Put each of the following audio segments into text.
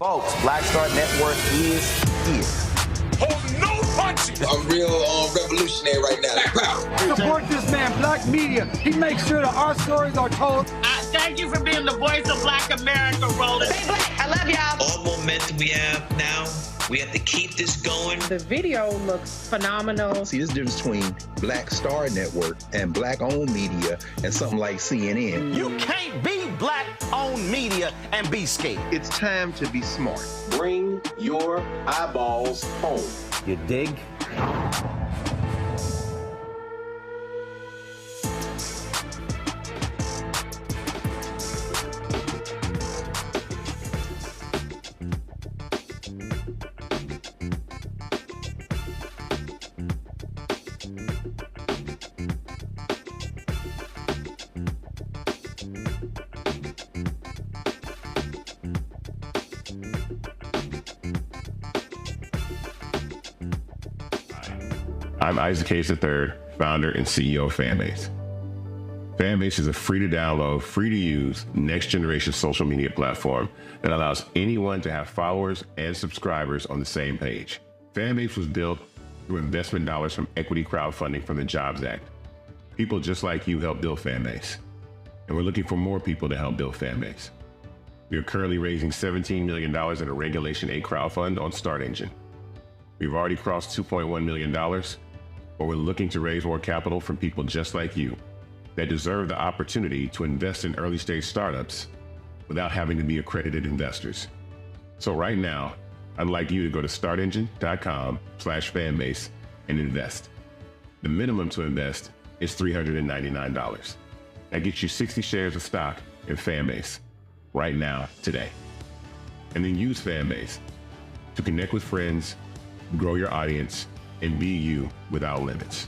Folks, Black Star Network is here. Hold no punches! I'm real revolutionary right now. Support this man, Black Media. He makes sure that our stories are told. Thank you for being the voice of Black America, Roland. Stay black. I love y'all. All momentum we have now, we have to keep this going. The video looks phenomenal. See, there's a difference between Black Star Network and Black-owned media and something like CNN. You can't be Black-owned media and be scared. It's time to be smart. Bring your eyeballs home. You dig? I'm Isaac Hayes III, founder and CEO of Fanbase. Fanbase is a free-to-download, free-to-use, next-generation social media platform that allows anyone to have followers and subscribers on the same page. Fanbase was built through investment dollars from equity crowdfunding from the Jobs Act. People just like you helped build Fanbase, and we're looking for more people to help build Fanbase. We are currently raising $17 million in a Regulation A crowdfund on Start Engine. We've already crossed $2.1 million, but we're looking to raise more capital from people just like you that deserve the opportunity to invest in early stage startups without having to be accredited investors. So right now, I'd like you to go to startengine.com/fanbase and invest. The minimum to invest is $399. That gets you 60 shares of stock in Fanbase right now, today. And then use Fanbase to connect with friends, grow your audience, and be you without limits.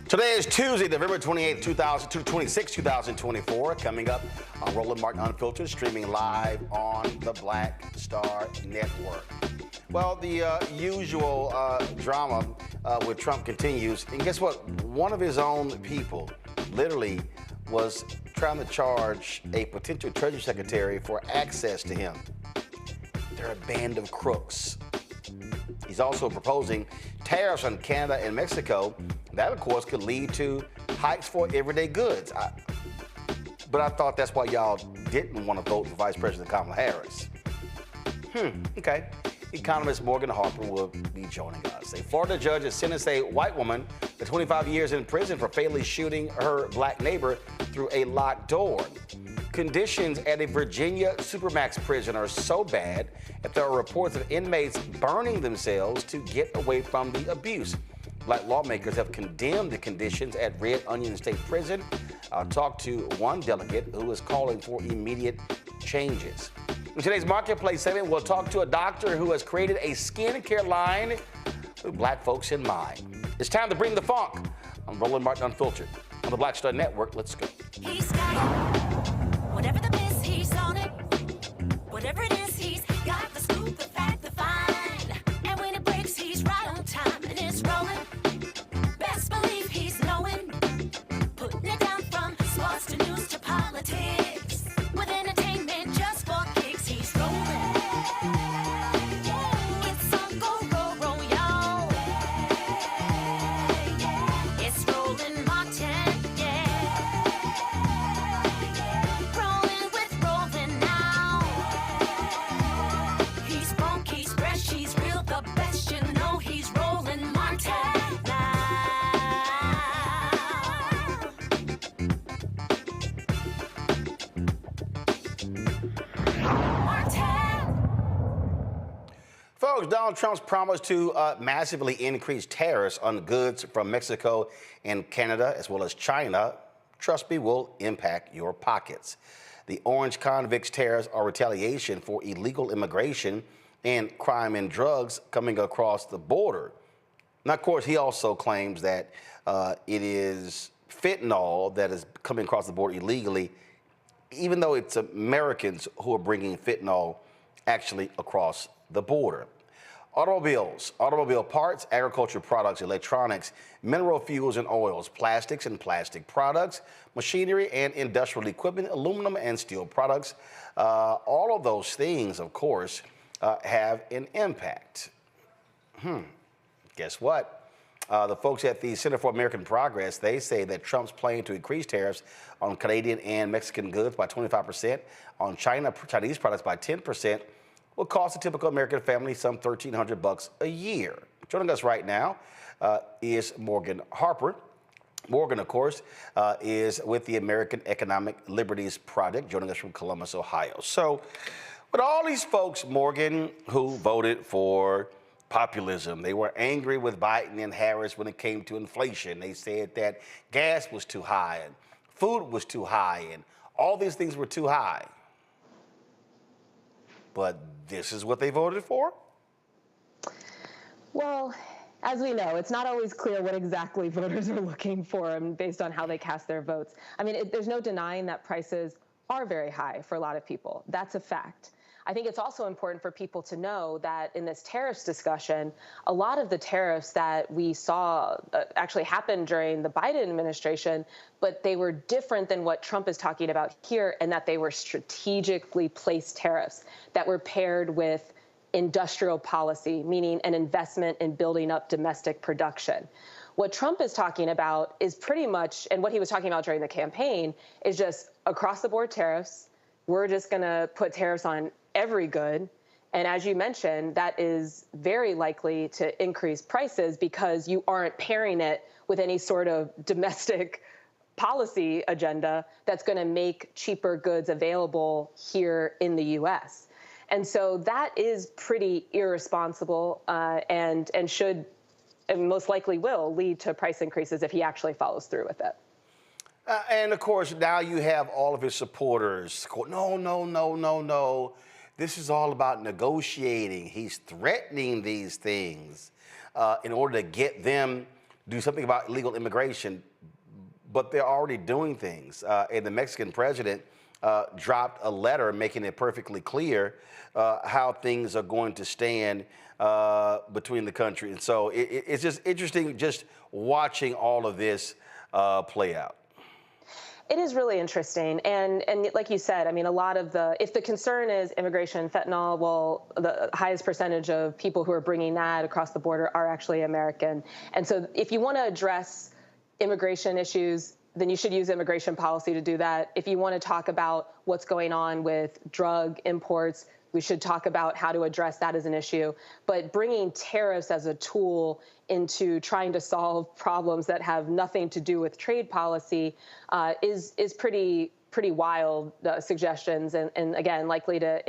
Today is Tuesday, November 28th, 2024. Coming up on Roland Martin Unfiltered, streaming live on the Black Star Network. Well, the usual drama with Trump continues. And guess what? One of his own people literally was trying to charge a potential Treasury Secretary for access to him. They're a band of crooks. He's also proposing tariffs on Canada and Mexico. That, of course, could lead to hikes for everyday goods. But I thought that's why y'all didn't want to vote for Vice President Kamala Harris. Okay. Economist Morgan Harper will be joining us. A Florida judge has sentenced a white woman to 25 years in prison for fatally shooting her black neighbor through a locked door. Conditions at a Virginia Supermax prison are so bad that there are reports of inmates burning themselves to get away from the abuse. Black lawmakers have condemned the conditions at Red Onion State Prison. I'll talk to one delegate who is calling for immediate changes. In today's Marketplace segment, we'll talk to a doctor who has created a skincare line with black folks in mind. It's time to bring the funk. I'm Roland Martin Unfiltered on the Black Star Network. Let's go. He's got it. Whatever the miss, he's on it. Whatever it is, he's got the scoop, the fact, the find. And when it breaks, he's right on time and it's rolling. Best believe he's knowing. Putting it down from sports to news to politics. With entertainment just for kicks, he's rolling. It's on go, roll, y'all. It's Roland Martin, rolling with Roland now. He's funky, he's fresh, he's real, the best, you know he's Roland Martin now. Folks, Donald Trump's promise to massively increase tariffs on goods from Mexico and Canada, as well as China, trust me, will impact your pockets. The orange convicts tariffs are retaliation for illegal immigration and crime and drugs coming across the border. Now, of course, he also claims that it is fentanyl that is coming across the border illegally, even though it's Americans who are bringing fentanyl actually across the border. Automobiles, automobile parts, agriculture products, electronics, mineral fuels and oils, plastics and plastic products, machinery and industrial equipment, aluminum and steel products. All of those things, of course, have an impact. Guess what? The folks at the Center for American Progress, they say that Trump's plan to increase tariffs on Canadian and Mexican goods by 25%, on Chinese products by 10%, will cost a typical American family some $1,300 a year. Joining us right now is Morgan Harper. Morgan, of course, is with the American Economic Liberties Project, joining us from Columbus, Ohio. So, with all these folks, Morgan, who voted for populism, they were angry with Biden and Harris when it came to inflation. They said that gas was too high and food was too high and all these things were too high. But this is what they voted for? Well, as we know, it's not always clear what exactly voters are looking for based on how they cast their votes. I mean, there's no denying that prices are very high for a lot of people. That's a fact. I think it's also important for people to know that in this tariffs discussion, a lot of the tariffs that we saw actually happened during the Biden administration, but they were different than what Trump is talking about here, and that they were strategically placed tariffs that were paired with industrial policy, meaning an investment in building up domestic production. What Trump is talking about is pretty much, and what he was talking about during the campaign, is just across the board tariffs. We're just going to put tariffs on every good. And as you mentioned, that is very likely to increase prices because you aren't pairing it with any sort of domestic policy agenda that's going to make cheaper goods available here in the U.S. And so that is pretty irresponsible and should, and most likely will, lead to price increases if he actually follows through with it. And of course, now you have all of his supporters go, no. This is all about negotiating. He's threatening these things in order to get them to do something about illegal immigration. But they're already doing things. And the Mexican president dropped a letter making it perfectly clear how things are going to stand between the country. And so it's just interesting just watching all of this play out. It is really interesting. And like you said, I mean, a lot of if the concern is immigration, fentanyl, well, the highest percentage of people who are bringing that across the border are actually American. And so if you want to address immigration issues, then you should use immigration policy to do that. If you want to talk about what's going on with drug imports, we should talk about how to address that as an issue. But bringing tariffs as a tool into trying to solve problems that have nothing to do with trade policy is pretty wild suggestions, and again likely to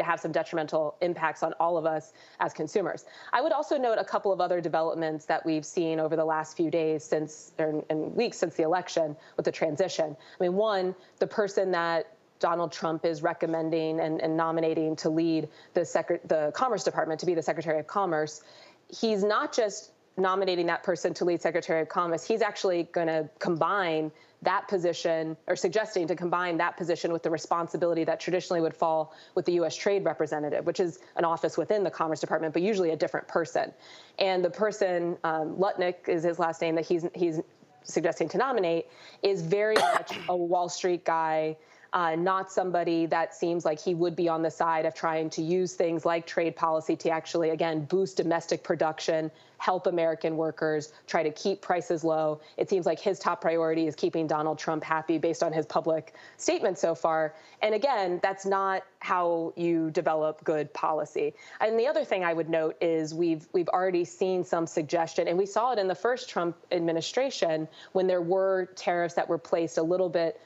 have some detrimental impacts on all of us as consumers. I would also note a couple of other developments that we've seen over the last few days and weeks since the election with the transition. I mean, one, the person that Donald Trump is recommending and nominating to lead the Commerce Department, to be the Secretary of Commerce, he's not just nominating that person to lead Secretary of Commerce, he's actually going to combine that position, or suggesting to combine that position with the responsibility that traditionally would fall with the U.S. Trade Representative, which is an office within the Commerce Department, but usually a different person. And the person, Lutnick is his last name, that he's suggesting to nominate, is very much a Wall Street guy, not somebody that seems like he would be on the side of trying to use things like trade policy to actually, again, boost domestic production, help American workers, try to keep prices low. It seems like his top priority is keeping Donald Trump happy based on his public statements so far. And again, that's not how you develop good policy. And the other thing I would note is we've already seen some suggestion, and we saw it in the first Trump administration when there were tariffs that were placed a little bit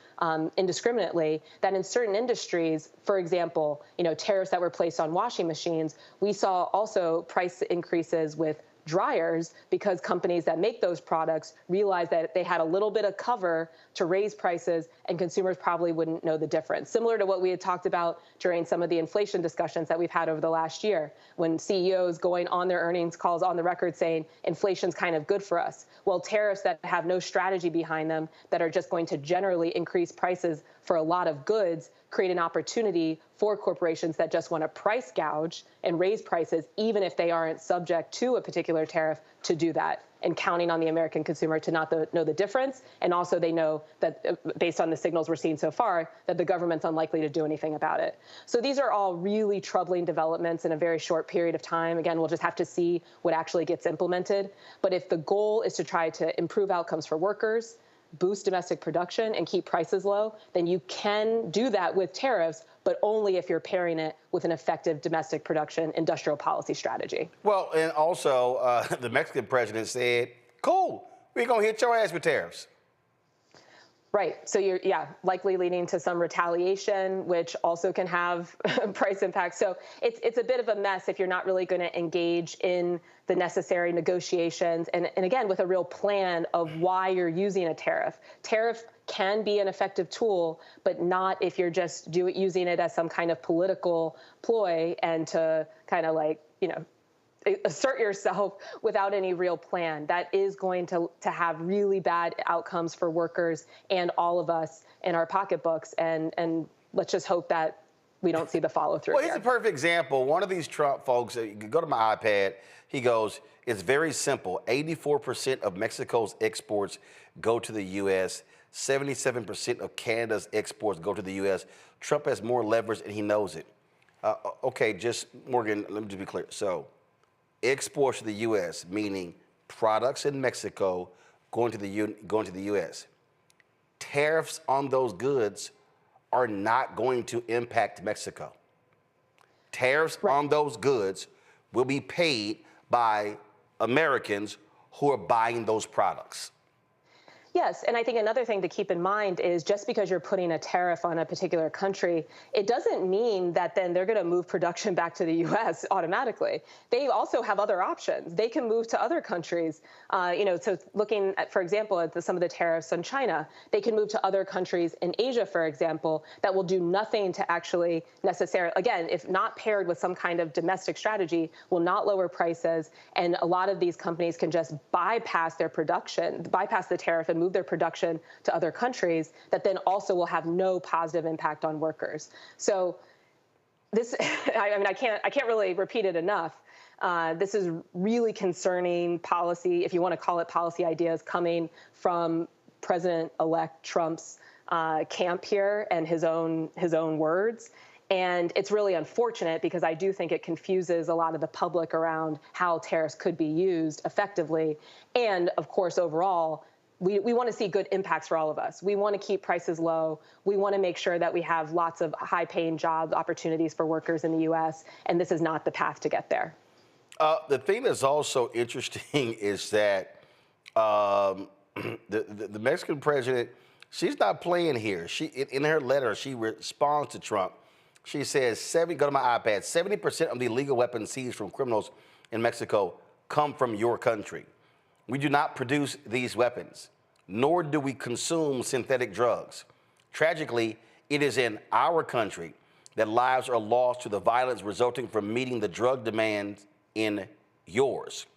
indiscriminately, that in certain industries, for example, tariffs that were placed on washing machines, we saw also price increases with dryers because companies that make those products realized that they had a little bit of cover to raise prices and consumers probably wouldn't know the difference. Similar to what we had talked about during some of the inflation discussions that we've had over the last year, when CEOs going on their earnings calls on the record saying inflation's kind of good for us. Well, tariffs that have no strategy behind them, that are just going to generally increase prices for a lot of goods create an opportunity for corporations that just want to price gouge and raise prices, even if they aren't subject to a particular tariff, to do that, and counting on the American consumer to not know the difference. And also they know that, based on the signals we're seeing so far, that the government's unlikely to do anything about it. So these are all really troubling developments in a very short period of time. Again, we'll just have to see what actually gets implemented. But if the goal is to try to improve outcomes for workers, boost domestic production, and keep prices low, then you can do that with tariffs, but only if you're pairing it with an effective domestic production industrial policy strategy. Well, and also the Mexican president said, cool, we're going to hit your ass with tariffs. Right. So you're, likely leading to some retaliation, which also can have price impacts. So it's a bit of a mess if you're not really going to engage in the necessary negotiations. And again, with a real plan of why you're using a tariff. Tariff can be an effective tool, but not if you're just using it as some kind of political ploy and to kind of assert yourself without any real plan. That is going to have really bad outcomes for workers and all of us in our pocketbooks. And let's just hope that we don't see the follow through. Well, here's a perfect example. One of these Trump folks, you can go to my iPad, he goes, it's very simple. 84% of Mexico's exports go to the U.S. 77% of Canada's exports go to the U.S. Trump has more leverage and he knows it. Okay, Morgan, let me just be clear. So, exports to the U.S., meaning products in Mexico going to the U.S. Tariffs on those goods are not going to impact Mexico. Tariffs on those goods will be paid by Americans who are buying those products. Yes, and I think another thing to keep in mind is just because you're putting a tariff on a particular country, it doesn't mean that then they're going to move production back to the U.S. automatically. They also have other options. They can move to other countries. So looking at, for example, at some of the tariffs on China, they can move to other countries in Asia, for example, that will do nothing to actually necessarily, again, if not paired with some kind of domestic strategy, will not lower prices. And a lot of these companies can just bypass their production, bypass the tariff and move their production to other countries that then also will have no positive impact on workers. So this, I can't really repeat it enough. This is really concerning policy, if you want to call it policy ideas, coming from President-elect Trump's camp here and his own words. And it's really unfortunate because I do think it confuses a lot of the public around how tariffs could be used effectively. And of course, overall, we want to see good impacts for all of us. We want to keep prices low. We want to make sure that we have lots of high-paying job opportunities for workers in the U.S., and this is not the path to get there. The thing that's also interesting is that the Mexican president, she's not playing here. In her letter, she responds to Trump. She says, go to my iPad, 70% of the illegal weapons seized from criminals in Mexico come from your country. We do not produce these weapons, nor do we consume synthetic drugs. Tragically, it is in our country that lives are lost to the violence resulting from meeting the drug demands in yours.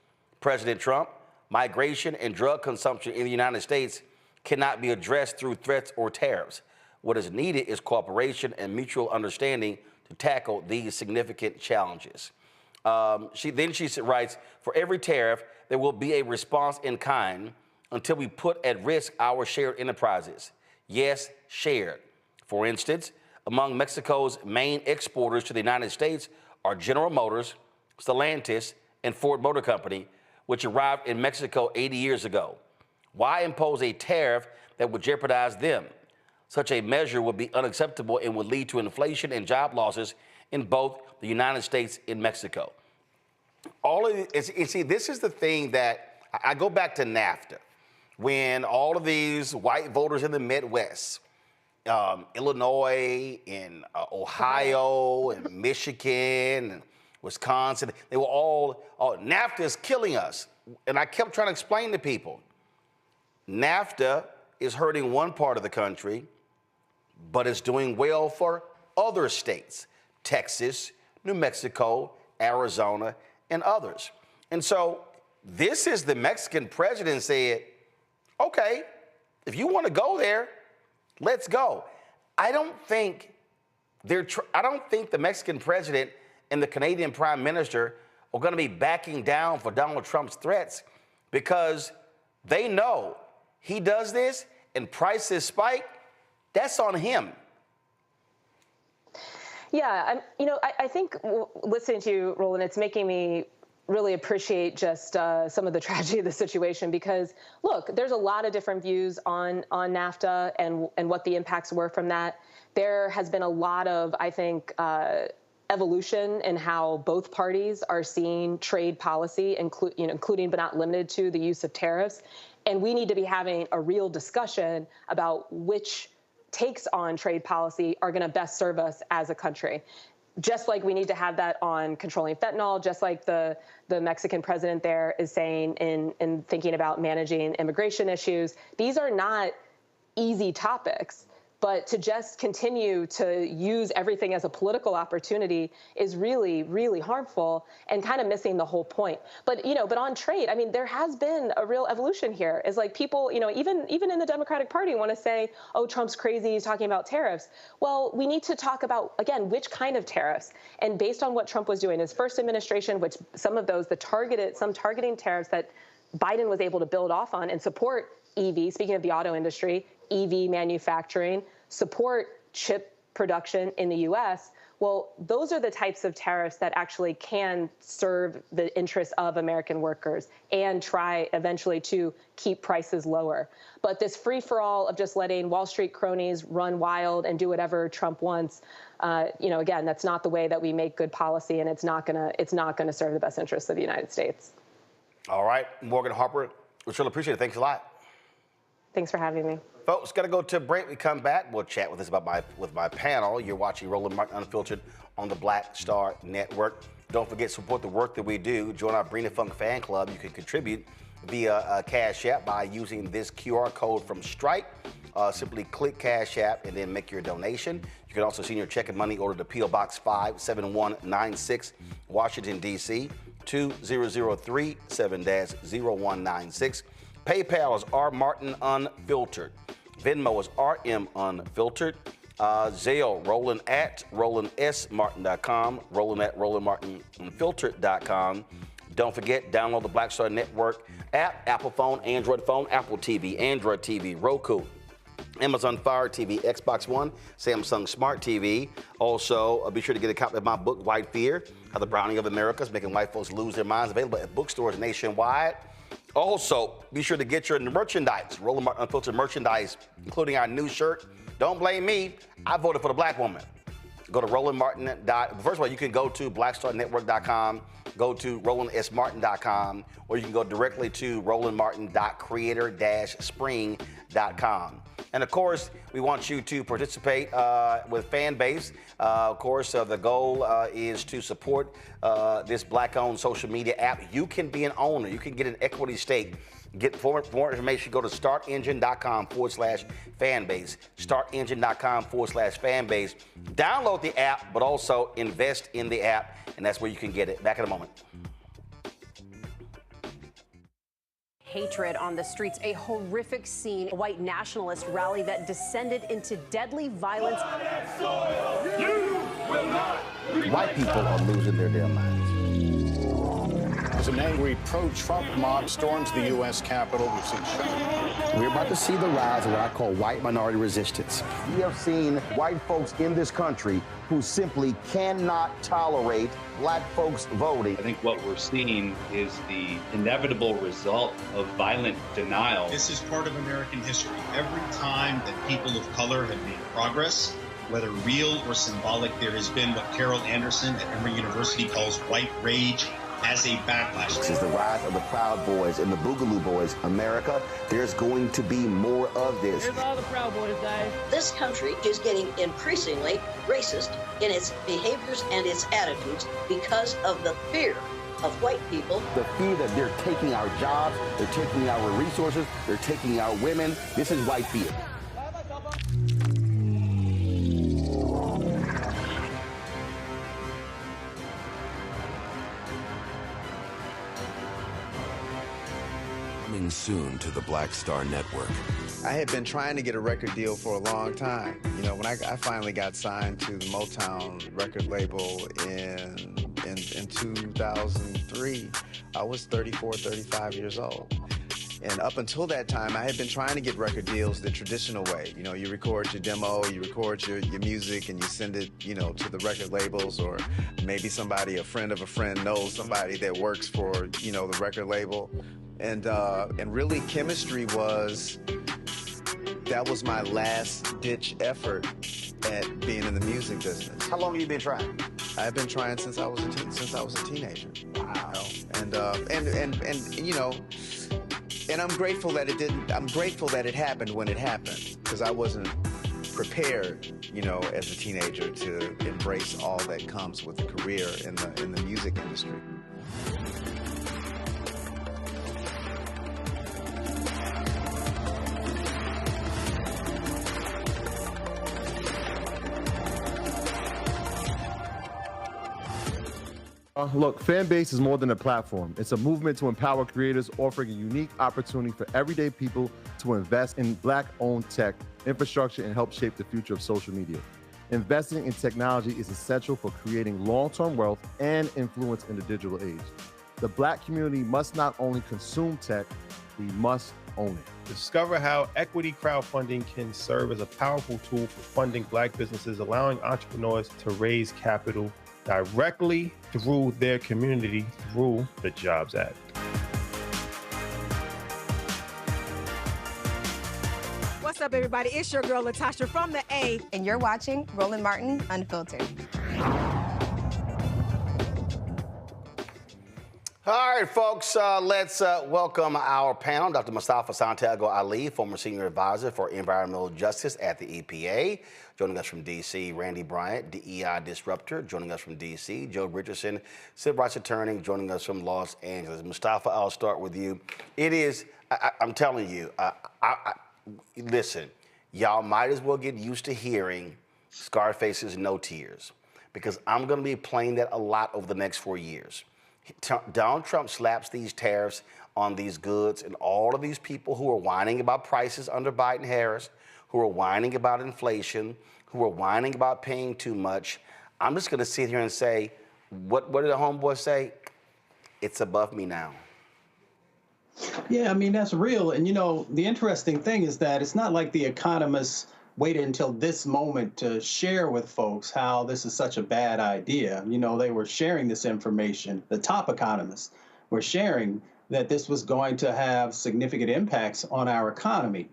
President Trump, migration and drug consumption in the United States cannot be addressed through threats or tariffs. What is needed is cooperation and mutual understanding to tackle these significant challenges. She writes, for every tariff, there will be a response in kind until we put at risk our shared enterprises. Yes, shared. For instance, among Mexico's main exporters to the United States are General Motors, Stellantis, and Ford Motor Company, which arrived in Mexico 80 years ago. Why impose a tariff that would jeopardize them? Such a measure would be unacceptable and would lead to inflation and job losses in both the United States and Mexico. All of it, you see, this is the thing that I go back to NAFTA, when all of these white voters in the Midwest, Illinois and Ohio and Michigan and Wisconsin, they were all, NAFTA is killing us. And I kept trying to explain to people, NAFTA is hurting one part of the country, but it's doing well for other states, Texas, New Mexico, Arizona, and others. And so this is the Mexican president said, okay, if you want to go there, let's go. I don't think the Mexican president and the Canadian prime minister are going to be backing down for Donald Trump's threats, because they know he does this and prices spike. That's on him. Yeah, I think listening to you, Roland, it's making me really appreciate just some of the tragedy of the situation, because, look, there's a lot of different views on NAFTA and what the impacts were from that. There has been a lot of, I think, evolution in how both parties are seeing trade policy, including but not limited to the use of tariffs. And we need to be having a real discussion about which takes on trade policy are going to best serve us as a country. Just like we need to have that on controlling fentanyl, just like the Mexican president there is saying in thinking about managing immigration issues. These are not easy topics. But to just continue to use everything as a political opportunity is really, really harmful and kind of missing the whole point. But, but on trade, I mean, there has been a real evolution here. It's like people, even in the Democratic Party want to say, oh, Trump's crazy, he's talking about tariffs. Well, we need to talk about, again, which kind of tariffs. And based on what Trump was doing in his first administration, which some of those, some targeting tariffs that Biden was able to build off on and support EV, speaking of the auto industry, EV manufacturing, support chip production in the U.S., well, those are the types of tariffs that actually can serve the interests of American workers and try eventually to keep prices lower. But this free-for-all of just letting Wall Street cronies run wild and do whatever Trump wants, again, that's not the way that we make good policy, and it's not gonna serve the best interests of the United States. All right, Morgan Harper, we really appreciate it. Thanks a lot. Thanks for having me. Folks, got to go to a break. We come back, we'll chat with my panel. You're watching Roland Martin Unfiltered on the Black Star Network. Don't forget to support the work that we do. Join our Brina Funk fan club. You can contribute via Cash App by using this QR code from Stripe. Simply click Cash App and then make your donation. You can also send your check and money order to P.O. Box 57196, Washington, D.C., 20037 7-0196. PayPal is R Martin Unfiltered. Venmo is RM Unfiltered. Zelle, Roland at RolandSMartin.com. Roland at RolandMartinUnfiltered.com. Don't forget, download the Black Star Network app, Apple phone, Android phone, Apple TV, Android TV, Roku, Amazon Fire TV, Xbox One, Samsung Smart TV. Also, be sure to get a copy of my book, White Fear, How the Browning of America is Making White Folks Lose Their Minds, available at bookstores nationwide. Also, be sure to get your merchandise, Roland Martin Unfiltered merchandise, including our new shirt. Don't blame me. I voted for the black woman. Go to First of all, you can go to blackstarnetwork.com, go to RolandSMartin.com, or you can go directly to RolandMartin.creator-spring.com. And of course, we want you to participate with Fanbase. Of course, the goal is to support this black-owned social media app. You can be an owner. You can get an equity stake. Get more information, go to startengine.com/fanbase. Startengine.com/fanbase. Download the app, but also invest in the app, and that's where you can get it. Back in a moment. Hatred on the streets, a horrific scene, a white nationalist rally that descended into deadly violence. White people are losing their damn minds. As an angry pro-Trump mob storms the U.S. Capitol, we've seen shooting. We're about to see the rise of what I call white minority resistance. We have seen white folks in this country who simply cannot tolerate black folks voting. I think what we're seeing is the inevitable result of violent denial. This is part of American history. Every time that people of color have made progress, whether real or symbolic, there has been what Carol Anderson at Emory University calls white rage as a backlash. This is the rise of the Proud Boys and the Boogaloo Boys. America, there's going to be more of this. Here's all the Proud Boys, guys. This country is getting increasingly racist in its behaviors and its attitudes because of the fear of white people. The fear that they're taking our jobs, they're taking our resources, they're taking our women. This is white fear. Coming soon to the Black Star Network. I had been trying to get a record deal for a long time. You know, when I finally got signed to the Motown record label in 2003, I was 34, 35 years old. And up until that time, I had been trying to get record deals the traditional way. You know, you record your demo, you record your music, and you send it, you know, to the record labels, or maybe somebody, a friend of a friend, knows somebody that works for, you know, the record label. And really, chemistry was, that was my last-ditch effort at being in the music business. How long have you been trying? I've been trying since I was a teenager. Wow. And you know. And I'm grateful that it didn't. I'm grateful that it happened when it happened, because I wasn't prepared, you know, as a teenager to embrace all that comes with a career in the music industry. Look, Fanbase is more than a platform. It's a movement to empower creators, offering a unique opportunity for everyday people to invest in Black-owned tech, infrastructure, and help shape the future of social media. Investing in technology is essential for creating long-term wealth and influence in the digital age. The Black community must not only consume tech, we must own it. Discover how equity crowdfunding can serve as a powerful tool for funding Black businesses, allowing entrepreneurs to raise capital directly through their community through the Jobs Act. What's up, everybody? It's your girl, Latasha from the A. And you're watching Roland Martin Unfiltered. All right, folks, let's welcome our panel. Dr. Mustafa Santiago Ali, former senior advisor for environmental justice at the EPA. Joining us from D.C., Randy Bryant, DEI disruptor. Joining us from D.C., Joe Richardson, civil rights attorney. Joining us from Los Angeles. Mustafa, I'll start with you. It is, I'm telling you, listen, y'all might as well get used to hearing Scarface's No Tears, because I'm going to be playing that a lot over the next 4 years. Donald Trump slaps these tariffs on these goods, and all of these people who are whining about prices under Biden-Harris, who are whining about inflation, who are whining about paying too much, I'm just going to sit here and say, what did the homeboy say? It's above me now. Yeah, I mean, that's real. And, you know, the interesting thing is that it's not like the economists waited until this moment to share with folks how this is such a bad idea. You know, they were sharing this information. The top economists were sharing that this was going to have significant impacts on our economy.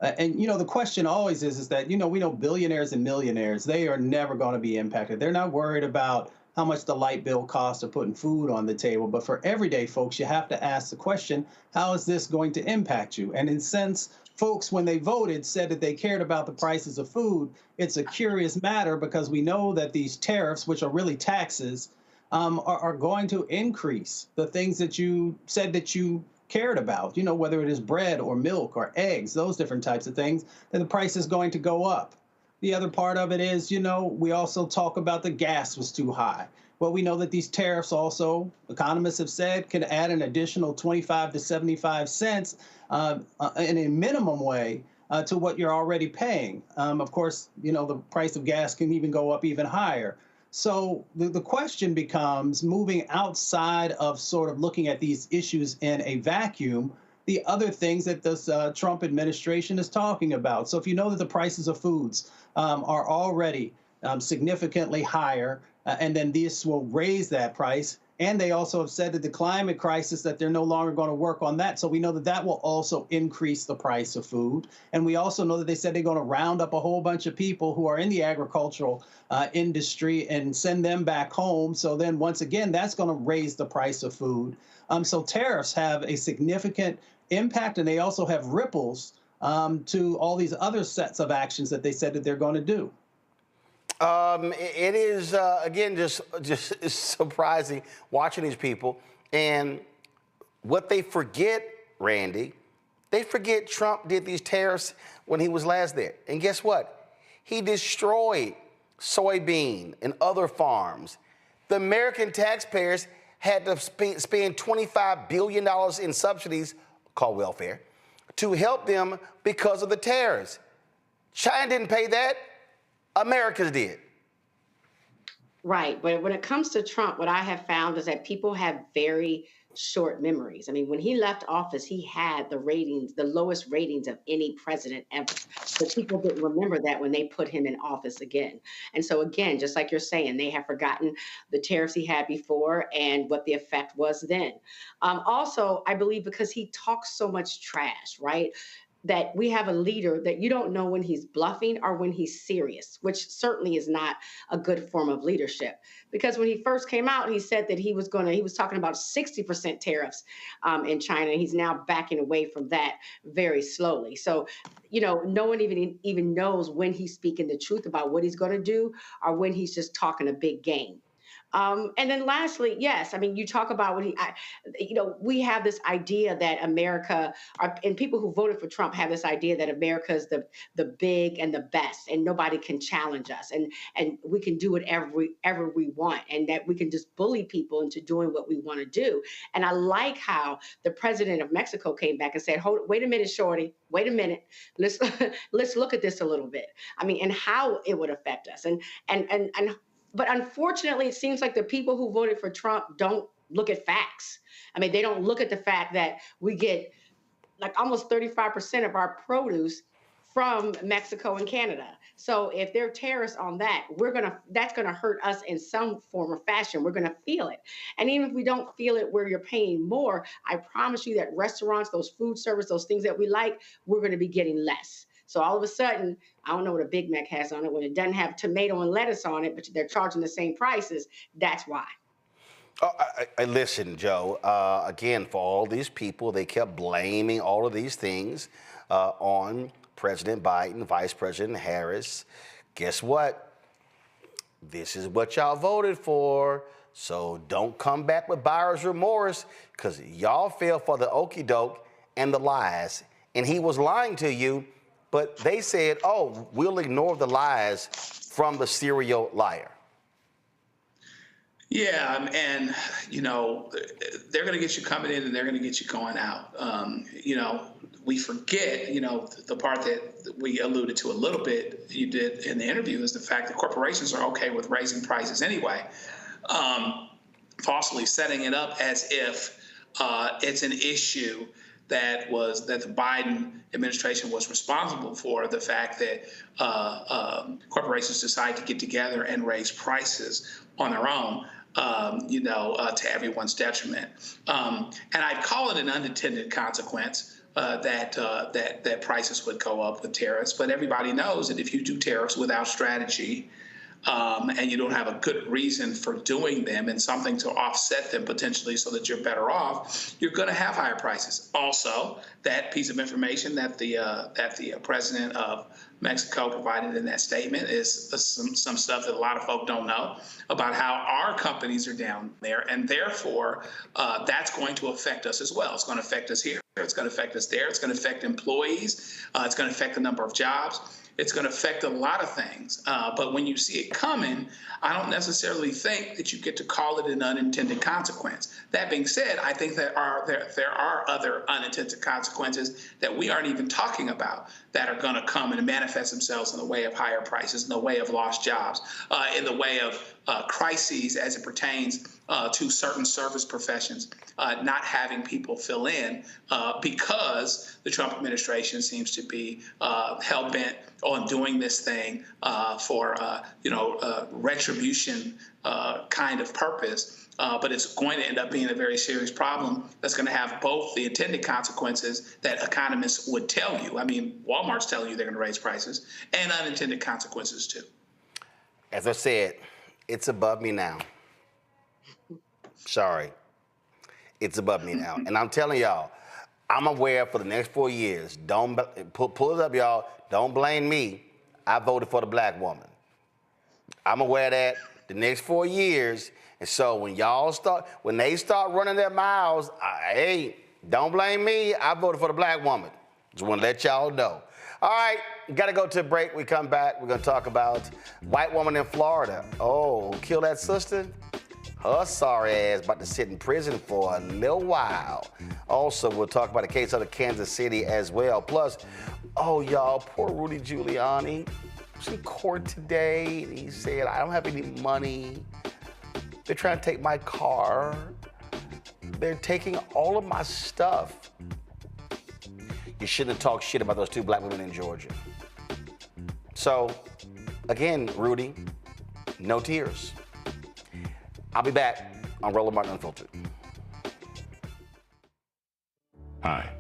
And, you know, the question always is that, you know, we know billionaires and millionaires, they are never going to be impacted. They're not worried about how much the light bill costs of putting food on the table. But for everyday folks, you have to ask the question, how is this going to impact you? And in a sense, folks, when they voted, said that they cared about the prices of food. It's a curious matter because we know that these tariffs, which are really taxes, are going to increase the things that you said that you cared about, you know, whether it is bread or milk or eggs, those different types of things, then the price is going to go up. The other part of it is, you know, we also talk about the gas was too high. Well, we know that these tariffs also, economists have said, can add an additional 25 to 75 cents in a minimum way to what you're already paying. Of course, you know, the price of gas can even go up even higher. So the question becomes, moving outside of sort of looking at these issues in a vacuum, the other things that this Trump administration is talking about. So if you know that the prices of foods are already significantly higher, and then this will raise that price. And they also have said that the climate crisis, that they're no longer going to work on that. So we know that that will also increase the price of food. And we also know that they said they're going to round up a whole bunch of people who are in the agricultural industry and send them back home. So then once again, that's going to raise the price of food. So tariffs have a significant impact, and they also have ripples to all these other sets of actions that they said that they're going to do. It is, again, just surprising watching these people. And what they forget, Randy, they forget Trump did these tariffs when he was last there. And guess what? He destroyed soybean and other farms. The American taxpayers had to spend $25 billion in subsidies called welfare, to help them because of the tariffs. China didn't pay that. Americans did. Right. But when it comes to Trump, what I have found is that people have very short memories. I mean, when he left office, he had the ratings, the lowest ratings of any president ever. But people didn't remember that when they put him in office again. And so, again, just like you're saying, they have forgotten the tariffs he had before and what the effect was then. Also, I believe because he talks so much trash, right? That we have a leader that you don't know when he's bluffing or when he's serious, which certainly is not a good form of leadership. Because when he first came out, he said that he was talking about 60% tariffs in China, and he's now backing away from that very slowly. So, no one even knows when he's speaking the truth about what he's going to do or when he's just talking a big game. And then lastly, yes, I mean, you talk about we have this idea that America, and people who voted for Trump have this idea that America is the big and the best, and nobody can challenge us, and we can do whatever we want, and that we can just bully people into doing what we want to do. And I like how the president of Mexico came back and said, wait a minute, shorty, wait a minute, let's look at this a little bit. I mean, and how it would affect us, But unfortunately, it seems like the people who voted for Trump don't look at facts. I mean, they don't look at the fact that we get like almost 35% of our produce from Mexico and Canada. So if there are tariffs on that, that's gonna hurt us in some form or fashion. We're gonna feel it. And even if we don't feel it where you're paying more, I promise you that restaurants, those food service, those things that we like, we're gonna be getting less. So all of a sudden, I don't know what a Big Mac has on it. When it doesn't have tomato and lettuce on it, but they're charging the same prices, that's why. Oh, listen, Joe, again, for all these people, they kept blaming all of these things on President Biden, Vice President Harris. Guess what? This is what y'all voted for. So don't come back with buyer's remorse, because y'all fell for the okie doke and the lies. And he was lying to you. But they said, oh, we'll ignore the lies from the serial liar. Yeah, and, they're going to get you coming in and they're going to get you going out. We forget, the part that we alluded to a little bit, you did in the interview, is the fact that corporations are okay with raising prices anyway, falsely setting it up as if it's an issue that the Biden administration was responsible for, the fact that corporations decide to get together and raise prices on their own, to everyone's detriment. And I'd call it an unintended consequence that prices would go up with tariffs. But everybody knows that if you do tariffs without strategy, and you don't have a good reason for doing them and something to offset them potentially so that you're better off, you're going to have higher prices. Also, that piece of information that the president of Mexico provided in that statement is some stuff that a lot of folk don't know about how our companies are down there, and therefore that's going to affect us as well. It's going to affect us here. It's going to affect us there. It's going to affect employees. It's going to affect the number of jobs. It's going to affect a lot of things. But when you see it coming, I don't necessarily think that you get to call it an unintended consequence. That being said, I think there are other unintended consequences that we aren't even talking about that are going to come and manifest themselves in the way of higher prices, in the way of lost jobs, in the way of crises as it pertains to certain service professions, not having people fill in because the Trump administration seems to be hell-bent on doing this thing for retribution kind of purpose. But it's going to end up being a very serious problem that's going to have both the intended consequences that economists would tell you. I mean, Walmart's telling you they're going to raise prices, and unintended consequences too. As I said, it's above me now. Sorry. It's above me now. And I'm telling y'all, I'm aware for the next 4 years, don't pull it up, y'all. Don't blame me. I voted for the black woman. I'm aware of that the next 4 years. And so when they start running their mouths, hey, don't blame me. I voted for the black woman. Just want to let y'all know. All right, got to go to a break. We come back. We're going to talk about white woman in Florida. Oh, kill that sister? Her sorry ass about to sit in prison for a little while. Also, we'll talk about a case out of Kansas City as well. Plus, oh, y'all, poor Rudy Giuliani. He was in court today, and he said, I don't have any money. They're trying to take my car. They're taking all of my stuff. You shouldn't have talked shit about those two black women in Georgia. So, again, Rudy, no tears. I'll be back on Roland Martin Unfiltered. Hi,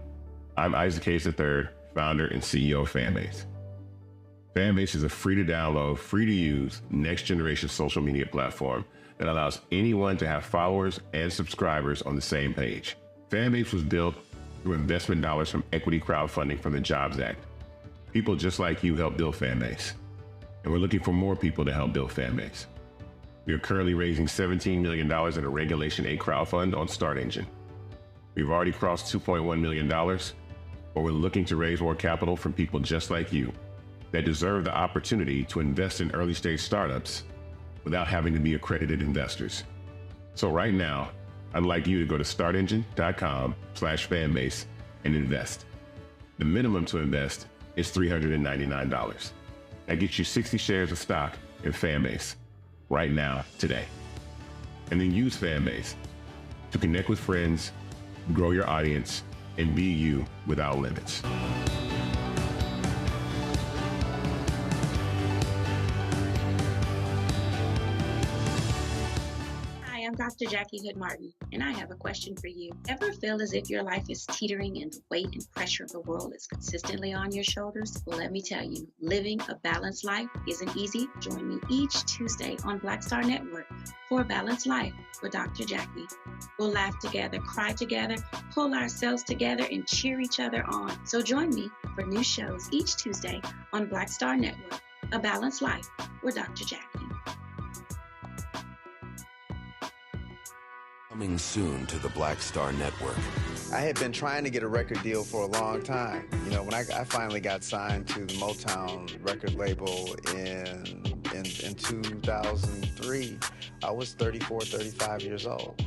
I'm Isaac Hayes III, founder and CEO of Fanbase. Fanbase is a free-to-download, free-to-use, next-generation social media platform that allows anyone to have followers and subscribers on the same page. Fanbase was built through investment dollars from equity crowdfunding from the Jobs Act. People just like you help build Fanbase, and we're looking for more people to help build Fanbase. We are currently raising $17 million in a Regulation A crowdfund on Start Engine. We've already crossed $2.1 million, but we're looking to raise more capital from people just like you that deserve the opportunity to invest in early-stage startups without having to be accredited investors. So right now, I'd like you to go to startengine.com/fanbase and invest. The minimum to invest is $399. That gets you 60 shares of stock in Fanbase right now, today. And then use Fanbase to connect with friends, grow your audience, and be you without limits. I'm Dr. Jackie Hood Martin, and I have a question for you. Ever feel as if your life is teetering and the weight and pressure of the world is consistently on your shoulders? Well, let me tell you, living a balanced life isn't easy. Join me each Tuesday on Black Star Network for A Balanced Life with Dr. Jackie. We'll laugh together, cry together, pull ourselves together, and cheer each other on. So join me for new shows each Tuesday on Black Star Network, A Balanced Life with Dr. Jackie. Coming soon to the Black Star Network. I had been trying to get a record deal for a long time. You know, when I finally got signed to the Motown record label in 2003, I was 34, 35 years old.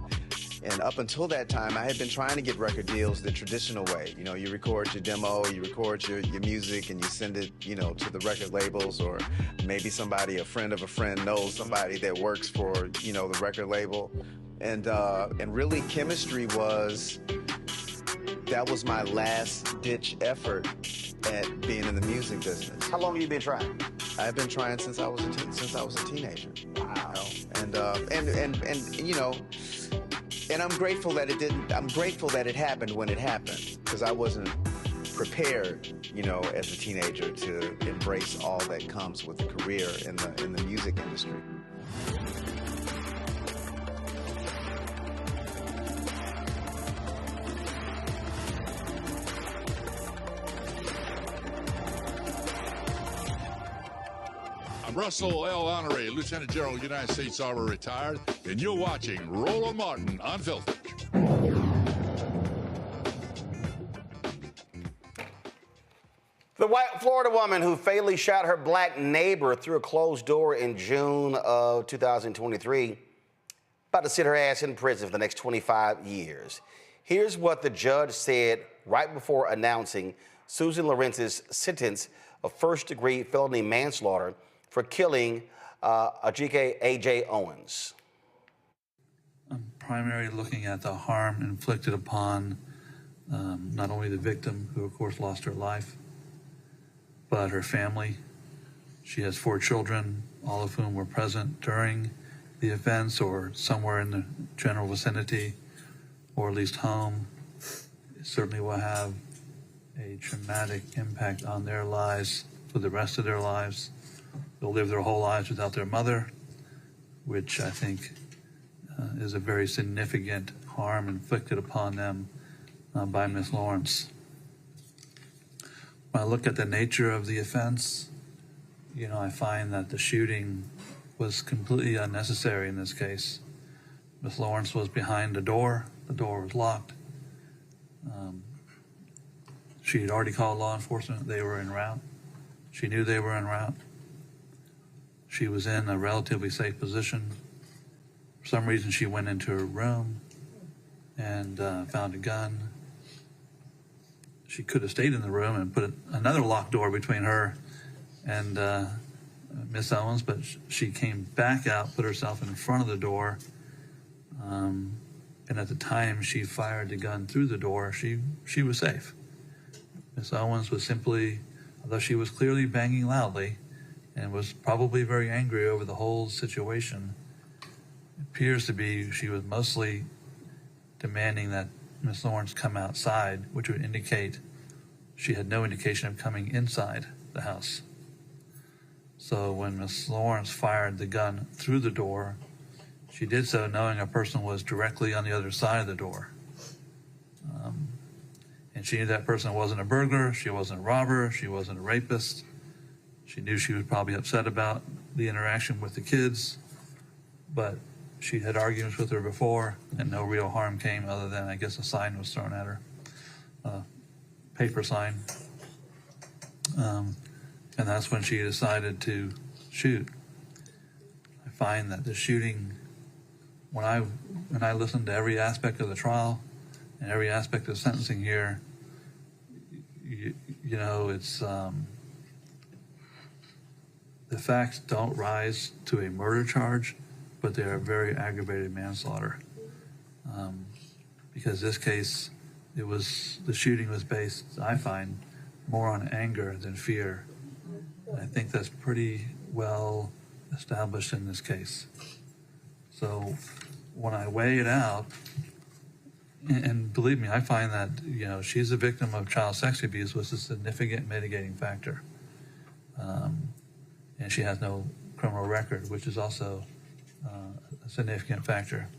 And up until that time, I had been trying to get record deals the traditional way. You know, you record your demo, you record your music, and you send it, you know, to the record labels, or maybe somebody, a friend of a friend, knows somebody that works for, you know, the record label. And really, chemistry was my last-ditch effort at being in the music business. How long have you been trying? I've been trying since I was a teenager. Wow. You know? And you know, and I'm grateful that it didn't. I'm grateful that it happened when it happened, because I wasn't prepared, you know, as a teenager to embrace all that comes with a career in the music industry. Russell L. Honoré, Lieutenant General, United States Army, retired, and you're watching Roland Martin Unfiltered. The white Florida woman who fatally shot her black neighbor through a closed door in June of 2023, about to sit her ass in prison for the next 25 years. Here's what the judge said right before announcing Susan Lawrence's sentence of first-degree felony manslaughter for killing Ajike A.J. Owens. I'm primarily looking at the harm inflicted upon not only the victim, who of course lost her life, but her family. She has 4 children, all of whom were present during the offense or somewhere in the general vicinity, or at least home. It certainly will have a traumatic impact on their lives for the rest of their lives. They'll live their whole lives without their mother, which I think is a very significant harm inflicted upon them by Ms. Lawrence. When I look at the nature of the offense, you know, I find that the shooting was completely unnecessary in this case. Ms. Lawrence was behind the door was locked. She had already called law enforcement. They were en route. She knew they were en route. She was in a relatively safe position. For some reason, she went into her room and found a gun. She could have stayed in the room and put another locked door between her and Miss Owens, but she came back out, put herself in front of the door, and at the time she fired the gun through the door, she was safe. Miss Owens was simply, although she was clearly banging loudly and was probably very angry over the whole situation, it appears to be she was mostly demanding that Miss Lawrence come outside, which would indicate she had no indication of coming inside the house. So when Miss Lawrence fired the gun through the door, she did so knowing a person was directly on the other side of the door. And she knew that person wasn't a burglar, she wasn't a robber, she wasn't a rapist. She knew she was probably upset about the interaction with the kids, but she had arguments with her before, and no real harm came other than, I guess, a sign was thrown at her, a paper sign. And that's when she decided to shoot. I find that the shooting, when I listened to every aspect of the trial and every aspect of sentencing here, you know, it's the facts don't rise to a murder charge, but they are very aggravated manslaughter. Because this case, the shooting was based, I find, more on anger than fear. I think that's pretty well established in this case. So when I weigh it out, and believe me, I find that, you know, she's a victim of child sex abuse was a significant mitigating factor. And she has no criminal record, which is also a significant factor.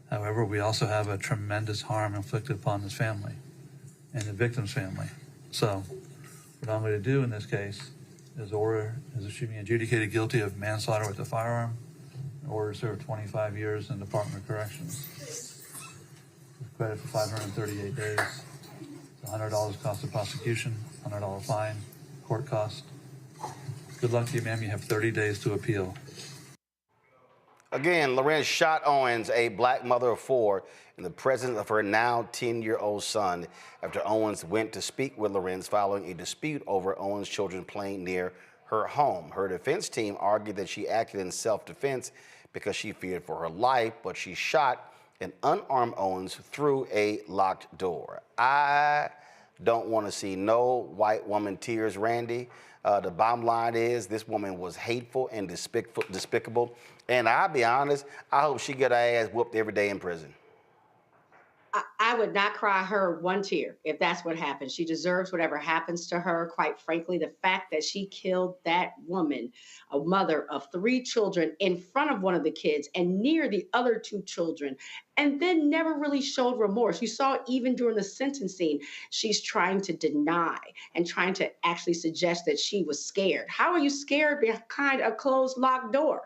However, we also have a tremendous harm inflicted upon this family and the victim's family. So what I'm going to do in this case is she be adjudicated guilty of manslaughter with a firearm, in order to serve 25 years in the Department of Corrections. With credit for 538 days, $100 cost of prosecution, $100 fine, court cost. Good luck to you, ma'am. You have 30 days to appeal. Again, Lorenz shot Owens, a black mother of 4, in the presence of her now 10-year-old son after Owens went to speak with Lorenz following a dispute over Owens' children playing near her home. Her defense team argued that she acted in self-defense because she feared for her life, but she shot an unarmed Owens through a locked door. I don't want to see no white woman tears, Randy. The bottom line is this woman was hateful and despicable. And I'll be honest, I hope she get her ass whooped every day in prison. I would not cry her one tear if that's what happened. She deserves whatever happens to her. Quite frankly, the fact that she killed that woman, a mother of 3 children, in front of one of the kids and near the other 2 children, and then never really showed remorse. You saw even during the sentencing, she's trying to deny and trying to actually suggest that she was scared. How are you scared behind a closed, locked door?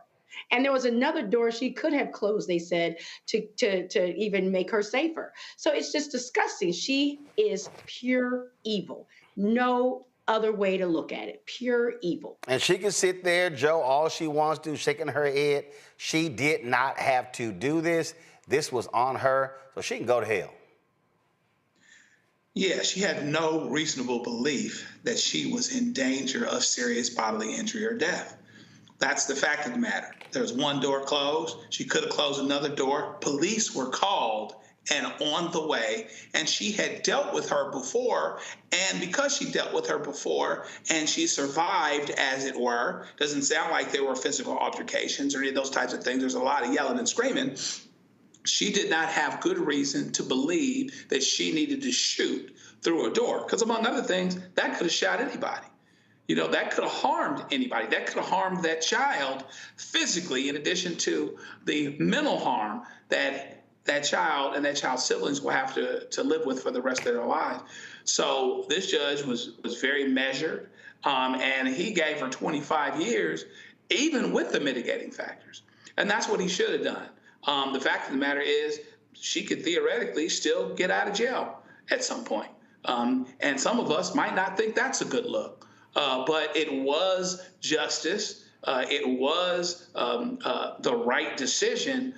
And there was another door she could have closed, they said, to even make her safer. So it's just disgusting. She is pure evil. No other way to look at it. Pure evil. And she can sit there, Joe, all she wants to do, shaking her head. She did not have to do this. This was on her, so she can go to hell. Yeah, she had no reasonable belief that she was in danger of serious bodily injury or death. That's the fact of the matter. There was one door closed. She could have closed another door. Police were called and on the way, and she had dealt with her before. And because she dealt with her before and she survived, as it were, doesn't sound like there were physical altercations or any of those types of things. There's a lot of yelling and screaming. She did not have good reason to believe that she needed to shoot through a door, because among other things, that could have shot anybody. You know, that could have harmed anybody. That could have harmed that child physically, in addition to the mental harm that that child and that child's siblings will have to live with for the rest of their lives. So this judge was very measured, and he gave her 25 years, even with the mitigating factors. And that's what he should have done. The fact of the matter is she could theoretically still get out of jail at some point. And some of us might not think that's a good look. But it was justice it was the right decision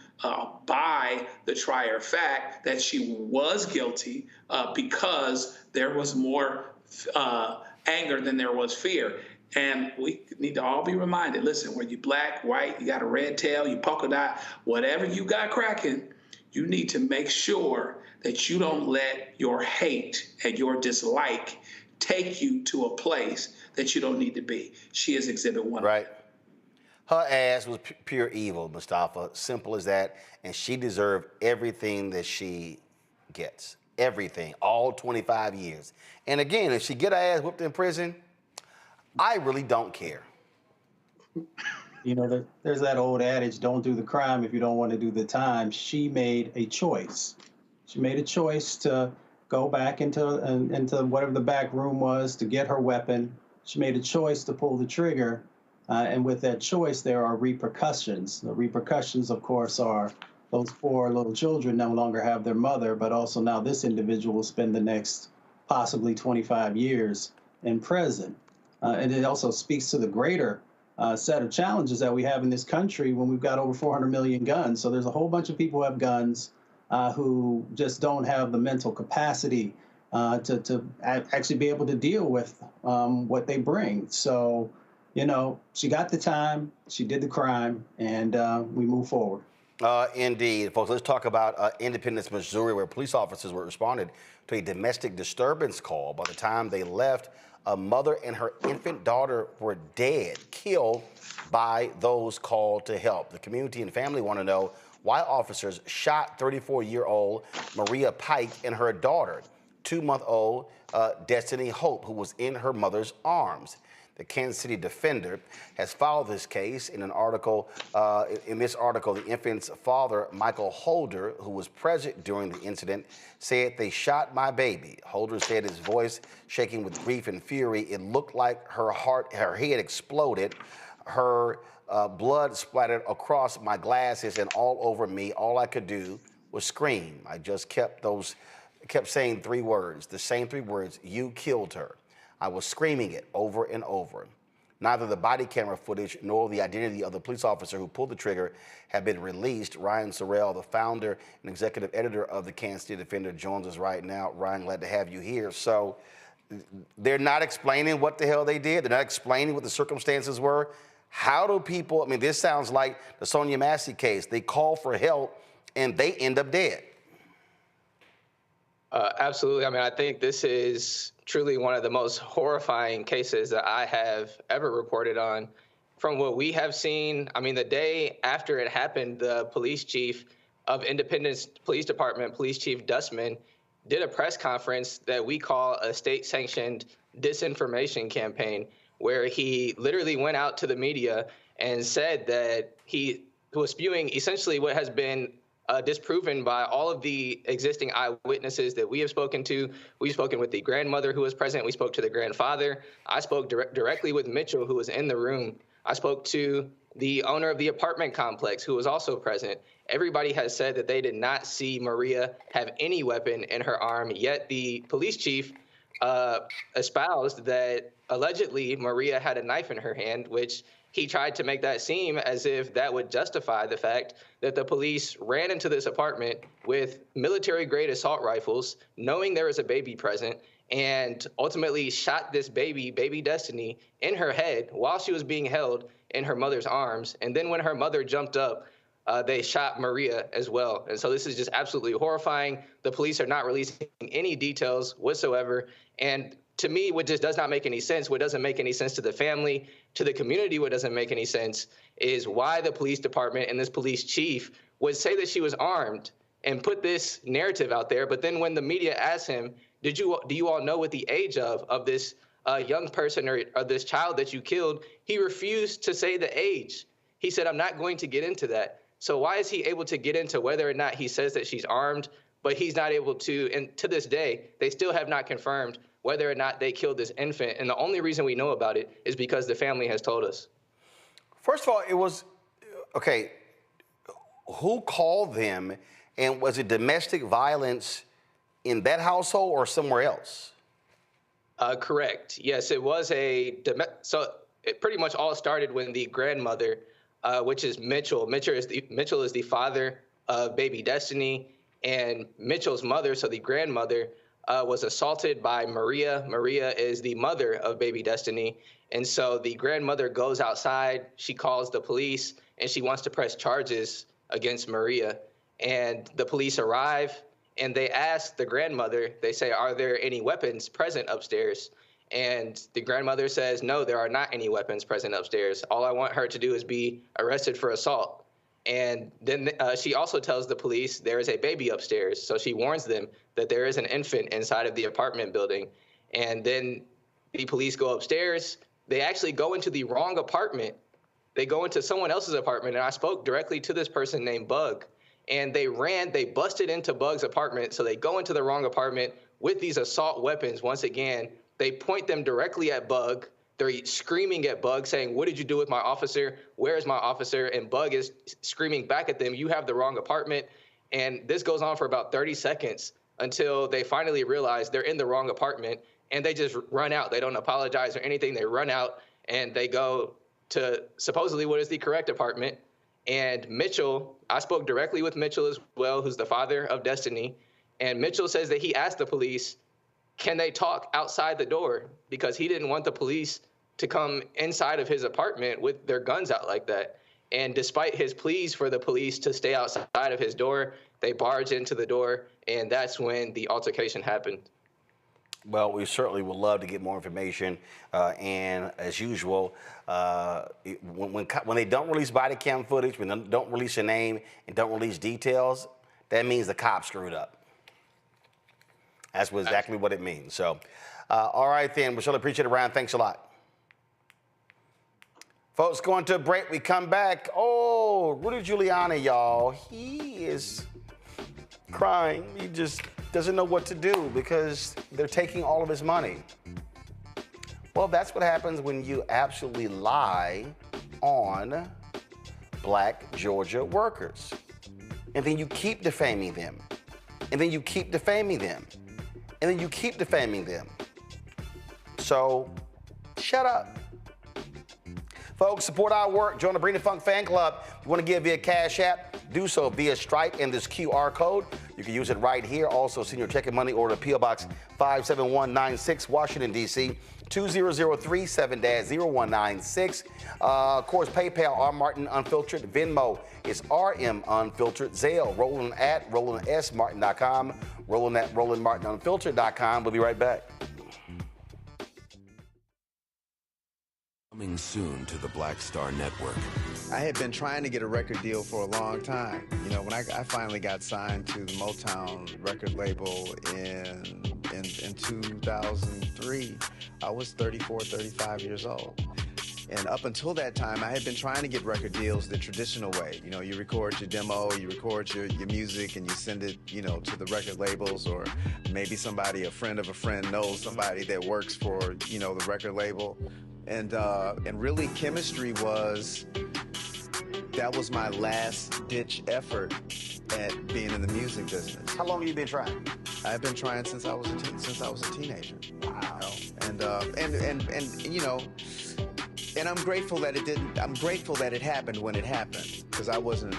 by the trier of fact that she was guilty because there was more anger than there was fear. And we need to all be reminded, listen, whether you black, white, you got a red tail, you polka dot, whatever you got cracking, you need to make sure that you don't let your hate and your dislike take you to a place that you don't need to be. She is Exhibit 1. Right. Her ass was pure evil, Mustafa. Simple as that. And she deserved everything that she gets. Everything. All 25 years. And again, if she get her ass whipped in prison, I really don't care. You know, there's that old adage, don't do the crime if you don't want to do the time. She made a choice. She made a choice to go back into whatever the back room was to get her weapon. She made a choice to pull the trigger. And with that choice, there are repercussions. The repercussions, of course, are those poor little children no longer have their mother, but also now this individual will spend the next possibly 25 years in prison. And it also speaks to the greater set of challenges that we have in this country when we've got over 400 million guns. So there's a whole bunch of people who have guns who just don't have the mental capacity to actually be able to deal with what they bring. So, you know, she got the time, she did the crime, and we move forward. Indeed. Folks, let's talk about Independence, Missouri, where police officers were responded to a domestic disturbance call. By the time they left, a mother and her infant daughter were dead, killed by those called to help. The community and family want to know why officers shot 34-year-old Maria Pike and her daughter, 2-month-old Destiny Hope, who was in her mother's arms. The Kansas City Defender has followed this case. In an article, in this article, the infant's father, Michael Holder, who was present during the incident, said, "They shot my baby." Holder said, his voice shaking with grief and fury, "It looked like her head exploded. Her blood splattered across my glasses and all over me. All I could do was scream. I just kept saying 3 words, the same 3 words, you killed her. I was screaming it over and over." Neither the body camera footage nor the identity of the police officer who pulled the trigger have been released. Ryan Sorrell, the founder and executive editor of the Kansas City Defender, joins us right now. Ryan, glad to have you here. So they're not explaining what the hell they did. They're not explaining what the circumstances were. How do people, I mean, this sounds like the Sonia Massey case. They call for help and they end up dead. Absolutely. I mean, I think this is truly one of the most horrifying cases that I have ever reported on. From what we have seen, I mean, the day after it happened, the police chief of Independence Police Department, Police Chief Dustman, did a press conference that we call a state-sanctioned disinformation campaign, where he literally went out to the media and said that he was spewing essentially what has been disproven by all of the existing eyewitnesses that we have spoken to. We've spoken with the grandmother who was present. We spoke to the grandfather. I spoke directly with Mitchell, who was in the room. I spoke to the owner of the apartment complex, who was also present. Everybody has said that they did not see Maria have any weapon in her arm, yet the police chief espoused that allegedly Maria had a knife in her hand, which he tried to make that seem as if that would justify the fact that the police ran into this apartment with military-grade assault rifles, knowing there was a baby present, and ultimately shot this baby Destiny, in her head while she was being held in her mother's arms. And then when her mother jumped up, they shot Maria as well. And so this is just absolutely horrifying. The police are not releasing any details whatsoever. And to me, what just does not make any sense, what doesn't make any sense to the family, to the community, what doesn't make any sense is why the police department and this police chief would say that she was armed and put this narrative out there. But then when the media asked him, do you all know what the age of this young person or this child that you killed, he refused to say the age. He said, I'm not going to get into that. So why is he able to get into whether or not he says that she's armed, but he's not able to, and to this day, they still have not confirmed whether or not they killed this infant. And the only reason we know about it is because the family has told us. First of all, it was, okay, who called them, and was it domestic violence in that household or somewhere else? Correct. Yes, it was so it pretty much all started when the grandmother, which is Mitchell. Mitchell is the father of baby Destiny, and Mitchell's mother, so the grandmother, was assaulted by Maria. Maria is the mother of baby Destiny. And so the grandmother goes outside, she calls the police, and she wants to press charges against Maria. And the police arrive, and they ask the grandmother, they say, are there any weapons present upstairs? And the grandmother says, no, there are not any weapons present upstairs. All I want her to do is be arrested for assault. And then she also tells the police there is a baby upstairs. So she warns them that there is an infant inside of the apartment building. And then the police go upstairs. They actually go into the wrong apartment. They go into someone else's apartment. And I spoke directly to this person named Bug. And they busted into Bug's apartment. So they go into the wrong apartment with these assault weapons. Once again, they point them directly at Bug. They're screaming at Bug, saying, what did you do with my officer? Where is my officer? And Bug is screaming back at them, you have the wrong apartment. And this goes on for about 30 seconds until they finally realize they're in the wrong apartment, and they just run out. They don't apologize or anything. They run out, and they go to supposedly what is the correct apartment. And Mitchell, I spoke directly with Mitchell as well, who's the father of Destiny. And Mitchell says that he asked the police, can they talk outside the door? Because he didn't want the police to come inside of his apartment with their guns out like that. And despite his pleas for the police to stay outside of his door, they barge into the door, and that's when the altercation happened. Well, we certainly would love to get more information. And as usual, when they don't release body cam footage, when they don't release a name and don't release details, that means the cops screwed up. That's exactly what it means. So, all right, then. We certainly appreciate it, Ryan. Thanks a lot. Folks, going to a break. We come back. Oh, Rudy Giuliani, y'all. He is crying. He just doesn't know what to do because they're taking all of his money. Well, that's what happens when you absolutely lie on Black Georgia workers. And then you keep defaming them. And then you keep defaming them. And then you keep defaming them. So, shut up. Folks, support our work. Join the Bring the Funk fan club. If you want to give via Cash App, do so via Stripe and this QR code. You can use it right here. Also, send your check and money order to P.O. Box 57196, Washington, D.C. 20037-0196. Of course, PayPal, R. Martin Unfiltered. Venmo is RM Unfiltered. Zelle, Roland at RolandSMartin.com. Roland at RolandMartinUnfiltered.com. We'll be right back. Coming soon to the Black Star Network. I had been trying to get a record deal for a long time. You know, when I finally got signed to the Motown record label in 2003, I was 34, 35 years old. And up until that time, I had been trying to get record deals the traditional way. You know, you record your demo, you record your music, and you send it, you know, to the record labels, or maybe somebody, a friend of a friend, knows somebody that works for, you know, the record label. And really, chemistry was my last ditch effort at being in the music business. How long have you been trying? I've been trying since I was a teenager. Wow. And you know, and I'm grateful that it didn't. I'm grateful that it happened when it happened, because I wasn't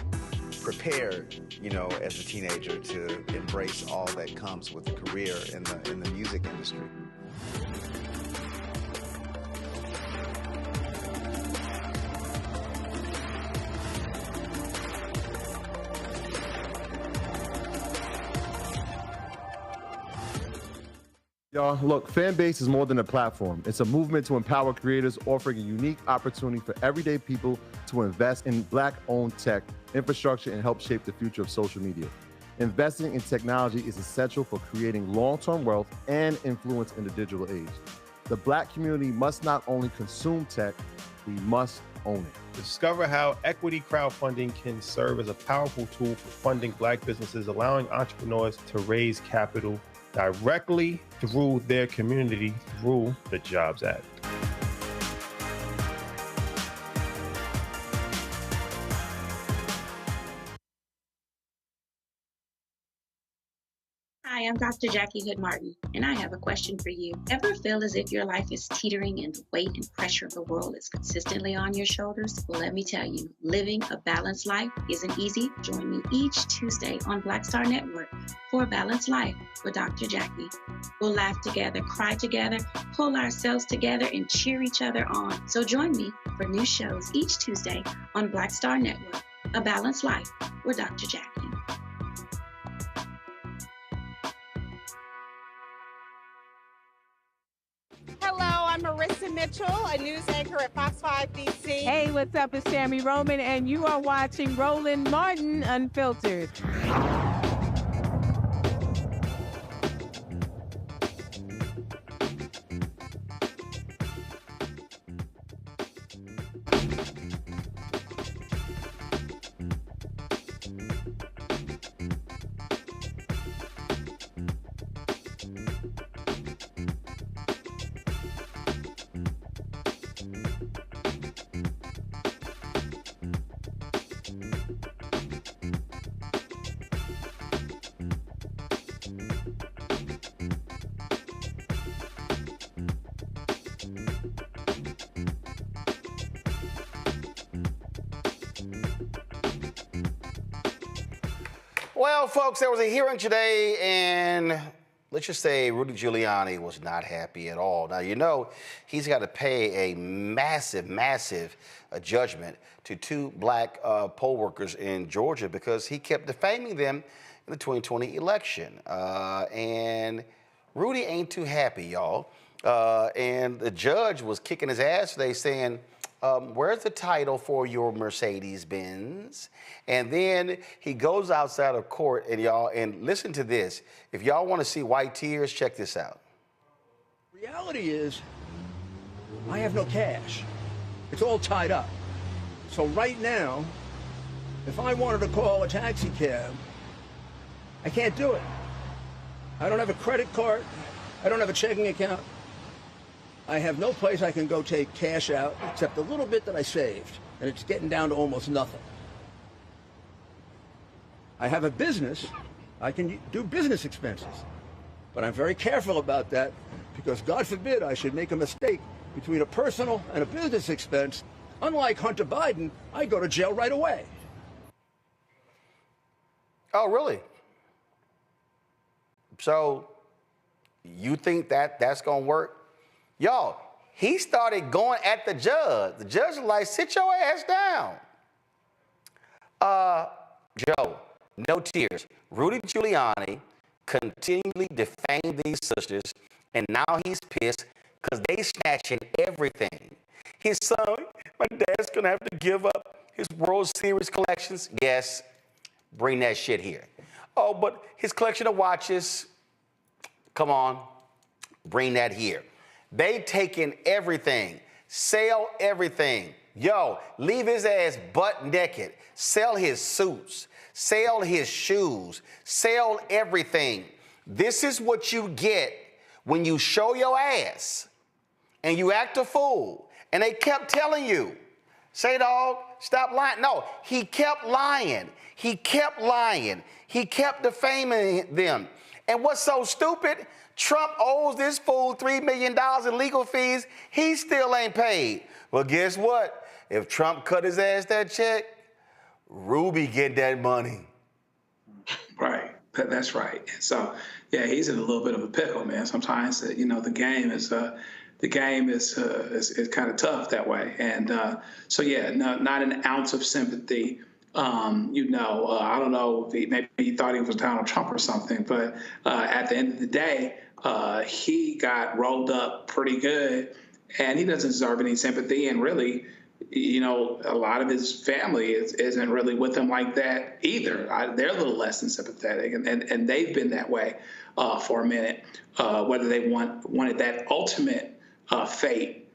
prepared, you know, as a teenager to embrace all that comes with a career in the music industry. Y'all, look, Fanbase is more than a platform. It's a movement to empower creators, offering a unique opportunity for everyday people to invest in Black-owned tech, infrastructure, and help shape the future of social media. Investing in technology is essential for creating long-term wealth and influence in the digital age. The Black community must not only consume tech, we must own it. Discover how equity crowdfunding can serve as a powerful tool for funding Black businesses, allowing entrepreneurs to raise capital directly through their community through the Jobs Act. Hi, I'm Dr. Jackie Hood Martin, and I have a question for you. Ever feel as if your life is teetering and the weight and pressure of the world is consistently on your shoulders? Well, let me tell you, living a balanced life isn't easy. Join me each Tuesday on Black Star Network for A Balanced Life with Dr. Jackie. We'll laugh together, cry together, pull ourselves together, and cheer each other on. So join me for new shows each Tuesday on Black Star Network, A Balanced Life with Dr. Jackie. Hello, I'm Marissa Mitchell, a news anchor at Fox 5 DC. Hey, what's up? It's Sammy Roman, and you are watching Roland Martin Unfiltered. Well, folks, there was a hearing today, and let's just say Rudy Giuliani was not happy at all. Now, you know, he's got to pay a massive judgment to two black poll workers in Georgia because he kept defaming them in the 2020 election. And Rudy ain't too happy, y'all. And the judge was kicking his ass today saying, where's the title for your Mercedes-Benz? And then he goes outside of court, and y'all, and listen to this. If y'all want to see white tears, check this out. Reality is, I have no cash. It's all tied up. So right now, if I wanted to call a taxi cab, I can't do it. I don't have a credit card. I don't have a checking account. I have no place I can go take cash out except a little bit that I saved, and it's getting down to almost nothing. I have a business. I can do business expenses, but I'm very careful about that because God forbid I should make a mistake between a personal and a business expense. Unlike Hunter Biden, I go to jail right away. Oh, really? So you think that that's going to work? Y'all, he started going at the judge. The judge was like, sit your ass down. Joe, no tears. Rudy Giuliani continually defamed these sisters, and now he's pissed because they snatching everything. His son, my dad's going to have to give up his World Series collections. Yes, bring that shit here. Oh, but his collection of watches, come on, bring that here. They taking everything, sell everything. Yo, leave his ass butt naked. Sell his suits, sell his shoes, sell everything. This is what you get when you show your ass and you act a fool. And they kept telling you, say, dog, stop lying. No, he kept lying. He kept lying. He kept defaming them. And what's so stupid? Trump owes this fool $3 million in legal fees. He still ain't paid. Well, guess what? If Trump cut his ass that check, Ruby get that money. Right. That's right. And so, yeah, he's in a little bit of a pickle, man. Sometimes, you know, the game is kind of tough that way. And so, yeah, no, not an ounce of sympathy. I don't know, maybe he thought he was Donald Trump or something, but at the end of the day, he got rolled up pretty good, and he doesn't deserve any sympathy. And really, you know, a lot of his family isn't really with him like that either. They're a little less than sympathetic, and they've been that way for a minute. Whether they wanted that ultimate fate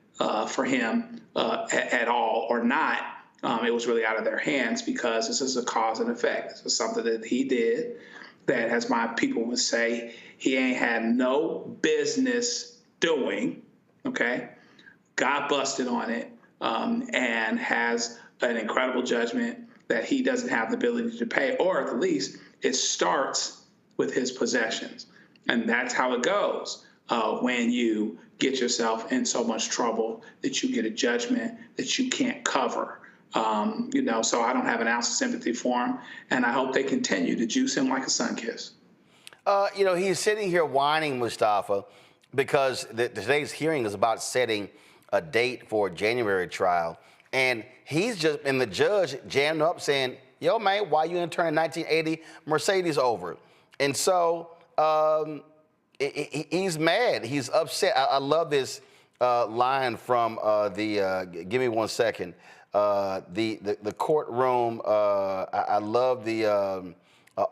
for him at all or not, it was really out of their hands because this is a cause and effect. This is something that he did that, as my people would say, he ain't had no business doing, okay? Got busted on it and has an incredible judgment that he doesn't have the ability to pay, or at the least it starts with his possessions. And that's how it goes when you get yourself in so much trouble that you get a judgment that you can't cover. So I don't have an ounce of sympathy for him, and I hope they continue to juice him like a sun-kiss. He's sitting here whining, Mustafa, because today's hearing is about setting a date for a January trial. And the judge jammed up saying, yo, man, why you didn't turn a 1980 Mercedes over? And so he's mad. He's upset. I love this line from give me 1 second. The courtroom. I love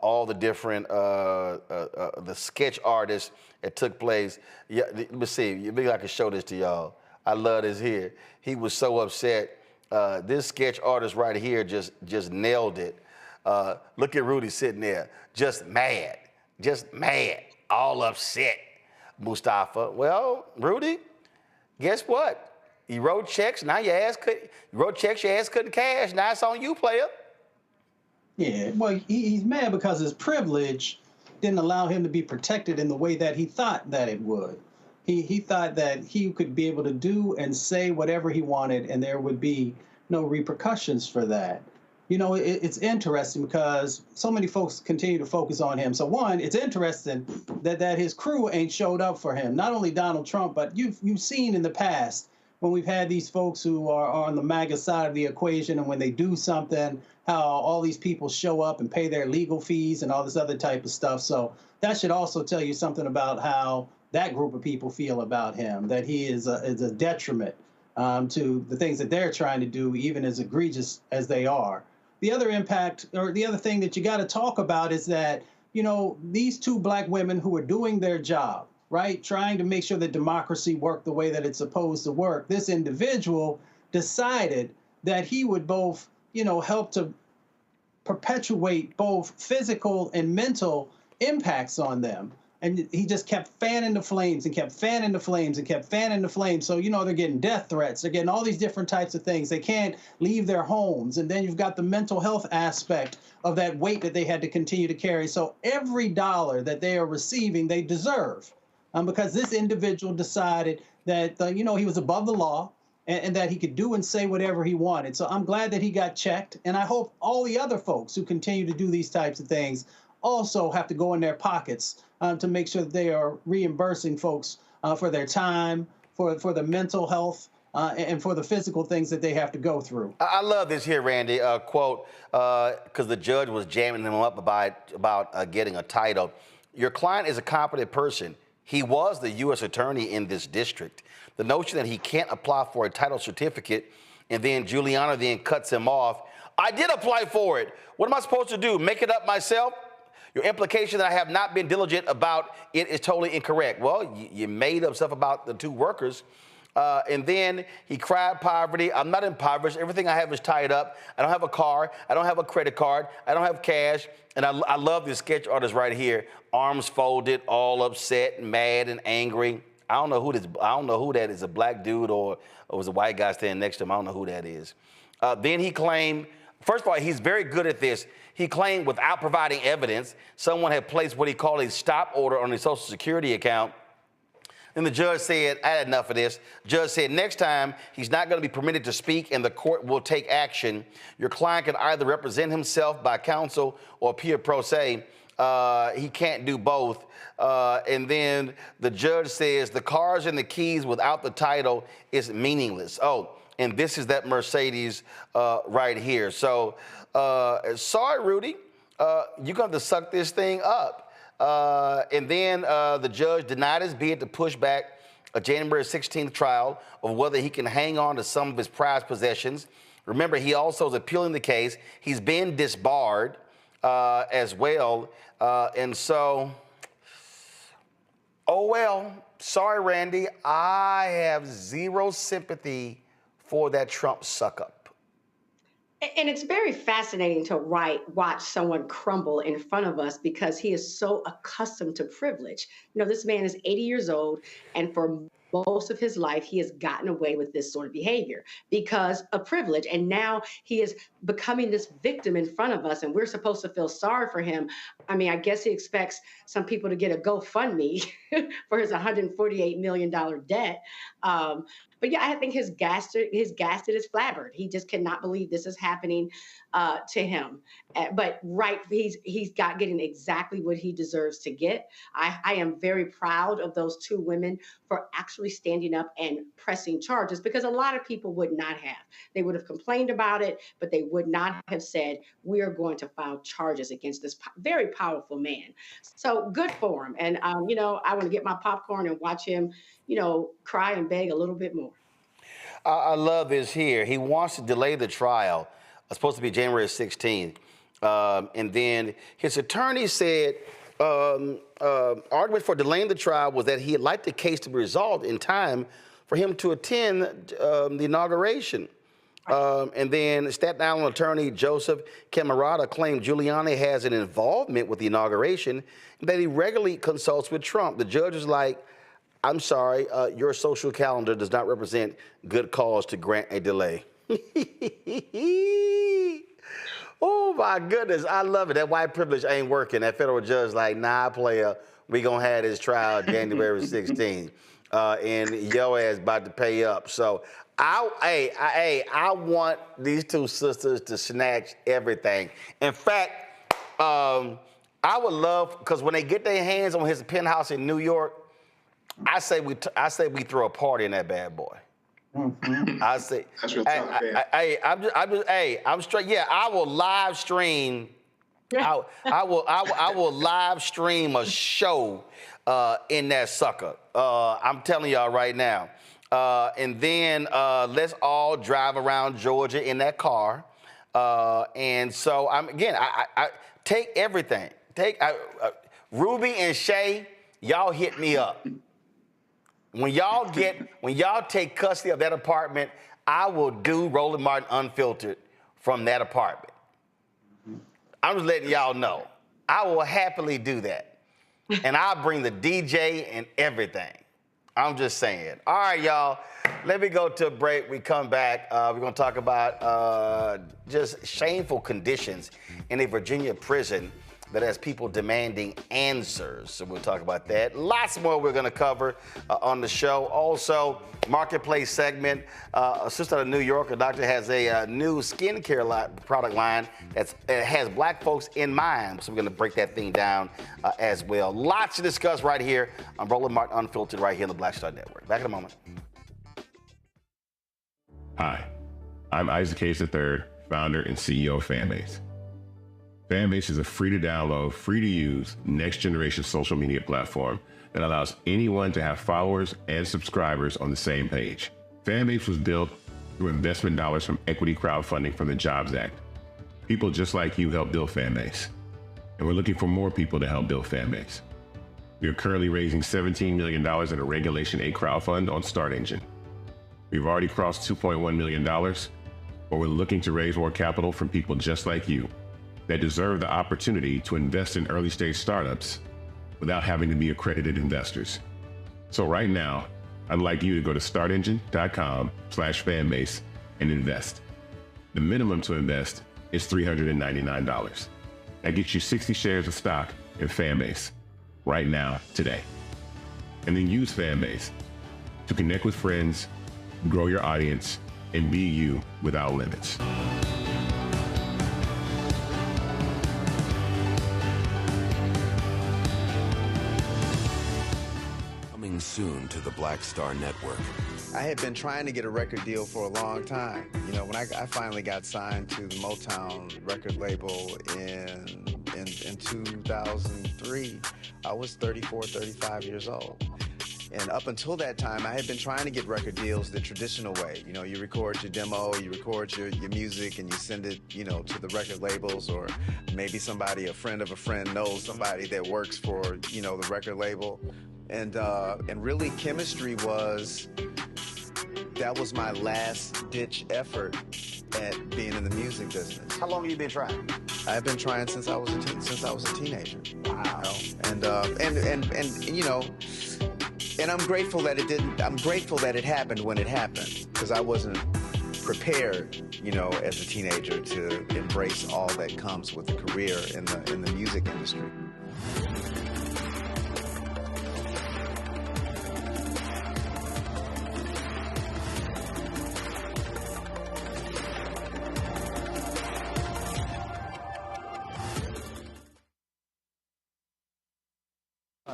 all the different the sketch artists that took place. Yeah, let me see. Maybe I can show this to y'all. I love this here. He was so upset. This sketch artist right here just nailed it. Look at Rudy sitting there, just mad, all upset. Mustafa. Well, Rudy, guess what? You wrote checks. Now your ass couldn't cash. Now it's on you, player. Yeah, well, he's mad because his privilege didn't allow him to be protected in the way that he thought that it would. He thought that he could be able to do and say whatever he wanted, and there would be no repercussions for that. It's interesting because so many folks continue to focus on him. So one, it's interesting that his crew ain't showed up for him. Not only Donald Trump, but you've seen in the past when we've had these folks who are on the MAGA side of the equation, and when they do something, how all these people show up and pay their legal fees and all this other type of stuff. So that should also tell you something about how that group of people feel about him, that he is a detriment to the things that they're trying to do, even as egregious as they are. The other impact, or the other thing that you got to talk about, is that, these two black women who are doing their job, right, trying to make sure that democracy worked the way that it's supposed to work, this individual decided that he would both, help to perpetuate both physical and mental impacts on them. And he just kept fanning the flames and kept fanning the flames and kept fanning the flames. So, they're getting death threats. They're getting all these different types of things. They can't leave their homes. And then you've got the mental health aspect of that weight that they had to continue to carry. So every dollar that they are receiving, they deserve. Because this individual decided that, he was above the law and that he could do and say whatever he wanted. So I'm glad that he got checked. And I hope all the other folks who continue to do these types of things also have to go in their pockets to make sure that they are reimbursing folks for their time, for the mental health, and for the physical things that they have to go through. I love this here, Randy, quote, because the judge was jamming him up about getting a title. Your client is a competent person. He was the U.S. attorney in this district. The notion that he can't apply for a title certificate and then Giuliani then cuts him off. I did apply for it. What am I supposed to do? Make it up myself? Your implication that I have not been diligent about it is totally incorrect. Well, you made up stuff about the two workers. And then he cried poverty. I'm not impoverished. Everything I have is tied up. I don't have a car. I don't have a credit card. I don't have cash. And I love this sketch artist right here. Arms folded, all upset, mad, and angry. I don't know who that is, a black dude or was a white guy standing next to him. I don't know who that is. Then he claimed, first of all, he's very good at this. He claimed without providing evidence, someone had placed what he called a stop order on his Social Security account. And the judge said, I had enough of this. Judge said, next time, he's not going to be permitted to speak and the court will take action. Your client can either represent himself by counsel or appear pro se. He can't do both. And then the judge says the cars and the keys without the title is meaningless. Oh, and this is that Mercedes right here. So sorry, Rudy, you're going to have to suck this thing up. And then the judge denied his bid to push back a January 16th trial of whether he can hang on to some of his prized possessions. Remember, he also is appealing the case. He's been disbarred as well. And so, oh well, sorry, Randy. I have zero sympathy for that Trump suck-up. And it's very fascinating to watch someone crumble in front of us because he is so accustomed to privilege. This man is 80 years old, and for most of his life, he has gotten away with this sort of behavior because of privilege. And now he is becoming this victim in front of us, and we're supposed to feel sorry for him. I mean, I guess he expects some people to get a GoFundMe for his $148 million debt. But yeah, I think his gasket is flabbered. He just cannot believe this is happening to him. But he's getting exactly what he deserves to get. I am very proud of those two women for actually standing up and pressing charges, because a lot of people would not have. They would have complained about it, but they would not have said, we are going to file charges against this very powerful man. So good for him. And, I want to get my popcorn and watch him, cry and beg a little bit more. I love this here. He wants to delay the trial. It's supposed to be January 16th. And then his attorney said argument for delaying the trial was that he'd like the case to be resolved in time for him to attend the inauguration. And then Staten Island attorney Joseph Camarata claimed Giuliani has an involvement with the inauguration and that he regularly consults with Trump. The judge was like, I'm sorry, your social calendar does not represent good cause to grant a delay. Oh my goodness, I love it. That white privilege ain't working. That federal judge like, nah, player, we gonna have this trial January 16th. And your ass about to pay up. So I want these two sisters to snatch everything. In fact, I would love, because when they get their hands on his penthouse in New York, I say we throw a party in that bad boy. Mm-hmm. I say, that's real tough, I'm straight. Yeah, I will live stream. I will live stream a show in that sucker. I'm telling y'all right now. And then let's all drive around Georgia in that car. And so I take everything. Ruby and Shay, y'all hit me up. When y'all take custody of that apartment, I will do Roland Martin Unfiltered from that apartment. I'm just letting y'all know. I will happily do that. And I'll bring the DJ and everything. I'm just saying. All right, y'all. Let me go to a break. We come back. We're going to talk about just shameful conditions in a Virginia prison that has people demanding answers. So we'll talk about that. Lots more we're going to cover on the show. Also, marketplace segment. A sister out of New York, a doctor, has a new skincare product line that has black folks in mind. So we're going to break that thing down as well. Lots to discuss right here on Roland Martin Unfiltered right here on the Black Star Network. Back in a moment. Hi, I'm Isaac Hayes III, founder and CEO of Fanbase. Fanbase is a free-to-download, free-to-use, next-generation social media platform that allows anyone to have followers and subscribers on the same page. Fanbase was built through investment dollars from equity crowdfunding from the Jobs Act. People just like you helped build Fanbase, and we're looking for more people to help build Fanbase. We are currently raising $17 million in a Regulation A crowdfund on Start Engine. We've already crossed $2.1 million, but we're looking to raise more capital from people just like you that deserve the opportunity to invest in early-stage startups without having to be accredited investors. So right now, I'd like you to go to startengine.com/fanbase and invest. The minimum to invest is $399. That gets you 60 shares of stock in Fanbase right now, today. And then use Fanbase to connect with friends, grow your audience, and be you without limits. Soon to the Black Star Network. I had been trying to get a record deal for a long time. You know, when I finally got signed to the Motown record label in 2003, I was 34, 35 years old. And up until that time, I had been trying to get record deals the traditional way. You know, you record your demo, you record your music, and you send it, to the record labels, or maybe a friend of a friend knows somebody that works for, the record label. And really chemistry was my last ditch effort at being in the music business. How long have you been trying? I've been trying since I was a teenager. Wow. And And I'm grateful that it didn't. I'm grateful that it happened when it happened, because I wasn't prepared, you know, as a teenager to embrace all that comes with a career in the music industry.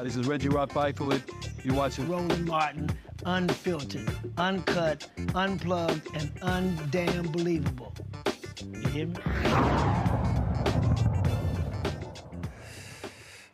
This is Reggie Rock Byford. You're watching Roland Martin, unfiltered, uncut, unplugged, and undamn believable. You hear me?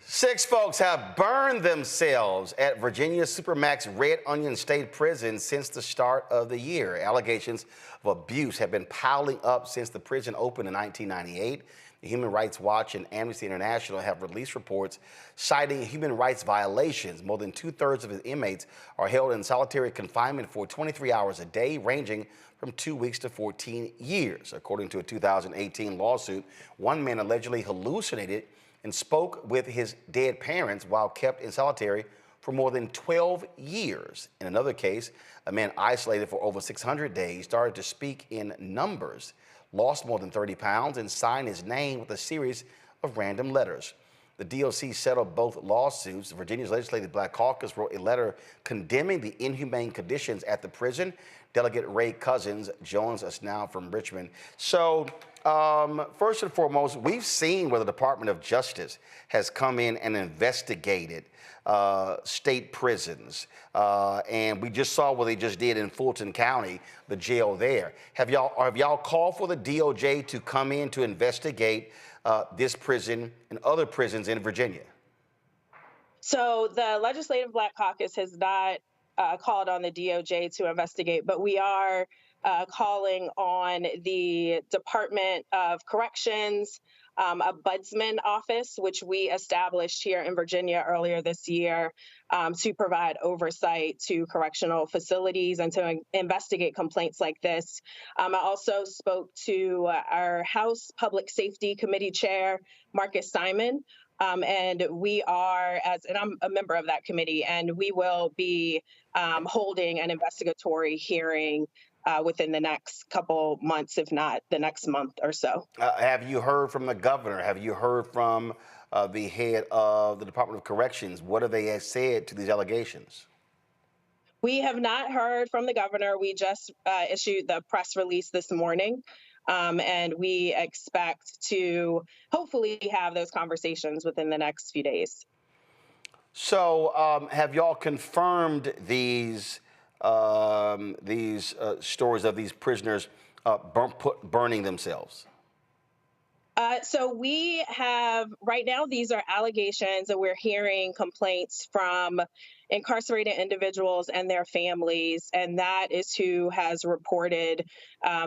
6 folks have burned themselves at Virginia's Supermax Red Onion State Prison since the start of the year. Allegations of abuse have been piling up since the prison opened in 1998. The Human Rights Watch and Amnesty International have released reports citing human rights violations. More than 2/3 of the inmates are held in solitary confinement for 23 hours a day, ranging from 2 weeks to 14 years. According to a 2018 lawsuit, one man allegedly hallucinated and spoke with his dead parents while kept in solitary for more than 12 years. In another case, a man isolated for over 600 days started to speak in numbers, lost more than 30 pounds, and signed his name with a series of random letters. The DOC settled both lawsuits. Virginia's Legislative Black Caucus wrote a letter condemning the inhumane conditions at the prison. Delegate Ray Cousins joins us now from Richmond. So, first and foremost, we've seen where the Department of Justice has come in and investigated state prisons. And we just saw what they just did in Fulton County, the jail there. Have y'all called for the DOJ to come in to investigate this prison and other prisons in Virginia? So the Legislative Black Caucus has not called on the DOJ to investigate, but we are calling on the Department of Corrections, a Budsman office, which we established here in Virginia earlier this year, to provide oversight to correctional facilities and to investigate complaints like this. I also spoke to our House Public Safety Committee Chair, Marcus Simon, and we are, and I'm a member of that committee, and we will be holding an investigatory hearing within the next couple months, if not the next month or so. Have you heard from the governor? Have you heard from the head of the Department of Corrections? What have they said to these allegations? We have not heard from the governor. We just issued the press release this morning, and we expect to hopefully have those conversations within the next few days. So have y'all confirmed these stories of these prisoners burning themselves? So we have, right now, these are allegations, and we're hearing complaints from incarcerated individuals and their families, and that is who has reported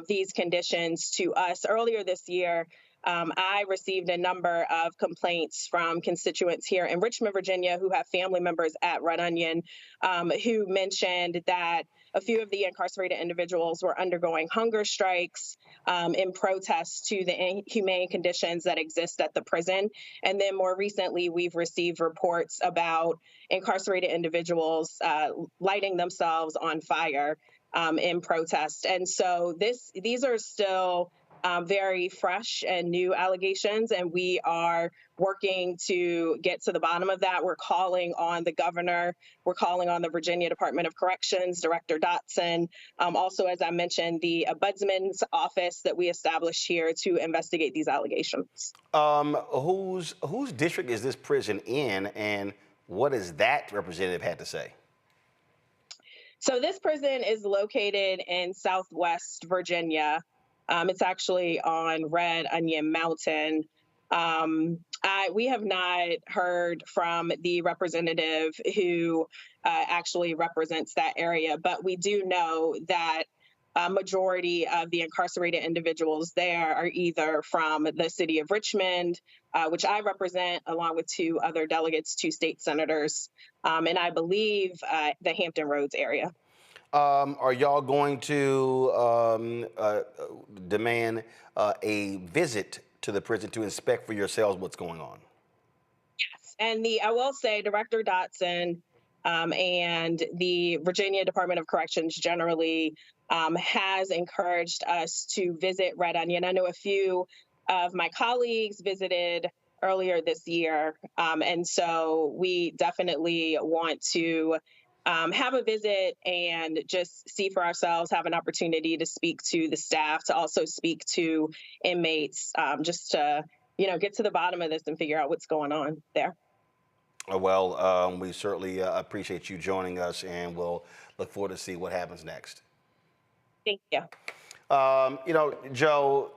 these conditions to us. Earlier this year, I received a number of complaints from constituents here in Richmond, Virginia, who have family members at Red Onion, who mentioned that a few of the incarcerated individuals were undergoing hunger strikes in protest to the inhumane conditions that exist at the prison. And then more recently, we've received reports about incarcerated individuals lighting themselves on fire in protest. And so these are still very fresh and new allegations, and we are working to get to the bottom of that. We're calling on the governor. We're calling on the Virginia Department of Corrections, Director Dotson. Also, as I mentioned, the Ombudsman's office that we established here to investigate these allegations. Whose district is this prison in, and what does that representative had to say? So this prison is located in Southwest Virginia. It's actually on Red Onion Mountain. We have not heard from the representative who actually represents that area, but we do know that a majority of the incarcerated individuals there are either from the city of Richmond, which I represent, along with 2 other delegates, 2 state senators, and I believe the Hampton Roads area. Are y'all going to demand a visit to the prison to inspect for yourselves what's going on? Yes, and I will say Director Dotson And the Virginia Department of Corrections generally has encouraged us to visit Red Onion. I know a few of my colleagues visited earlier this year. And so we definitely want to have a visit and just see for ourselves, have an opportunity to speak to the staff, to also speak to inmates, just to, get to the bottom of this and figure out what's going on there. Well, we certainly appreciate you joining us, and we'll look forward to see what happens next. Thank you. Joe,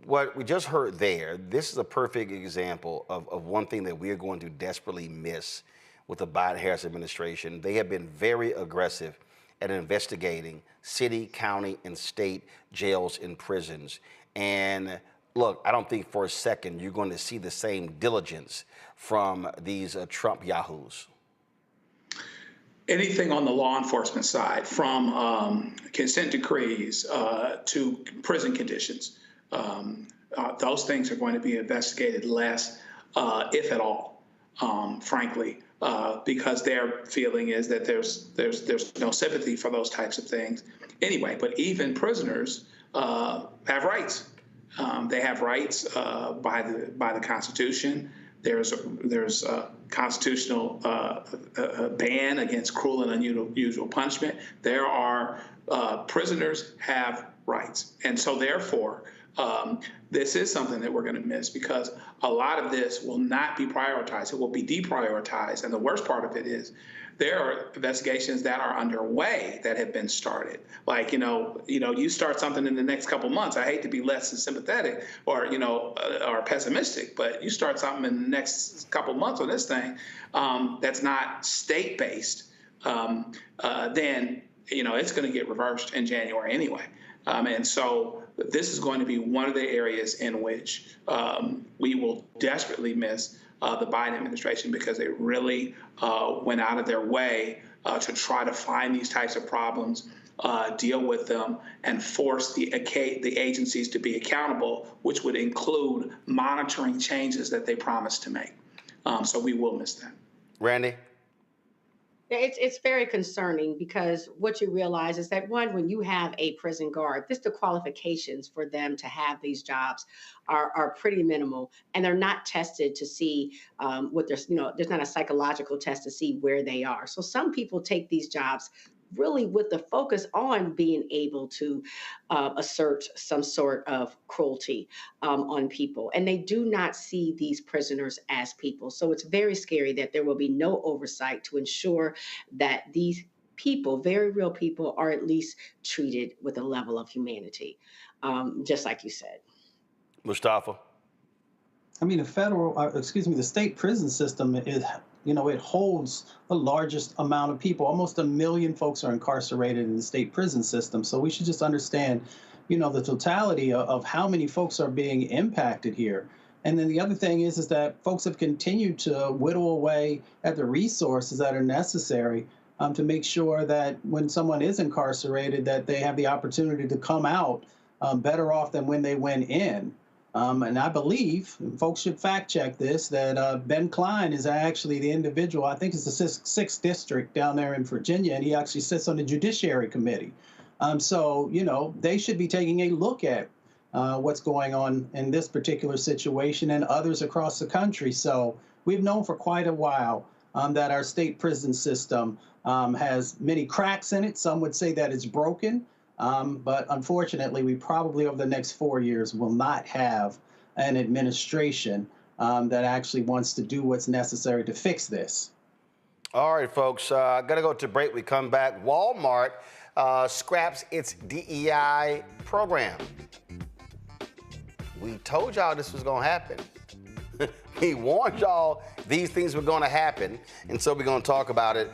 what we just heard there, this is a perfect example of one thing that we are going to desperately miss with the Biden-Harris administration. They have been very aggressive at investigating city, county, and state jails and prisons. And look, I don't think for a second you're going to see the same diligence from these Trump yahoos. Anything on the law enforcement side, from consent decrees to prison conditions, those things are going to be investigated less, if at all, frankly, because their feeling is that there's no sympathy for those types of things anyway. But even prisoners have rights. They have rights by the Constitution. There's a constitutional ban against cruel and unusual punishment. There are prisoners have rights, and so therefore this is something that we're going to miss, because a lot of this will not be prioritized. It will be deprioritized, and the worst part of it is there are investigations that are underway that have been started. Like, you start something in the next couple months. I hate to be less than sympathetic or pessimistic, but you start something in the next couple months on this thing that's not state-based, then, it's going to get reversed in January anyway. And so this is going to be one of the areas in which we will desperately miss the Biden administration, because they really went out of their way to try to find these types of problems, deal with them, and force the agencies to be accountable, which would include monitoring changes that they promised to make. So we will miss that. Randy? It's very concerning, because what you realize is that, one, when you have a prison guard, the qualifications for them to have these jobs are pretty minimal, and they're not tested to see what there's not a psychological test to see where they are. So some people take these jobs really with the focus on being able to assert some sort of cruelty on people. And they do not see these prisoners as people. So it's very scary that there will be no oversight to ensure that these people, very real people, are at least treated with a level of humanity, just like you said. Mustafa? I mean, the state prison system is, it holds the largest amount of people. Almost 1 million folks are incarcerated in the state prison system. So we should just understand, the totality of how many folks are being impacted here. And then the other thing is that folks have continued to whittle away at the resources that are necessary to make sure that when someone is incarcerated, that they have the opportunity to come out better off than when they went in. And I believe, and folks should fact check this, that Ben Klein is actually the individual, I think it's the 6th district down there in Virginia, and he actually sits on the Judiciary Committee. So, they should be taking a look at what's going on in this particular situation and others across the country. So we've known for quite a while that our state prison system has many cracks in it. Some would say that it's broken. But unfortunately, we probably over the next 4 years will not have an administration that actually wants to do what's necessary to fix this. All right, folks, got to go to break. We come back. Walmart scraps its DEI program. We told y'all this was going to happen. We warned y'all these things were going to happen, and so we're going to talk about it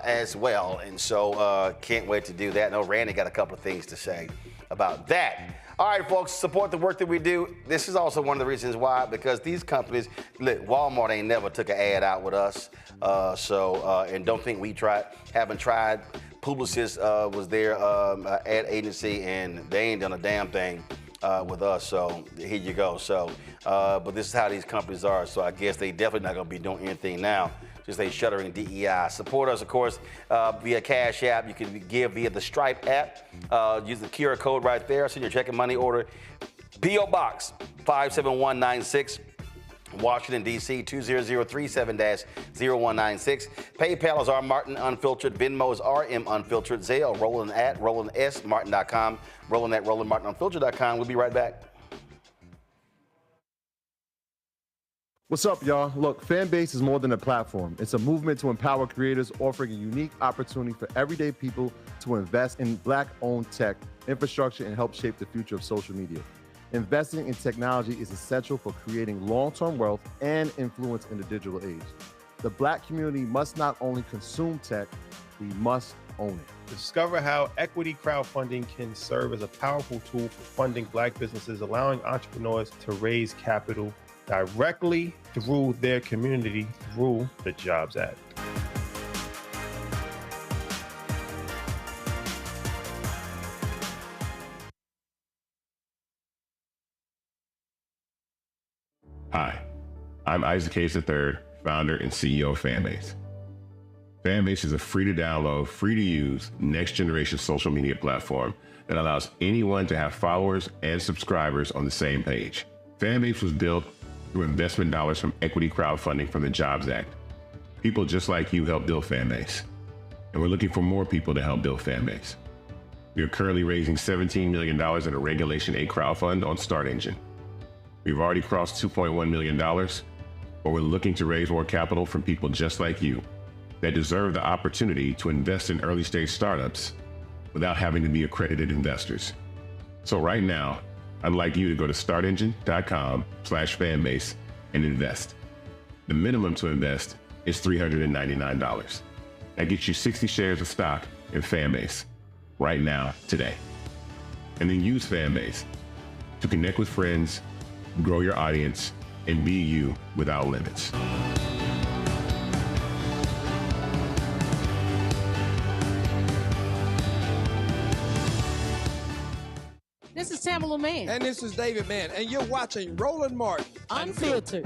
as well. And so can't wait to do that. I know Randy got a couple of things to say about that. All right, folks, support the work that we do. This is also one of the reasons why, because these companies, look, Walmart ain't never took an ad out with us. And don't think we haven't tried. Publicis was their ad agency, and they ain't done a damn thing with us. So here you go. So, but this is how these companies are. So I guess they definitely not going to be doing anything now. just say Shuttering DEI. Support us, of course, via Cash App. You can give via the Stripe app. Use the QR code right there. Send your check and money order. P.O. Box 57196. Washington, D.C. 20037-0196. PayPal is R Martin Unfiltered. Venmo is RM Unfiltered. Zelle, Roland at RolandSMartin.com. Roland at RolandMartinUnfiltered.com. We'll be right back. What's up, y'all? Look, Fanbase is more than a platform. It's a movement to empower creators, offering a unique opportunity for everyday people to invest in Black-owned tech, infrastructure, and help shape the future of social media. Investing in technology is essential for creating long-term wealth and influence in the digital age. The Black community must not only consume tech, we must own it. Discover how equity crowdfunding can serve as a powerful tool for funding Black businesses, allowing entrepreneurs to raise capital directly through their community through the Jobs Act. Hi, I'm Isaac Hayes III, founder and CEO of Fanbase. Fanbase is a free-to-download, free-to-use, next-generation social media platform that allows anyone to have followers and subscribers on the same page. Fanbase was built through investment dollars from equity crowdfunding from the Jobs Act. People just like you helped build Fanbase, and we're looking for more people to help build Fanbase. We are currently raising $17 million in a Regulation A crowdfund on Start Engine. We've already crossed $2.1 million, but we're looking to raise more capital from people just like you that deserve the opportunity to invest in early-stage startups without having to be accredited investors. So right now, I'd like you to go to startengine.com/fanbase and invest. The minimum to invest is $399. That gets you 60 shares of stock in Fanbase right now, today. And then use Fanbase to connect with friends, grow your audience, and be you without limits. This is Tamala Mann. And this is David Mann. And you're watching Roland Martin Unfiltered.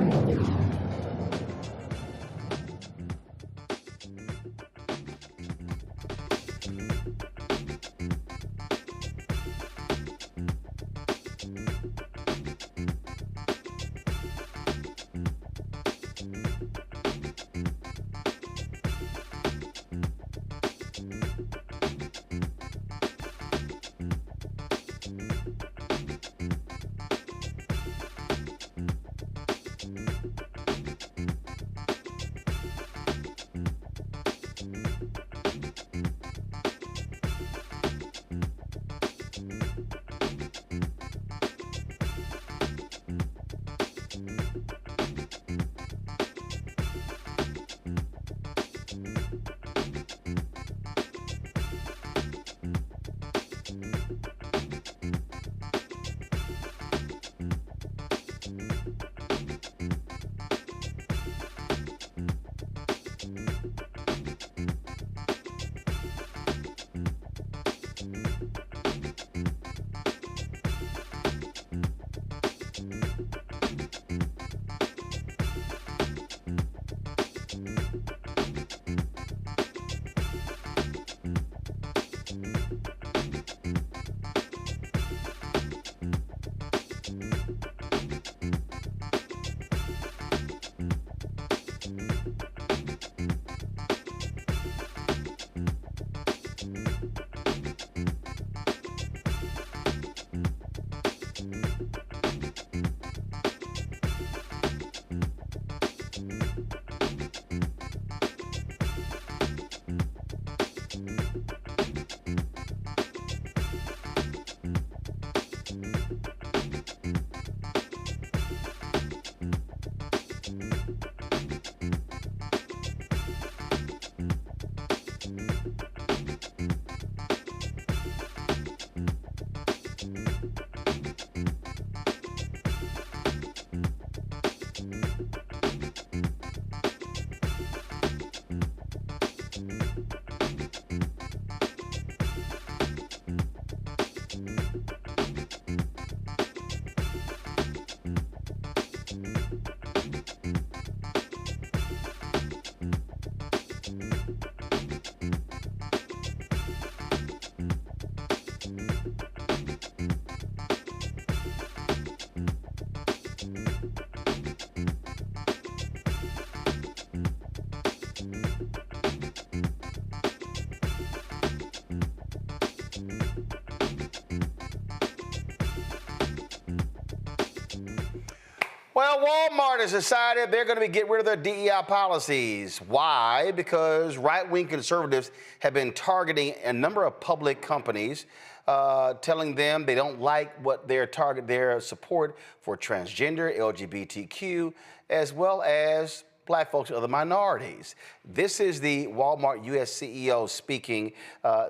Well, Walmart has decided they're going to get rid of their DEI policies. Why? Because right-wing conservatives have been targeting a number of public companies, telling them they don't like what their support for transgender, LGBTQ, as well as Black folks and other minorities. This is the Walmart U.S. CEO speaking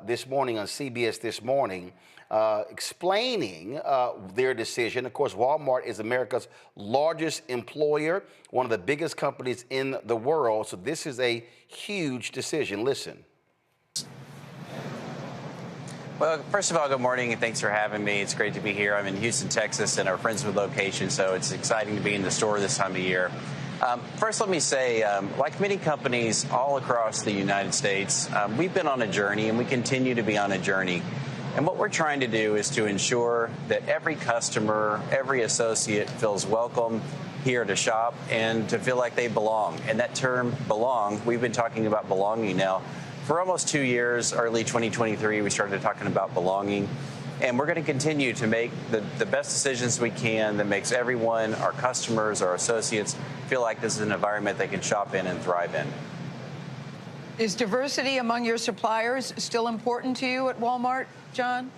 this morning on CBS This Morning, explaining their decision. Of course, Walmart is America's largest employer, one of the biggest companies in the world. So this is a huge decision. Listen. Well, first of all, good morning and thanks for having me. It's great to be here. I'm in Houston, Texas, in our Friendswood location, so it's exciting to be in the store this time of year. First, let me say, like many companies all across the United States, we've been on a journey and we continue to be on a journey. And what we're trying to do is to ensure that every customer, every associate feels welcome here to shop and to feel like they belong. And that term belong, we've been talking about belonging now for almost 2 years. Early 2023, we started talking about belonging. And we're going to continue to make the best decisions we can that makes everyone, our customers, our associates, feel like this is an environment they can shop in and thrive in. Is diversity among your suppliers still important to you at Walmart, John?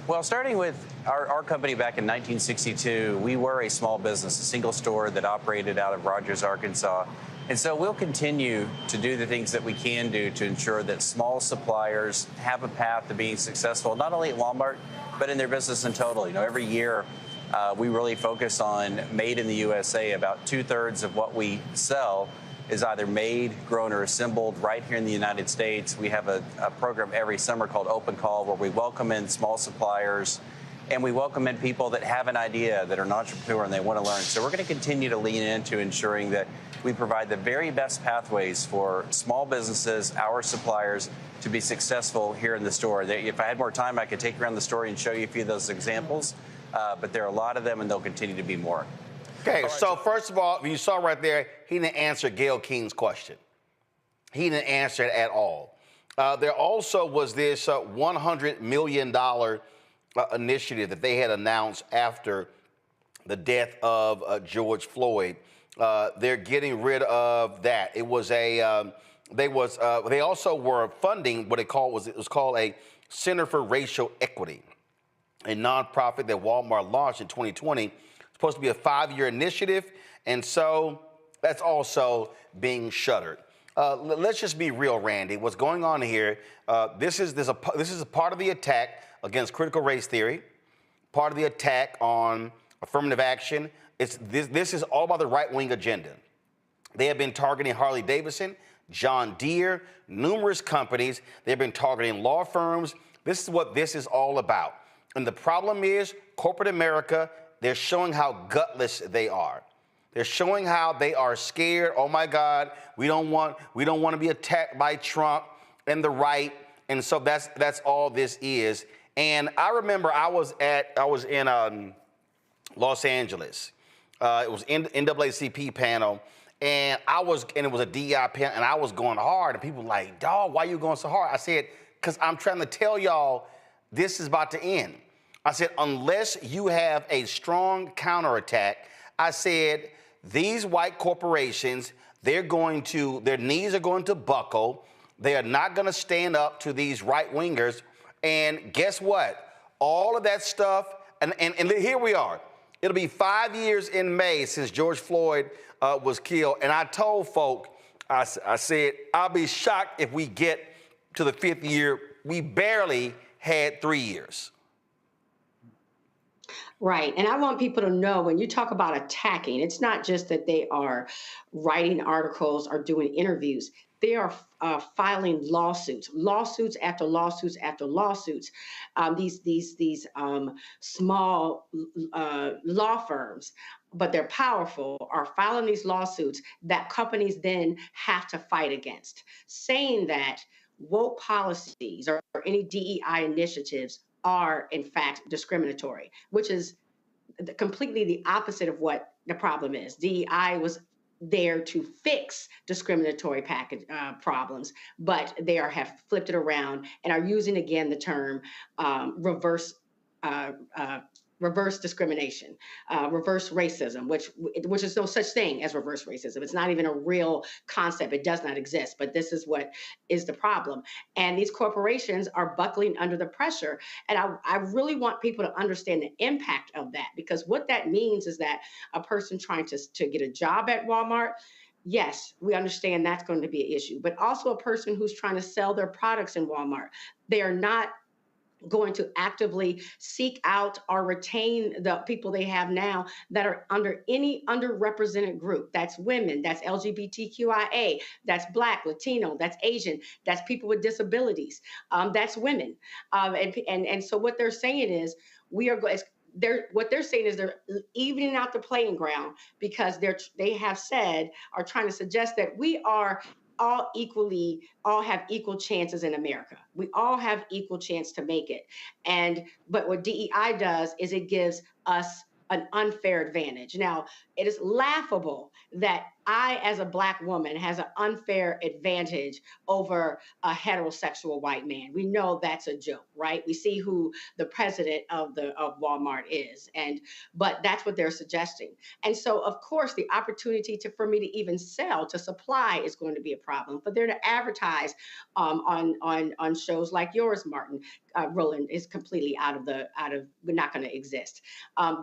Well, starting with our company back in 1962, we were a small business, a single store that operated out of Rogers, Arkansas. And so we'll continue to do the things that we can do to ensure that small suppliers have a path to being successful, not only at Walmart, but in their business in total. You know, every year we really focus on made in the USA. About 2/3 of what we sell is either made, grown, or assembled right here in the United States. We have a program every summer called Open Call, where we welcome in small suppliers and we welcome in people that have an idea, that are an entrepreneur and they want to learn. So we're going to continue to lean into ensuring that we provide the very best pathways for small businesses, our suppliers, to be successful here in the store. If I had more time, I could take you around the store and show you a few of those examples, but there are a lot of them and there'll continue to be more. Okay, so first of all, you saw right there, he didn't answer Gayle King's question. He didn't answer it at all. There also was this $100 million initiative that they had announced after the death of George Floyd. They're getting rid of that. It was they also were funding what it was called a Center for Racial Equity, a nonprofit that Walmart launched in 2020. Supposed to be a 5-year initiative, and so that's also being shuttered. Let's just be real, Randy. What's going on here? This is a part of the attack against critical race theory, part of the attack on affirmative action. This is all about the right-wing agenda. They have been targeting Harley Davidson, John Deere, numerous companies. They've been targeting law firms. This is what this is all about. And the problem is corporate America. They're showing how gutless they are. They're showing how they are scared. Oh my God, we don't want to be attacked by Trump and the right. And so that's all this is. And I remember I was in Los Angeles. It was NAACP panel, and it was a DEI panel, and I was going hard. And people were like, dog, why are you going so hard? I said, because I'm trying to tell y'all this is about to end. I said, unless you have a strong counterattack, I said, these white corporations, their knees are going to buckle. They are not going to stand up to these right-wingers. And guess what? All of that stuff, and here we are. It'll be 5 years in May since George Floyd was killed. And I told folk, I said, I'll be shocked if we get to the 5th year. We barely had 3 years. Right. And I want people to know, when you talk about attacking, it's not just that they are writing articles or doing interviews. They are filing lawsuits after lawsuits after lawsuits. These small law firms, but they're powerful, are filing these lawsuits that companies then have to fight against, saying that woke policies or any DEI initiatives are in fact discriminatory, which is completely the opposite of what the problem is. DEI was there to fix discriminatory problems, but they have flipped it around and are using again the term reverse reverse discrimination, reverse racism, which is no such thing as reverse racism. It's not even a real concept. It does not exist. But this is what is the problem. And these corporations are buckling under the pressure. And I really want people to understand the impact of that, because what that means is that a person trying to get a job at Walmart, yes, we understand that's going to be an issue, but also a person who's trying to sell their products in Walmart. They are not going to actively seek out or retain the people they have now that are under any underrepresented group. That's women, that's LGBTQIA, that's Black, Latino, that's Asian, that's people with disabilities, that's women. And so what they're saying is what they're saying is they're evening out the playing ground, because they have said, are trying to suggest that we are all have equal chances in America. We all have equal chance to make it. But what DEI does is it gives us an unfair advantage. Now, it is laughable that I, as a Black woman, has an unfair advantage over a heterosexual white man. We know that's a joke, right? We see who the president of Walmart is, but that's what they're suggesting. And so, of course, the opportunity for me to even sell, to supply, is going to be a problem. But they're to advertise on shows like yours, Martin, Roland, is completely not going to exist.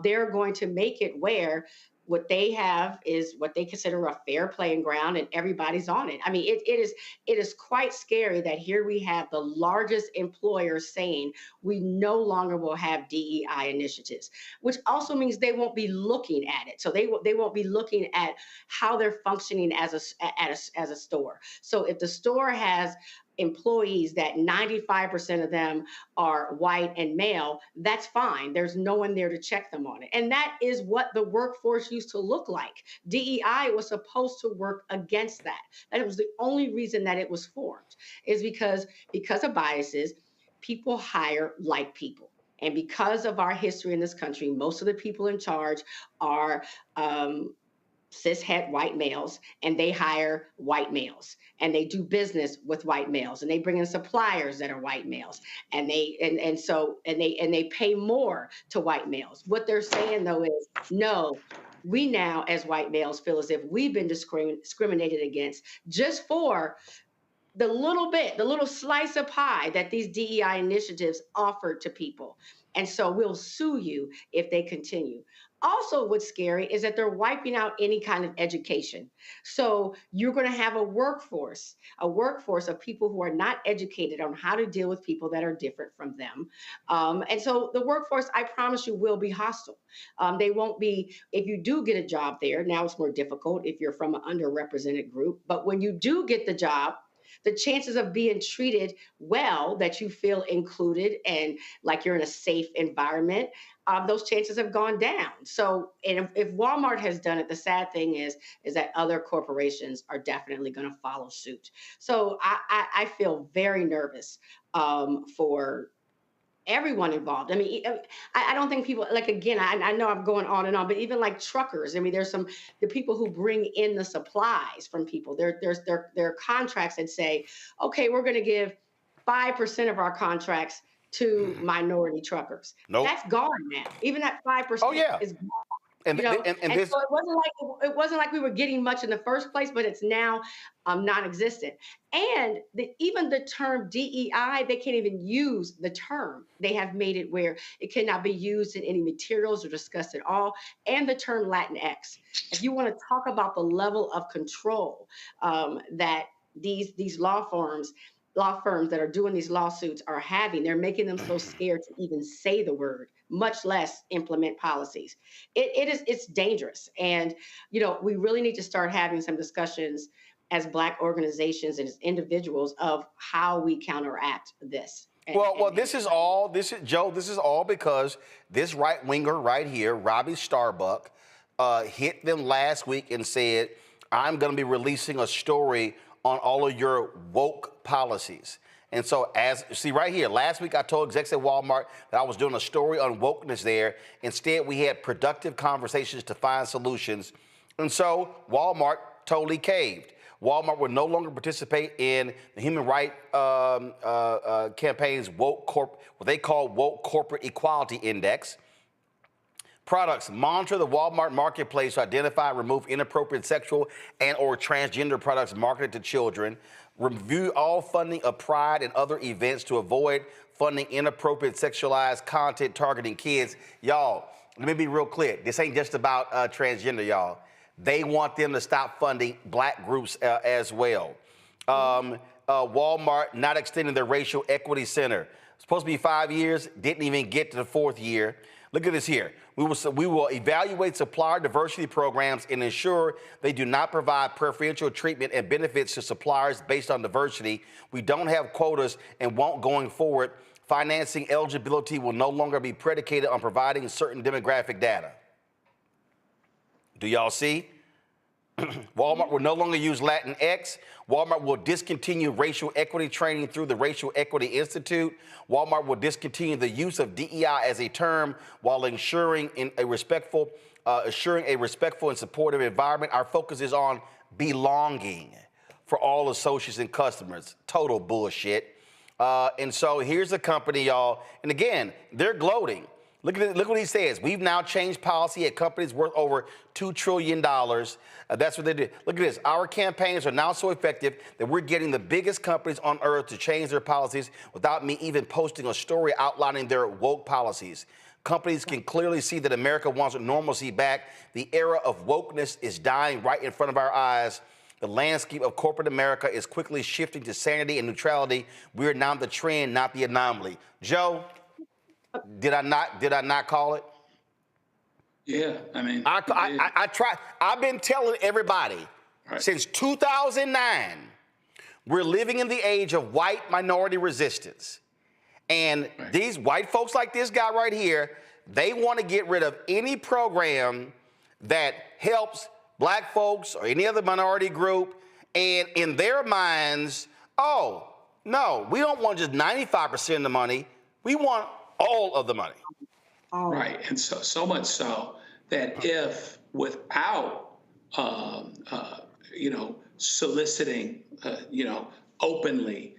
They're going to make it where what they have is what they consider a fair playing ground, and everybody's on it. I mean, it is quite scary that here we have the largest employer saying we no longer will have DEI initiatives, which also means they won't be looking at it. So they won't be looking at how they're functioning as a store. So if the store has employees that 95% of them are white and male, that's fine. There's no one there to check them on it. And that is what the workforce used to look like. DEI was supposed to work against that. That was the only reason that it was formed, is because of biases, people hire like people. And because of our history in this country, most of the people in charge are cishet white males, and they hire white males, and they do business with white males, and they bring in suppliers that are white males, and they pay more to white males. What they're saying though is, no, we now as white males feel as if we've been discriminated against just for the little slice of pie that these DEI initiatives offered to people. And so we'll sue you if they continue. Also, what's scary is that they're wiping out any kind of education. So you're going to have a workforce of people who are not educated on how to deal with people that are different from them. And so the workforce, I promise you, will be hostile. They won't be, if you do get a job there, now it's more difficult if you're from an underrepresented group. But when you do get the job, the chances of being treated well, that you feel included and like you're in a safe environment, those chances have gone down. So, and if Walmart has done it, the sad thing is that other corporations are definitely going to follow suit. So I feel very nervous for everyone involved. I mean, I don't think people, like, again, I know I'm going on and on, but even like truckers, I mean, there's the people who bring in the supplies from people. There are contracts that say, okay, we're going to give 5% of our contracts to minority truckers. Nope. That's gone now. Even that 5% is gone. And so it wasn't like we were getting much in the first place, but it's now non-existent. And even the term DEI, they can't even use the term. They have made it where it cannot be used in any materials or discussed at all. And the term Latinx. If you want to talk about the level of control that these law firms that are doing these lawsuits are having, they're making them so scared to even say the word, much less implement policies. It's dangerous. And, we really need to start having some discussions as Black organizations and as individuals of how we counteract this. This is all because this right-winger right here, Robbie Starbuck, hit them last week and said, I'm going to be releasing a story on all of your woke policies. And so right here, last week I told execs at Walmart that I was doing a story on wokeness there. Instead, we had productive conversations to find solutions. And so Walmart totally caved. Walmart will no longer participate in the human rights campaign's what they call woke corporate equality index. Products. Monitor the Walmart marketplace to identify and remove inappropriate sexual and or transgender products marketed to children. Review all funding of Pride and other events to avoid funding inappropriate sexualized content targeting kids. Y'all, let me be real clear. This ain't just about transgender, y'all. They want them to stop funding black groups as well. Walmart not extending their racial equity center. Supposed to be 5 years, didn't even get to the 4th year. Look at this here. We will evaluate supplier diversity programs and ensure they do not provide preferential treatment and benefits to suppliers based on diversity. We don't have quotas and won't going forward. Financing eligibility will no longer be predicated on providing certain demographic data. Do y'all see? Walmart will no longer use Latinx. Walmart will discontinue racial equity training through the Racial Equity Institute. Walmart will discontinue the use of DEI as a term while ensuring a respectful and supportive environment. Our focus is on belonging for all associates and customers. Total bullshit. And so here's a company, y'all. And again, they're gloating. Look what he says. We've now changed policy at companies worth over $2 trillion. That's what they did. Look at this. Our campaigns are now so effective that we're getting the biggest companies on earth to change their policies without me even posting a story outlining their woke policies. Companies can clearly see that America wants normalcy back. The era of wokeness is dying right in front of our eyes. The landscape of corporate America is quickly shifting to sanity and neutrality. We're now the trend, not the anomaly. Joe, did I not call it? Yeah, I mean, I try. I've been telling everybody since 2009, we're living in the age of white minority resistance. And these white folks like this guy right here, they want to get rid of any program that helps black folks or any other minority group. And in their minds, oh, no, we don't want just 95% of the money. We want all of the money. Right, and so much so that if without, soliciting, openly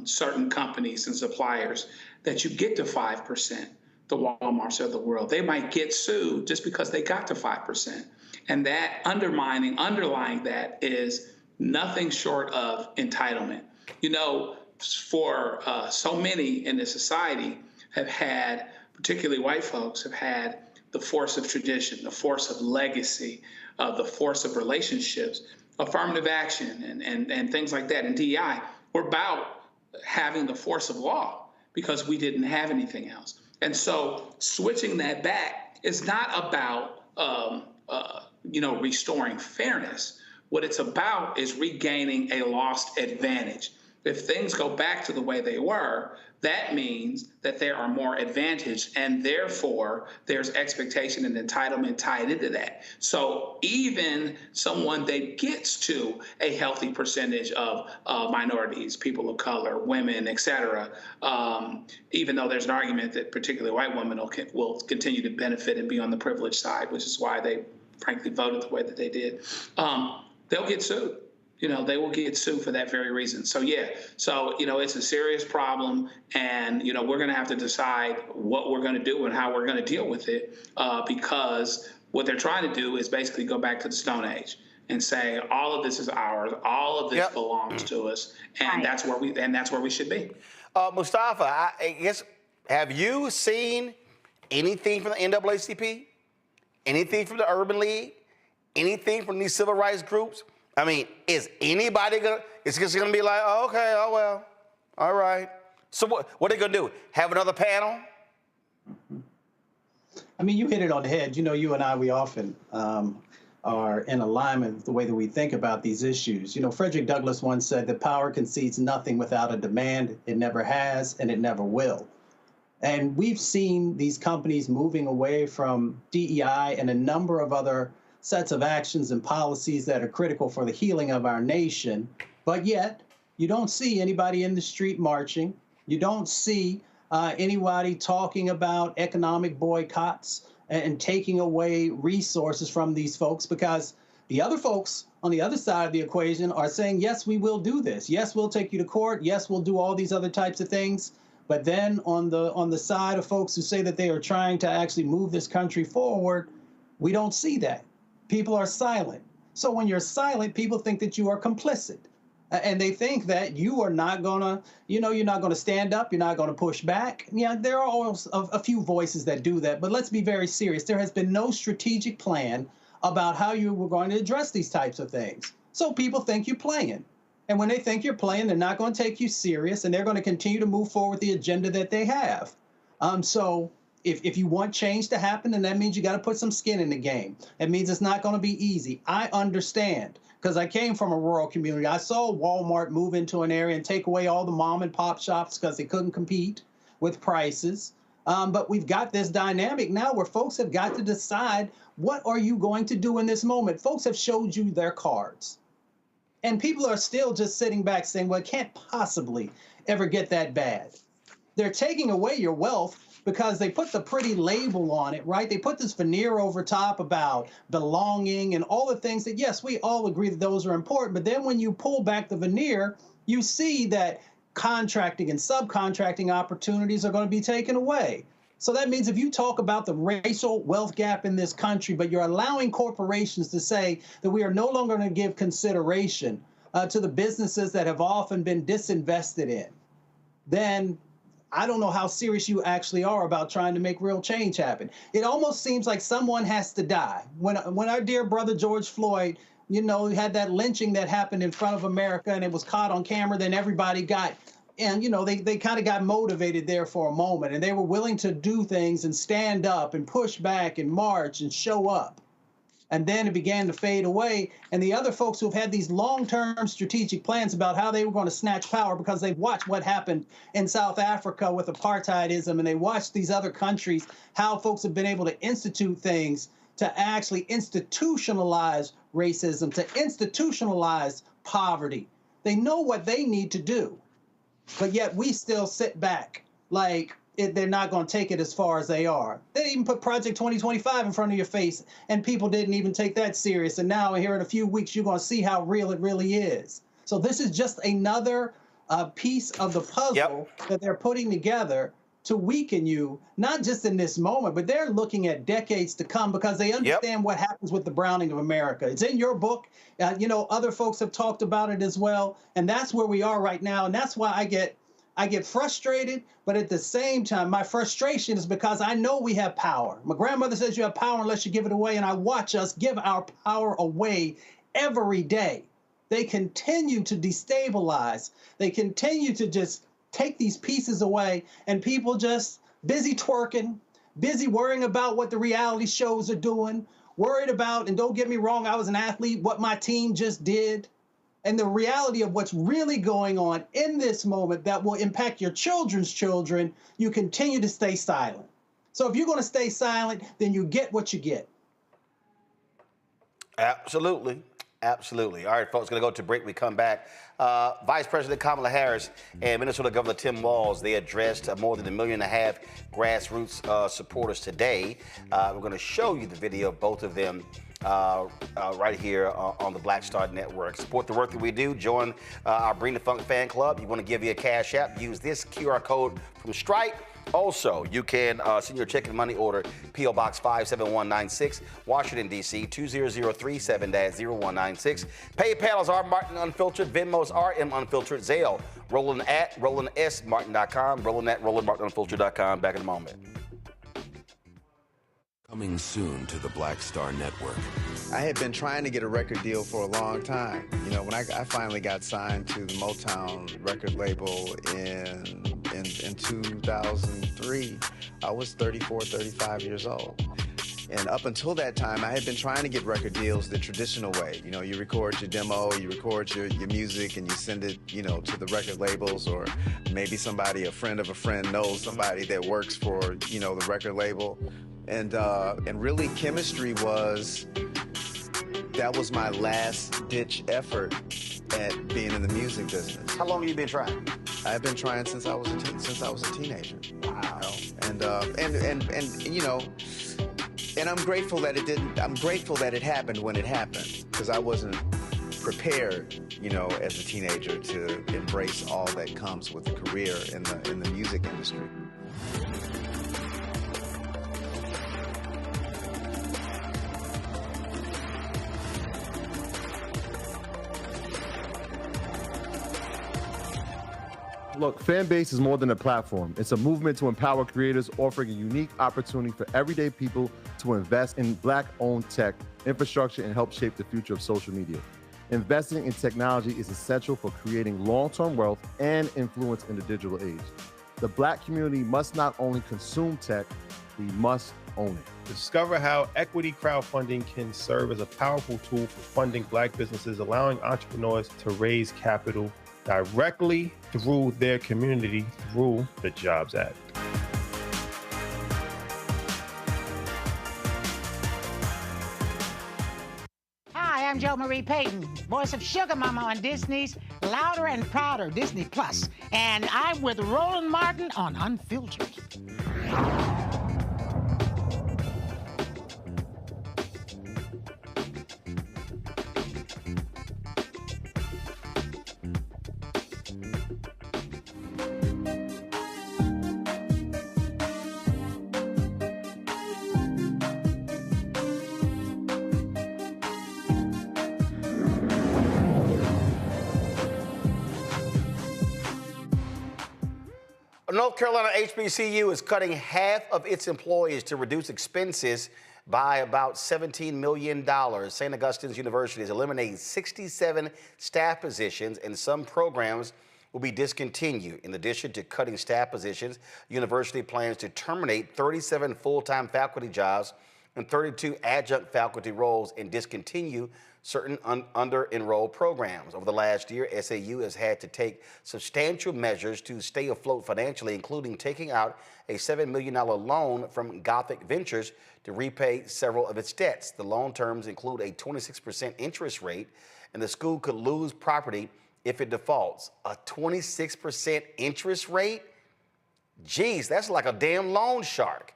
certain companies and suppliers, that you get to 5%, the Walmarts of the world, they might get sued just because they got to 5%. And that underlying that is nothing short of entitlement. For so many in this society have had, particularly white folks, have had the force of tradition, the force of legacy, the force of relationships, affirmative action, and things like that. And DEI, we're about having the force of law because we didn't have anything else. And so switching that back is not about, restoring fairness. What it's about is regaining a lost advantage. If things go back to the way they were, that means that there are more advantaged, and therefore there's expectation and entitlement tied into that. So even someone that gets to a healthy percentage of minorities, people of color, women, et cetera, even though there's an argument that particularly white women will continue to benefit and be on the privileged side, which is why they frankly voted the way that they did, they'll get sued. They will get sued for that very reason. So, it's a serious problem. And, we're going to have to decide what we're going to do and how we're going to deal with it, because what they're trying to do is basically go back to the Stone Age and say, all of this is ours. All of this belongs to us. And that's where we should be. Mustafa, I guess, have you seen anything from the NAACP? Anything from the Urban League? Anything from these civil rights groups? I mean, is anybody it's just gonna be like, oh, okay, oh well, all right. So what are they gonna do? Have another panel? I mean, you hit it on the head. You and I, we often are in alignment with the way that we think about these issues. Frederick Douglass once said that power concedes nothing without a demand. It never has, and it never will. And we've seen these companies moving away from DEI and a number of other sets of actions and policies that are critical for the healing of our nation. But yet, you don't see anybody in the street marching. You don't see anybody talking about economic boycotts and taking away resources from these folks, because the other folks on the other side of the equation are saying, yes, we will do this. Yes, we'll take you to court. Yes, we'll do all these other types of things. But then on the side of folks who say that they are trying to actually move this country forward, we don't see that. People are silent. So when you're silent, people think that you are complicit. And they think that you are not gonna, you're not gonna stand up, you're not gonna push back. Yeah, there are always a few voices that do that, but let's be very serious. There has been no strategic plan about how you were going to address these types of things. So people think you're playing. And when they think you're playing, they're not going to take you serious, and they're going to continue to move forward the agenda that they have. So if you want change to happen, then that means you got to put some skin in the game. It means it's not going to be easy. I understand, because I came from a rural community. I saw Walmart move into an area and take away all the mom and pop shops because they couldn't compete with prices. But we've got this dynamic now where folks have got to decide, what are you going to do in this moment? Folks have showed you their cards. And people are still just sitting back saying, well, it can't possibly ever get that bad. They're taking away your wealth because they put the pretty label on it, right? They put this veneer over top about belonging and all the things that, yes, we all agree that those are important. But then when you pull back the veneer, you see that contracting and subcontracting opportunities are going to be taken away. So that means if you talk about the racial wealth gap in this country, but you're allowing corporations to say that we are no longer going to give consideration to the businesses that have often been disinvested in, then I don't know how serious you actually are about trying to make real change happen. It almost seems like someone has to die. When our dear brother George Floyd, had that lynching that happened in front of America and it was caught on camera, then everybody got, and they kind of got motivated there for a moment, and they were willing to do things and stand up and push back and march and show up. And then it began to fade away. And the other folks who've had these long-term strategic plans about how they were going to snatch power, because they've watched what happened in South Africa with apartheidism, and they watched these other countries, how folks have been able to institute things to actually institutionalize racism, to institutionalize poverty. They know what they need to do. But yet we still sit back like they're not going to take it as far as they are. They even put Project 2025 in front of your face, and people didn't even take that serious. And now here in a few weeks, you're going to see how real it really is. So this is just another piece of the puzzle that they're putting together to weaken you, not just in this moment, but they're looking at decades to come, because they understand what happens with the browning of America. It's in your book. Other folks have talked about it as well. And that's where we are right now. And that's why I get frustrated, but at the same time, my frustration is because I know we have power. My grandmother says you have power unless you give it away, and I watch us give our power away every day. They continue to destabilize. They continue to just take these pieces away, and people just busy twerking, busy worrying about what the reality shows are doing, worried about, and don't get me wrong, I was an athlete, what my team just did. And the reality of what's really going on in this moment that will impact your children's children, you continue to stay silent. So if you're going to stay silent, then you get what you get. Absolutely. Absolutely. All right, folks, going to go to break. We come back. Vice President Kamala Harris and Minnesota Governor Tim Walz, they addressed more than 1.5 million grassroots supporters today. We're going to show you the video of both of them right here on the Black Star Network. Support the work that we do. Join our Bring the Funk fan club. You want to give you a cash app, use this QR code from Stripe. Also, you can send your check and money order, P.O. Box 57196, Washington, D.C., 20037-0196. PayPal is R. Martin Unfiltered. Venmo is RM Unfiltered. Zelle, Roland at RolandSMartin.com. Roland at RolandMartinUnfiltered.com. Back in a moment. Coming soon to the Black Star Network. I had been trying to get a record deal for a long time. When I finally got signed to the Motown record label in 2003, I was 34, 35 years old. And up until that time, I had been trying to get record deals the traditional way. You record your demo, you record your music, and you send it, to the record labels, or maybe a friend of a friend knows somebody that works for, the record label. And really, chemistry was my last ditch effort at being in the music business. How long have you been trying? I've been trying since I was a teenager. Wow. And I'm grateful that it didn't. I'm grateful that it happened when it happened, because I wasn't prepared, as a teenager to embrace all that comes with a career in the music industry. Look, Fanbase is more than a platform. It's a movement to empower creators, offering a unique opportunity for everyday people to invest in Black-owned tech, infrastructure, and help shape the future of social media. Investing in technology is essential for creating long-term wealth and influence in the digital age. The Black community must not only consume tech, we must own it. Discover how equity crowdfunding can serve as a powerful tool for funding Black businesses, allowing entrepreneurs to raise capital directly through their community through the Jobs Act. Hi, I'm Jo Marie Payton, voice of Sugar Mama on Disney's Louder and Prouder Disney Plus, and I'm with Roland Martin on Unfiltered. North Carolina HBCU is cutting half of its employees to reduce expenses by about $17 million. St. Augustine's University is eliminating 67 staff positions, and some programs will be discontinued. In addition to cutting staff positions, the university plans to terminate 37 full-time faculty jobs and 32 adjunct faculty roles and discontinue certain under-enrolled programs. Over the last year, SAU has had to take substantial measures to stay afloat financially, including taking out a $7 million loan from Gothic Ventures to repay several of its debts. The loan terms include a 26% interest rate, and the school could lose property if it defaults. A 26% interest rate? Geez, that's like a damn loan shark.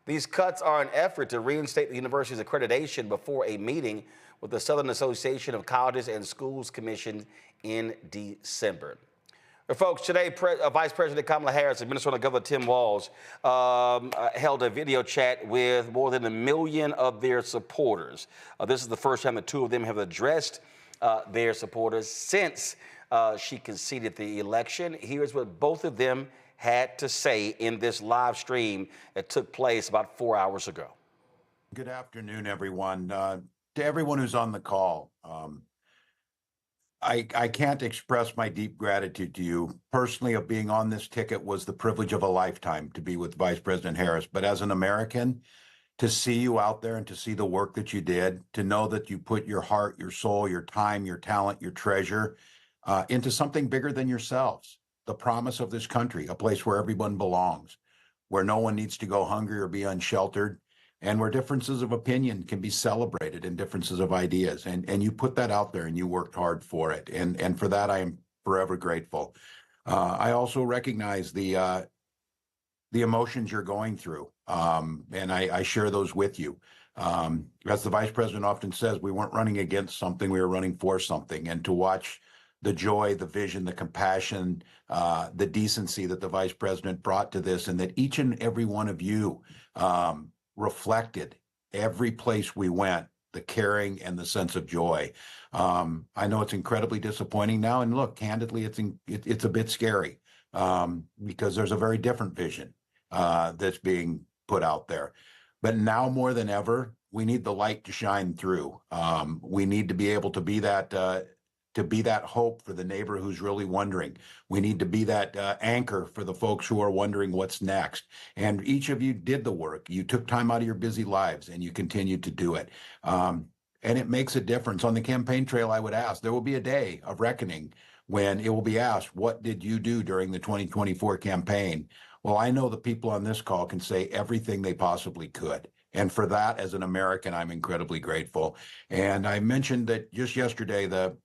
These cuts are an effort to reinstate the university's accreditation before a meeting with the Southern Association of Colleges and Schools Commission in December. Folks, today, Vice President Kamala Harris and Minnesota Governor Tim Walz held a video chat with more than 1 million of their supporters. This is the first time the two of them have addressed their supporters since she conceded the election. Here's what both of them had to say in this live stream that took place about 4 hours ago. Good afternoon, everyone. To everyone who's on the call, I can't express my deep gratitude to you. Personally, of being on this ticket was the privilege of a lifetime to be with Vice President Harris. But as an American, to see you out there and to see the work that you did, to know that you put your heart, your soul, your time, your talent, your treasure into something bigger than yourselves, the promise of this country, a place where everyone belongs, where no one needs to go hungry or be unsheltered, and where differences of opinion can be celebrated and differences of ideas. And you put that out there and you worked hard for it. And for that, I am forever grateful. I also recognize the emotions you're going through. And I share those with you. As the Vice President often says, we weren't running against something, we were running for something. And to watch the joy, the vision, the compassion, the decency that the Vice President brought to this, and that each and every one of you reflected every place we went, the caring and the sense of joy. I know it's incredibly disappointing now, and look, candidly, it's a bit scary because there's a very different vision that's being put out there. But now more than ever, we need the light to shine through. We need to be able to be that hope for the neighbor who's really wondering. We need to be that anchor for the folks who are wondering what's next. And each of you did the work. You took time out of your busy lives and you continued to do it. And it makes a difference. On the campaign trail, I would ask, there will be a day of reckoning when it will be asked, what did you do during the 2024 campaign? Well, I know the people on this call can say everything they possibly could. And for that, as an American, I'm incredibly grateful. And I mentioned that just yesterday, the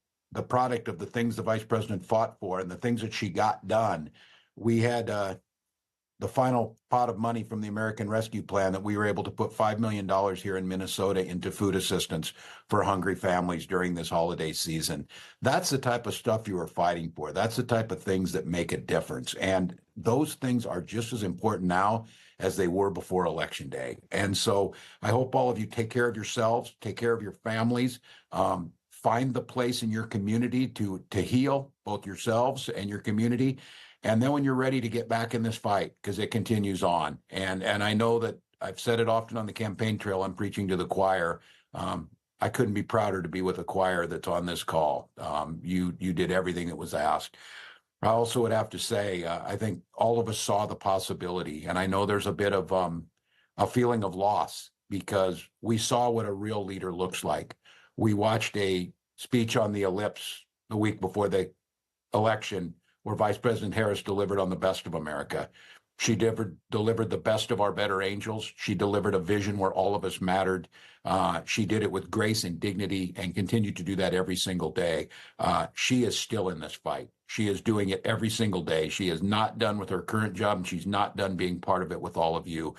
product of the things the Vice President fought for and the things that she got done. We had the final pot of money from the American Rescue Plan that we were able to put $5 million here in Minnesota into food assistance for hungry families during this holiday season. That's the type of stuff you are fighting for. That's the type of things that make a difference. And those things are just as important now as they were before Election Day. And so I hope all of you take care of yourselves, take care of your families, find the place in your community to heal both yourselves and your community. And then when you're ready to get back in this fight, because it continues on. And I know that I've said it often on the campaign trail, I'm preaching to the choir. I couldn't be prouder to be with a choir that's on this call. You did everything that was asked. I also would have to say, I think all of us saw the possibility. And I know there's a bit of a feeling of loss because we saw what a real leader looks like. We watched a speech on the Ellipse the week before the election where Vice President Harris delivered on the best of America. She delivered the best of our better angels. She delivered a vision where all of us mattered. She did it with grace and dignity and continued to do that every single day. She is still in this fight. She is doing it every single day. She is not done with her current job, and she's not done being part of it with all of you.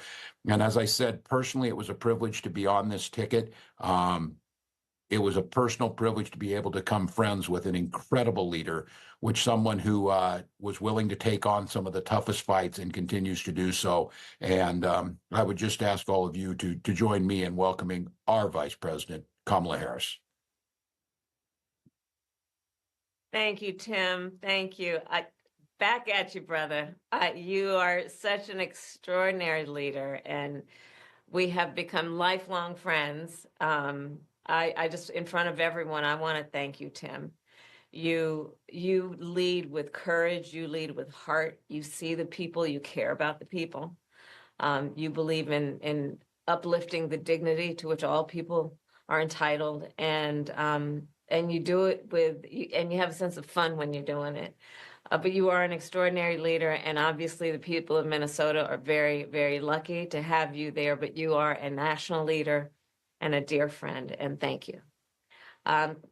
And as I said, personally, it was a privilege to be on this ticket. It was a personal privilege to be able to become friends with an incredible leader, which someone who was willing to take on some of the toughest fights and continues to do so. And I would just ask all of you to join me in welcoming our Vice President, Kamala Harris. Thank you, Tim. Thank you. Back at you, brother. You are such an extraordinary leader, and we have become lifelong friends. I just, in front of everyone, I want to thank you, Tim. You lead with courage. You lead with heart. You see the people. You care about the people. You believe in uplifting the dignity to which all people are entitled, and you do it and you have a sense of fun when you're doing it. But you are an extraordinary leader, and obviously the people of Minnesota are very, very lucky to have you there. But you are a national leader and a dear friend, and thank you.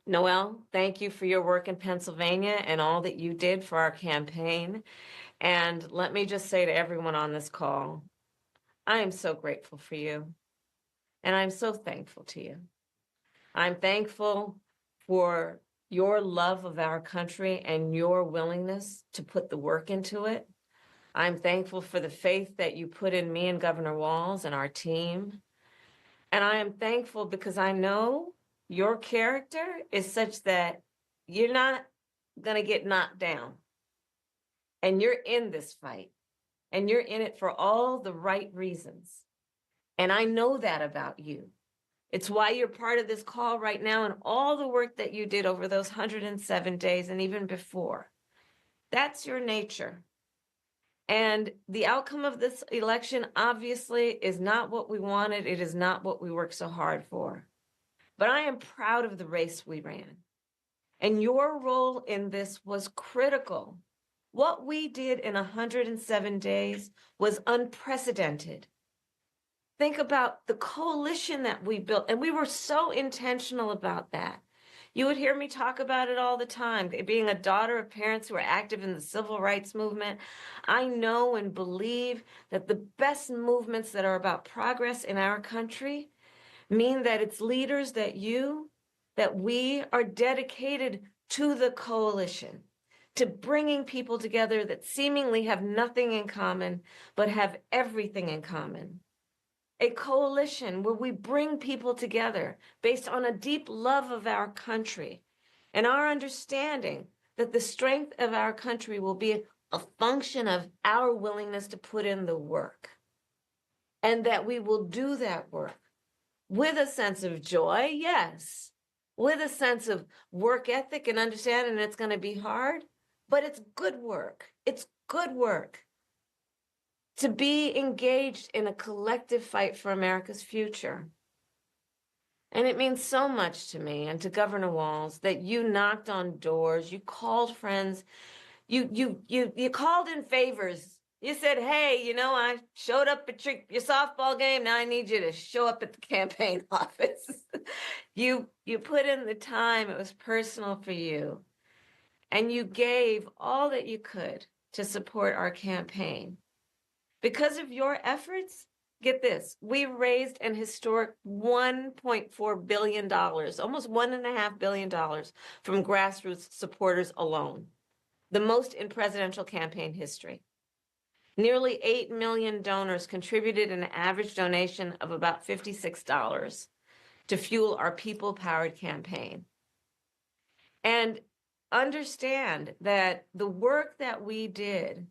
Noel, thank you for your work in Pennsylvania and all that you did for our campaign. And let me just say to everyone on this call, I am so grateful for you, and I'm so thankful to you. I'm thankful for your love of our country and your willingness to put the work into it. I'm thankful for the faith that you put in me and Governor Walz and our team. And I am thankful because I know your character is such that you're not going to get knocked down. And you're in this fight. And you're in it for all the right reasons. And I know that about you. It's why you're part of this call right now and all the work that you did over those 107 days and even before. That's your nature. And the outcome of this election obviously is not what we wanted. It is not what we worked so hard for. But I am proud of the race we ran. And your role in this was critical. What we did in 107 days was unprecedented. Think about the coalition that we built, and we were so intentional about that. You would hear me talk about it all the time. Being a daughter of parents who are active in the civil rights movement, I know and believe that the best movements that are about progress in our country mean that it's leaders that we are dedicated to the coalition, to bringing people together that seemingly have nothing in common, but have everything in common. A coalition where we bring people together based on a deep love of our country and our understanding that the strength of our country will be a function of our willingness to put in the work, and that we will do that work with a sense of joy, yes, with a sense of work ethic and understanding it's going to be hard, but it's good work. It's good work. To be engaged in a collective fight for America's future. And it means so much to me and to Governor Walz that you knocked on doors, you called friends, you called in favors. You said, hey, I showed up at your softball game. Now I need you to show up at the campaign office. You put in the time. It was personal for you. And you gave all that you could to support our campaign. Because of your efforts, get this, we raised an historic $1.4 billion, almost $1.5 billion from grassroots supporters alone, the most in presidential campaign history. Nearly 8 million donors contributed an average donation of about $56 to fuel our people-powered campaign. And understand that the work that we did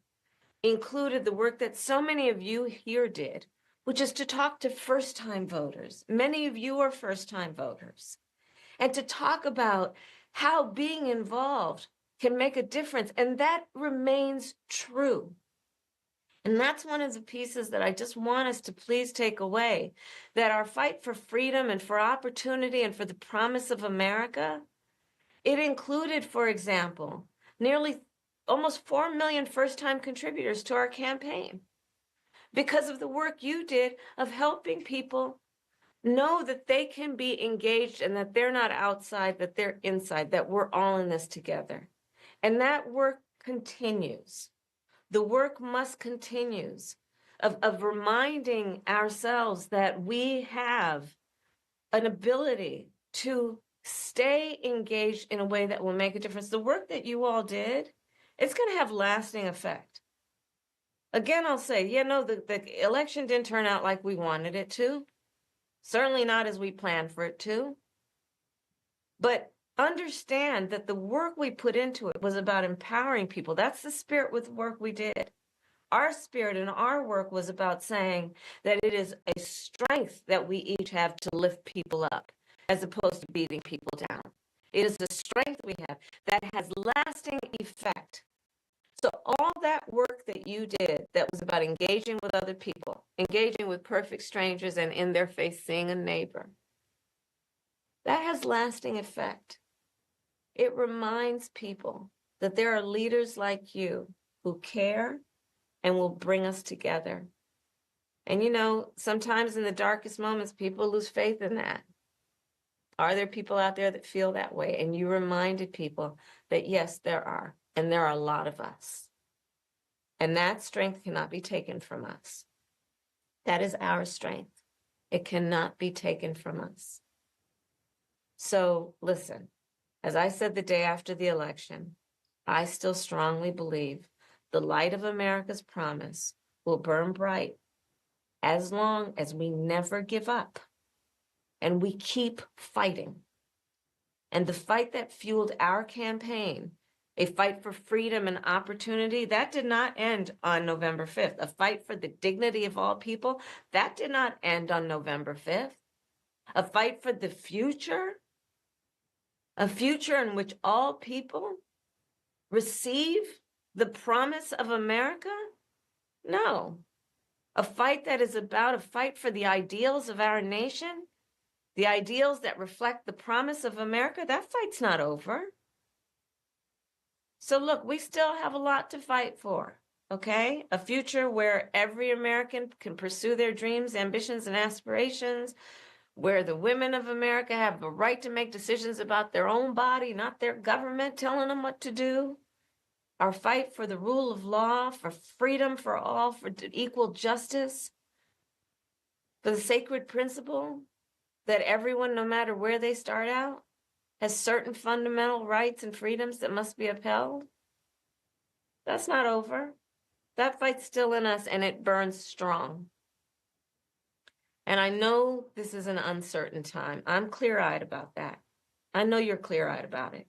included the work that so many of you here did, which is to talk to first-time voters. Many of you are first-time voters. And to talk about how being involved can make a difference. And that remains true. And that's one of the pieces that I just want us to please take away, that our fight for freedom and for opportunity and for the promise of America, it included, for example, nearly almost 4 million first-time contributors to our campaign because of the work you did of helping people know that they can be engaged and that they're not outside, that they're inside, that we're all in this together. And that work continues. The work must continue of reminding ourselves that we have an ability to stay engaged in a way that will make a difference. The work that you all did, it's going to have lasting effect. Again, I'll say, the election didn't turn out like we wanted it to. Certainly not as we planned for it to. But understand that the work we put into it was about empowering people. That's the spirit with the work we did. Our spirit and our work was about saying that it is a strength that we each have to lift people up, as opposed to beating people down. It is the strength we have that has lasting effect. So all that work that you did that was about engaging with other people, engaging with perfect strangers and in their face seeing a neighbor, that has lasting effect. It reminds people that there are leaders like you who care and will bring us together. And sometimes in the darkest moments, people lose faith in that. Are there people out there that feel that way? And you reminded people that yes, there are. And there are a lot of us. And that strength cannot be taken from us. That is our strength. It cannot be taken from us. So listen, as I said the day after the election, I still strongly believe the light of America's promise will burn bright as long as we never give up and we keep fighting. And the fight that fueled our campaign, a fight for freedom and opportunity, that did not end on November 5th. A fight for the dignity of all people, that did not end on November 5th. A fight for the future, a future in which all people receive the promise of America? No. A fight that is about a fight for the ideals of our nation, the ideals that reflect the promise of America, that fight's not over. So look, we still have a lot to fight for, okay? A future where every American can pursue their dreams, ambitions, and aspirations, where the women of America have the right to make decisions about their own body, not their government telling them what to do. Our fight for the rule of law, for freedom for all, for equal justice, for the sacred principle that everyone, no matter where they start out, has certain fundamental rights and freedoms that must be upheld. That's not over. That fight's still in us, and it burns strong. And I know this is an uncertain time. I'm clear-eyed about that. I know you're clear-eyed about it.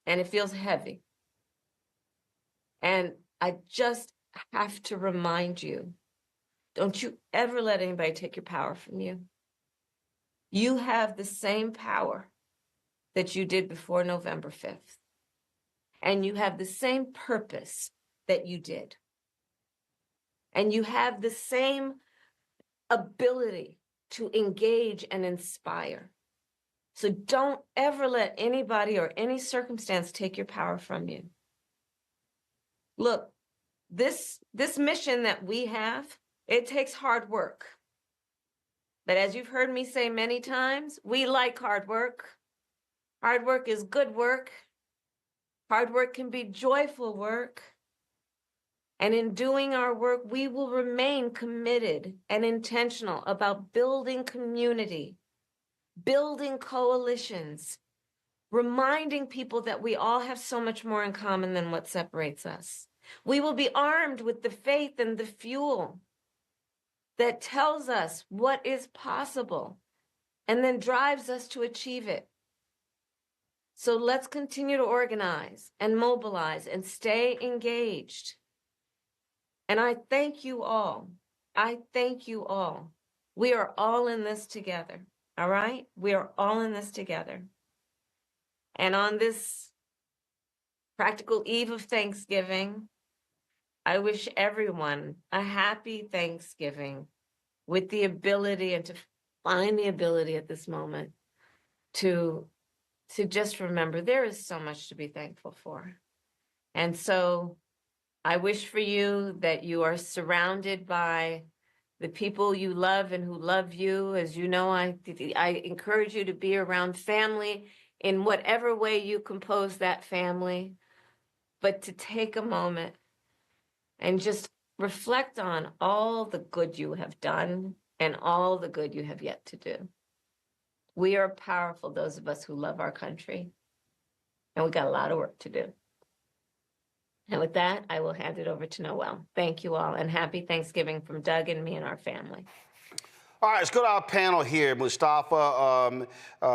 And it feels heavy. And I just have to remind you, don't you ever let anybody take your power from you. You have the same power that you did before November 5th. And you have the same purpose that you did. And you have the same ability to engage and inspire. So don't ever let anybody or any circumstance take your power from you. Look, this mission that we have, it takes hard work. But as you've heard me say many times, we like hard work. Hard work is good work. Hard work can be joyful work. And in doing our work, we will remain committed and intentional about building community, building coalitions, reminding people that we all have so much more in common than what separates us. We will be armed with the faith and the fuel that tells us what is possible and then drives us to achieve it. So let's continue to organize and mobilize and stay engaged. And I thank you all. I thank you all. We are all in this together, all right? We are all in this together. And on this practical eve of Thanksgiving, I wish everyone a happy Thanksgiving with the ability and to find the ability at this moment to just remember there is so much to be thankful for. And so I wish for you that you are surrounded by the people you love and who love you. As you know, I encourage you to be around family in whatever way you compose that family, but to take a moment and just reflect on all the good you have done and all the good you have yet to do. We are powerful, those of us who love our country, and we got a lot of work to do. And with that, I will hand it over to Noel. Thank you all, and happy Thanksgiving from Doug and me and our family. All right, let's go to our panel here. Mustafa,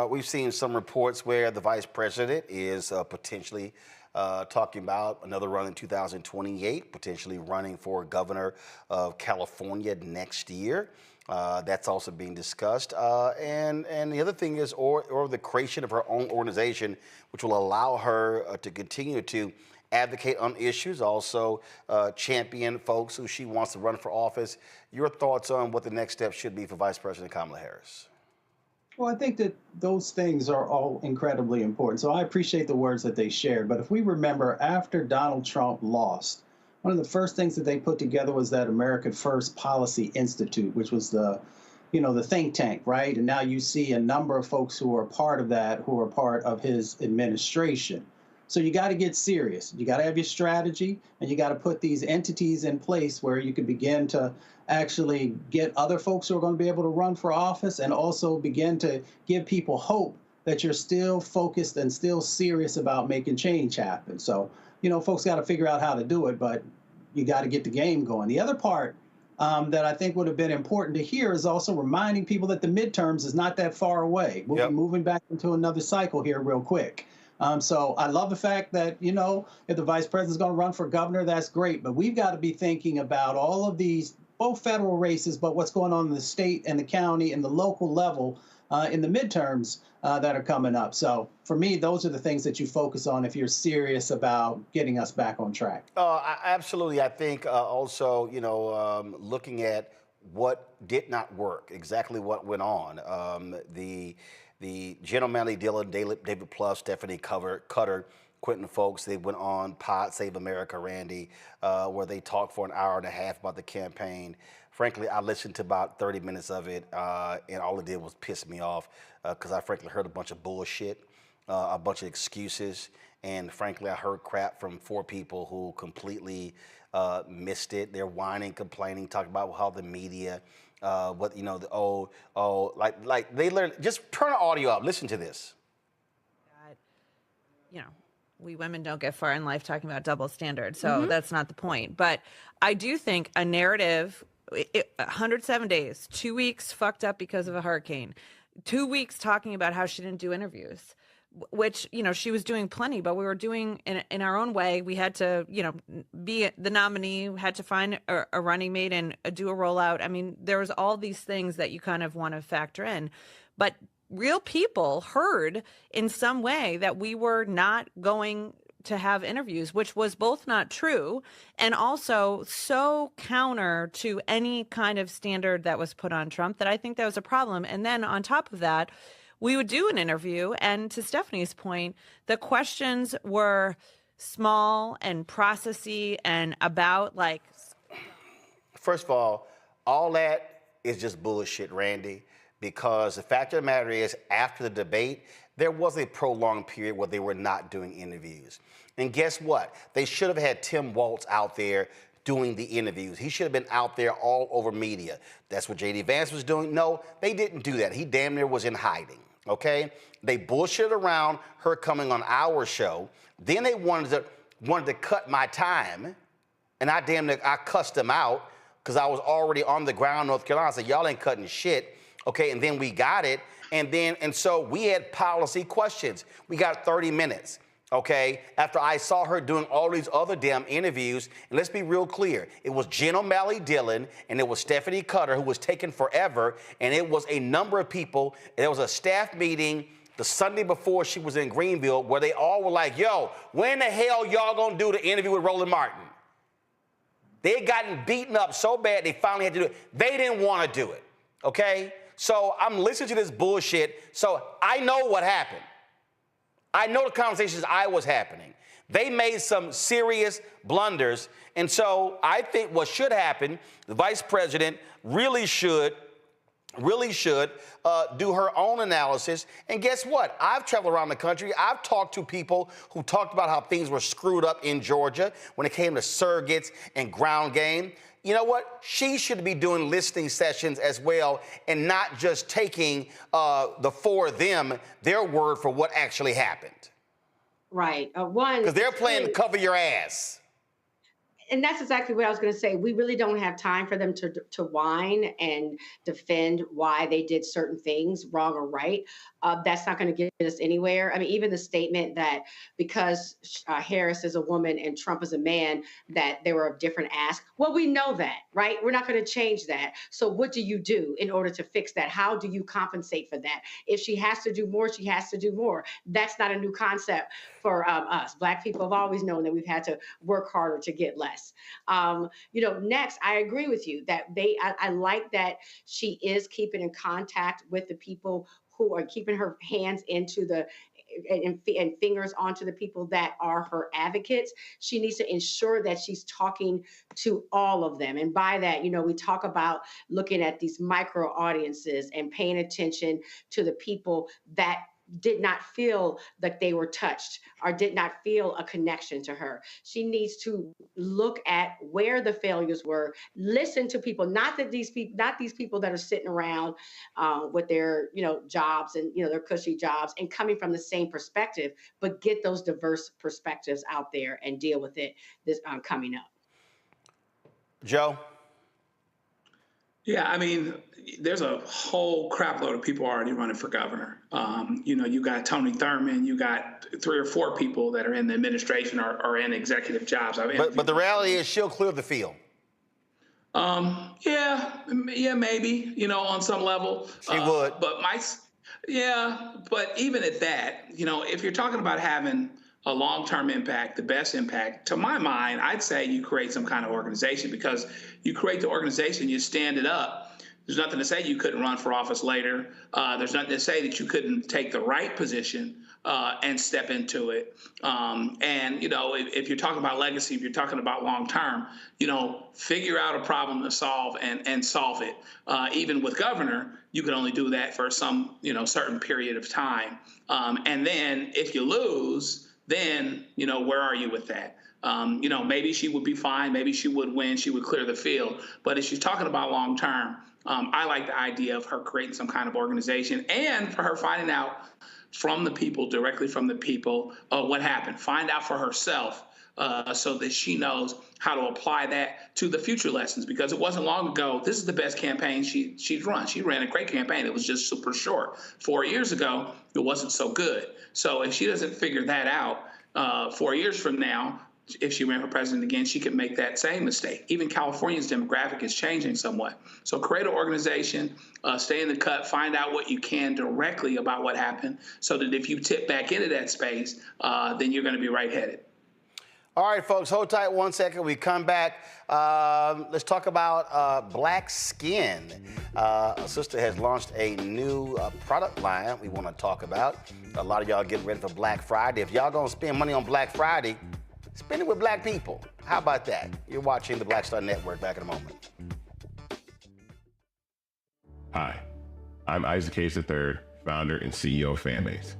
we've seen some reports where the vice president is potentially talking about another run in 2028, potentially running for governor of California next year. That's also being discussed. And the other thing is, or the creation of her own organization, which will allow her to continue to advocate on issues, also champion folks who she wants to run for office. Your thoughts on what the next step should be for Vice President Kamala Harris? Well, I think that those things are all incredibly important. So I appreciate the words that they shared. But if we remember, after Donald Trump lost, one of the first things that they put together was that America First Policy Institute, which was the think tank, right? And now you see a number of folks who are part of that, who are part of his administration. So you got to get serious. You got to have your strategy, and you got to put these entities in place where you can begin to actually get other folks who are going to be able to run for office, and also begin to give people hope that you're still focused and still serious about making change happen. So, folks got to figure out how to do it, but you got to get the game going. The other part that I think would have been important to hear is also reminding people that the midterms is not that far away. We'll be moving back into another cycle here real quick. So I love the fact that, if the vice president's going to run for governor, that's great. But we've got to be thinking about all of these, both federal races, but what's going on in the state and the county and the local level in the midterms that are coming up. So for me, those are the things that you focus on if you're serious about getting us back on track. Absolutely. I think also, looking at what did not work, exactly what went on. The General Manley Dillon, David Plouffe, Stephanie Cutter, Quentin Folks, they went on Pod Save America, Randy, where they talked for an hour and a half about the campaign. Frankly, I listened to about 30 minutes of it, and all it did was piss me off because I frankly heard a bunch of bullshit, a bunch of excuses, and frankly, I heard crap from 4 people who completely missed it. They're whining, complaining, talking about how the media, like they learn. Just turn the audio up. Listen to this. We women don't get far in life talking about double standards, so that's not the point. But I do think a narrative, 107 days, 2 weeks fucked up because of a hurricane, 2 weeks talking about how she didn't do interviews, which, she was doing plenty, but we were doing in our own way. We had to, be the nominee, had to find a running mate and do a rollout. I mean, there was all these things that you kind of want to factor in, but real people heard in some way that we were not going to have interviews, which was both not true and also so counter to any kind of standard that was put on Trump that I think that was a problem. And then on top of that, we would do an interview, and to Stephanie's point, the questions were small and processy and about like... First of all that is just bullshit, Randy, because the fact of the matter is, after the debate, there was a prolonged period where they were not doing interviews. And guess what? They should have had Tim Walz out there doing the interviews. He should have been out there all over media. That's what J.D. Vance was doing. No, they didn't do that. He damn near was in hiding, okay? They bullshit around her coming on our show. Then they wanted to cut my time, and I cussed them out because I was already on the ground in North Carolina. I said, y'all ain't cutting shit, okay? And then we got it, and so we had policy questions. We got 30 minutes. Okay, after I saw her doing all these other damn interviews, and let's be real clear, it was Jen O'Malley Dillon and it was Stephanie Cutter who was taking forever, and it was a number of people. There was a staff meeting the Sunday before she was in Greenville where they all were like, yo, when the hell y'all gonna do the interview with Roland Martin? They had gotten beaten up so bad they finally had to do it. They didn't want to do it, okay? So I'm listening to this bullshit, so I know what happened. I know the conversations I was happening. They made some serious blunders. And so I think what should happen, the vice president really should do her own analysis. And guess what? I've traveled around the country. I've talked to people who talked about how things were screwed up in Georgia when it came to surrogates and ground game. You know what? She should be doing listening sessions as well and not just taking the four of them, their word for what actually happened. Right. One, because they're playing cover your ass. And that's exactly what I was going to say. We really don't have time for them to whine and defend why they did certain things, wrong or right. That's not going to get us anywhere. I mean, even the statement that because Harris is a woman and Trump is a man, that they were of different ask. Well, we know that, right? We're not going to change that. So what do you do in order to fix that? How do you compensate for that? If she has to do more, she has to do more. That's not a new concept for us. Black people have always known that we've had to work harder to get less. Next, I agree with you that I like that she is keeping in contact with the people who are keeping her hands into and fingers onto the people that are her advocates. She needs to ensure that she's talking to all of them. And by that, we talk about looking at these micro audiences and paying attention to the people that did not feel like they were touched or did not feel a connection to her. She needs to look at where the failures were, listen to people, not these people that are sitting around with their, jobs and, their cushy jobs and coming from the same perspective, but get those diverse perspectives out there and deal with it this coming up. Joe? Yeah, I mean, there's a whole crap load of people already running for governor. You got Tony Thurmond, you got 3 or 4 people that are in the administration or in executive jobs. But the reality is she'll clear the field. Yeah, maybe, on some level. She would. But even at that, if you're talking about having a long-term impact, the best impact, to my mind, I'd say you create some kind of organization, because you create the organization, you stand it up. There's nothing to say you couldn't run for office later. There's nothing to say that you couldn't take the right position and step into it. If you're talking about legacy, if you're talking about long-term, figure out a problem to solve and solve it. Even with governor, you can only do that for some, certain period of time. And then if you lose, then, where are you with that? Maybe she would be fine. Maybe she would win. She would clear the field. But if she's talking about long term, I like the idea of her creating some kind of organization and for her finding out from the people, directly from the people, what happened. Find out for herself so that she knows how to apply that to the future lessons, because it wasn't long ago. This is the best campaign she's run. She ran a great campaign. It was just super short. 4 years ago, it wasn't so good. So if she doesn't figure that out 4 years from now, if she ran for president again, she could make that same mistake. Even California's demographic is changing somewhat. So create an organization, stay in the cut, find out what you can directly about what happened, so that if you tip back into that space, then you're going to be right-headed. All right, folks, hold tight 1 second. We come back. Let's talk about black skin. A sister has launched a new product line we want to talk about. A lot of y'all getting ready for Black Friday. If y'all going to spend money on Black Friday, spend it with black people. How about that? You're watching the Black Star Network. Back in a moment. Hi, I'm Isaac Hayes III, founder and CEO of Fanbase.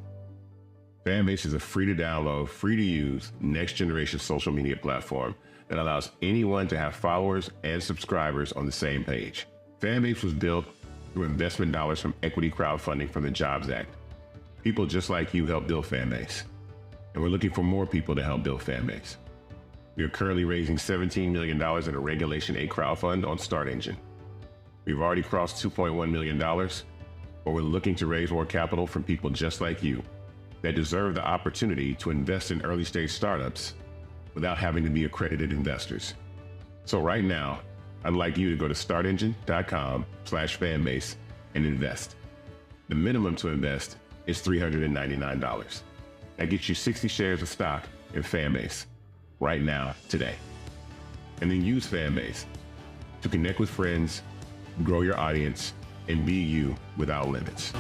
Fanbase is a free-to-download, free-to-use, next-generation social media platform that allows anyone to have followers and subscribers on the same page. Fanbase was built through investment dollars from equity crowdfunding from the Jobs Act. People just like you helped build Fanbase, and we're looking for more people to help build Fanbase. We are currently raising $17 million in a Regulation A crowdfund on Start Engine. We've already crossed $2.1 million, but we're looking to raise more capital from people just like you that deserve the opportunity to invest in early stage startups without having to be accredited investors. So right now, I'd like you to go to startengine.com/fanbase and invest. The minimum to invest is $399. That gets you 60 shares of stock in Fanbase right now, today. And then use Fanbase to connect with friends, grow your audience, and be you without limits.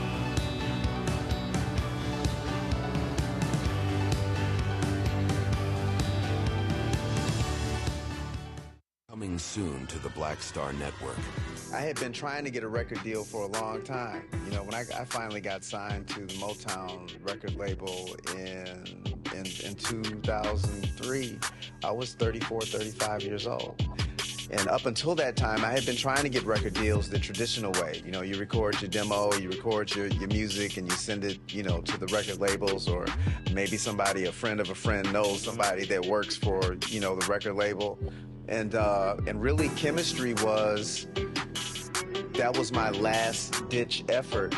Coming soon to the Black Star Network. I had been trying to get a record deal for a long time. You know, when I finally got signed to the Motown record label in 2003, I was 34, 35 years old. And up until that time, I had been trying to get record deals the traditional way. You know, you record your demo, you record your music, and you send it, you know, to the record labels, or maybe somebody, a friend of a friend, knows somebody that works for, you know, the record label. And really, chemistry that was my last ditch effort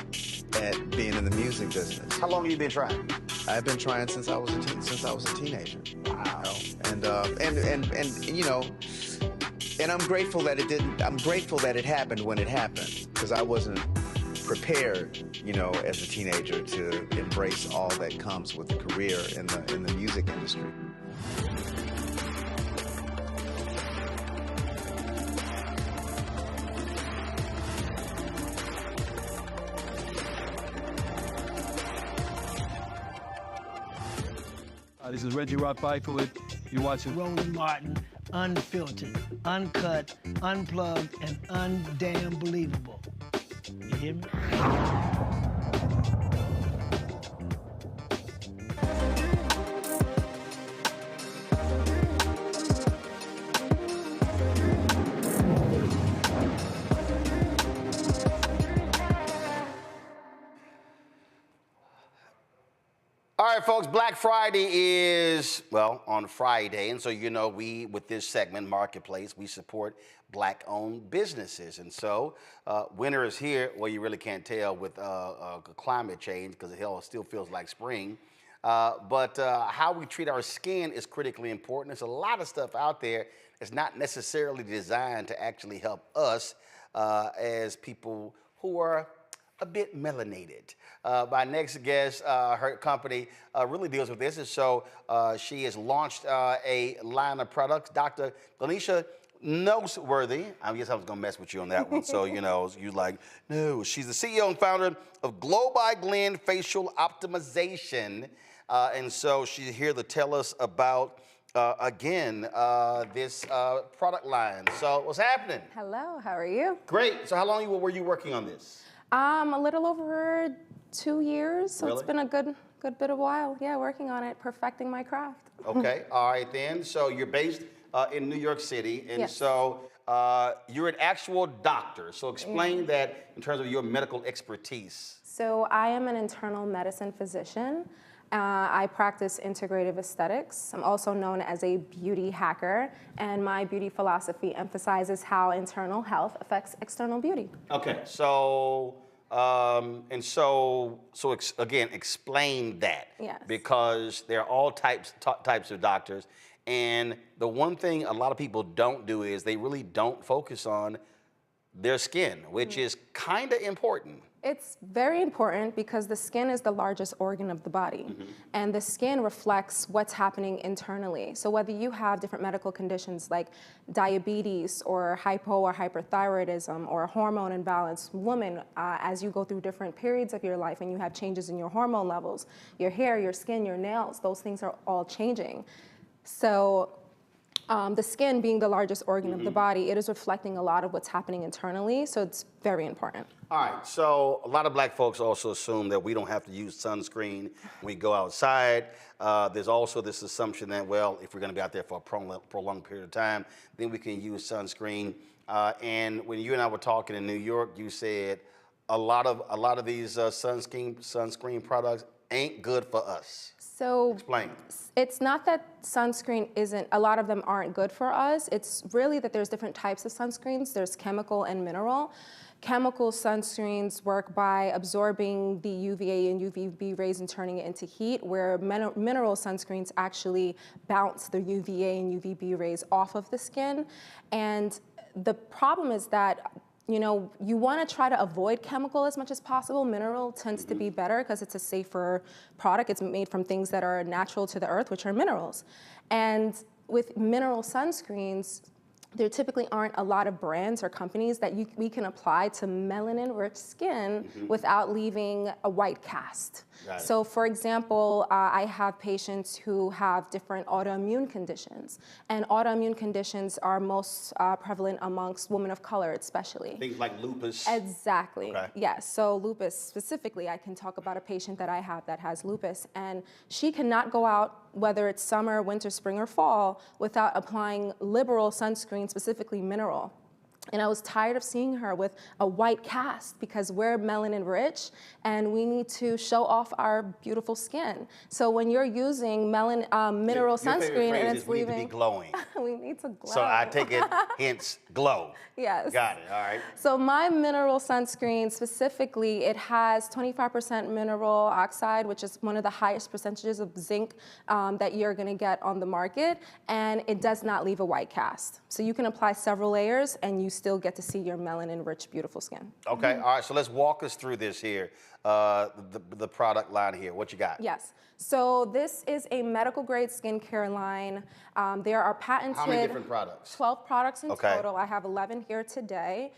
at being in the music business. How long have you been trying? I've been trying since I was a teenager. Wow. You know? And you know, and I'm grateful that it didn't. I'm grateful that it happened when it happened, because I wasn't prepared, you know, as a teenager to embrace all that comes with a career in the music industry. This is Reggie Rock Byford. You're watching Roland Martin, unfiltered, uncut, unplugged, and undamn believable. You hear me? All right, folks, Black Friday is, well, on Friday. And so, you know, we, with this segment, Marketplace, we support Black-owned businesses. And so, winter is here. Well, you really can't tell with climate change, because it still feels like spring. But how we treat our skin is critically important. There's a lot of stuff out there that's not necessarily designed to actually help us as people who are a bit melanated. My next guest, her company really deals with this, and so she has launched a line of products. Dr. Glenisha Noseworthy, I guess I was gonna mess with you on that one, so you know, you like, no. She's the CEO and founder of Glow by Glenn Facial Optimization, and so she's here to tell us about, again, this product line. So what's happening? Hello, how are you? Great. So how long were you working on this? A little over 2 years, so Really? It's been a good bit of while. Yeah, working on it, perfecting my craft. Okay, all right then. So you're based in New York City, and Yes. so you're an actual doctor. So explain that in terms of your medical expertise. So I am an internal medicine physician. I practice integrative aesthetics. I'm also known as a beauty hacker, and my beauty philosophy emphasizes how internal health affects external beauty. Okay, so again, explain that. Yes. Because there are all types of doctors, and the one thing a lot of people don't do is they really don't focus on their skin, which is kind of important. It's very important because the skin is the largest organ of the body, and the skin reflects what's happening internally. So whether you have different medical conditions like diabetes or hypo or hyperthyroidism or hormone imbalance, woman, as you go through different periods of your life and you have changes in your hormone levels, your hair, your skin, your nails, those things are all changing. So The skin being the largest organ of the body, it is reflecting a lot of what's happening internally, so it's very important. All right, so a lot of black folks also assume that we don't have to use sunscreen when we go outside. There's also this assumption that, well, if we're going to be out there for a prolonged period of time, then we can use sunscreen. And when you and I were talking in New York, you said a lot of these sunscreen products ain't good for us. So explain. It's not that sunscreen isn't, a lot of them aren't good for us. It's really that there's different types of sunscreens. There's chemical and mineral. Chemical sunscreens work by absorbing the UVA and UVB rays and turning it into heat, where mineral sunscreens actually bounce the UVA and UVB rays off of the skin. And the problem is that, you know, you want to try to avoid chemical as much as possible. Mineral tends to be better because it's a safer product. It's made from things that are natural to the earth, which are minerals. And with mineral sunscreens, there typically aren't a lot of brands or companies that we can apply to melanin-rich skin without leaving a white cast. So for example, I have patients who have different autoimmune conditions, and autoimmune conditions are most prevalent amongst women of color especially. Things like lupus. Exactly, yes. So lupus specifically, I can talk about a patient that I have that has lupus, and she cannot go out, whether it's summer, winter, spring, or fall, without applying liberal sunscreen, specifically mineral. And I was tired of seeing her with a white cast because we're melanin rich and we need to show off our beautiful skin. So when you're using mineral sunscreen and it's leaving, we need to be glowing. We need to glow. So I take it, hence glow. Yes. Got it, all right. So my mineral sunscreen specifically, it has 25% mineral oxide, which is one of the highest percentages of zinc that you're gonna get on the market, and it does not leave a white cast. So you can apply several layers and you still get to see your melanin-rich, beautiful skin. Okay, all right, so let's walk us through this here, the product line here. What you got? Yes. So this is a medical grade skincare line. There are patented— How many different products? 12 products in total. I have 11 here today.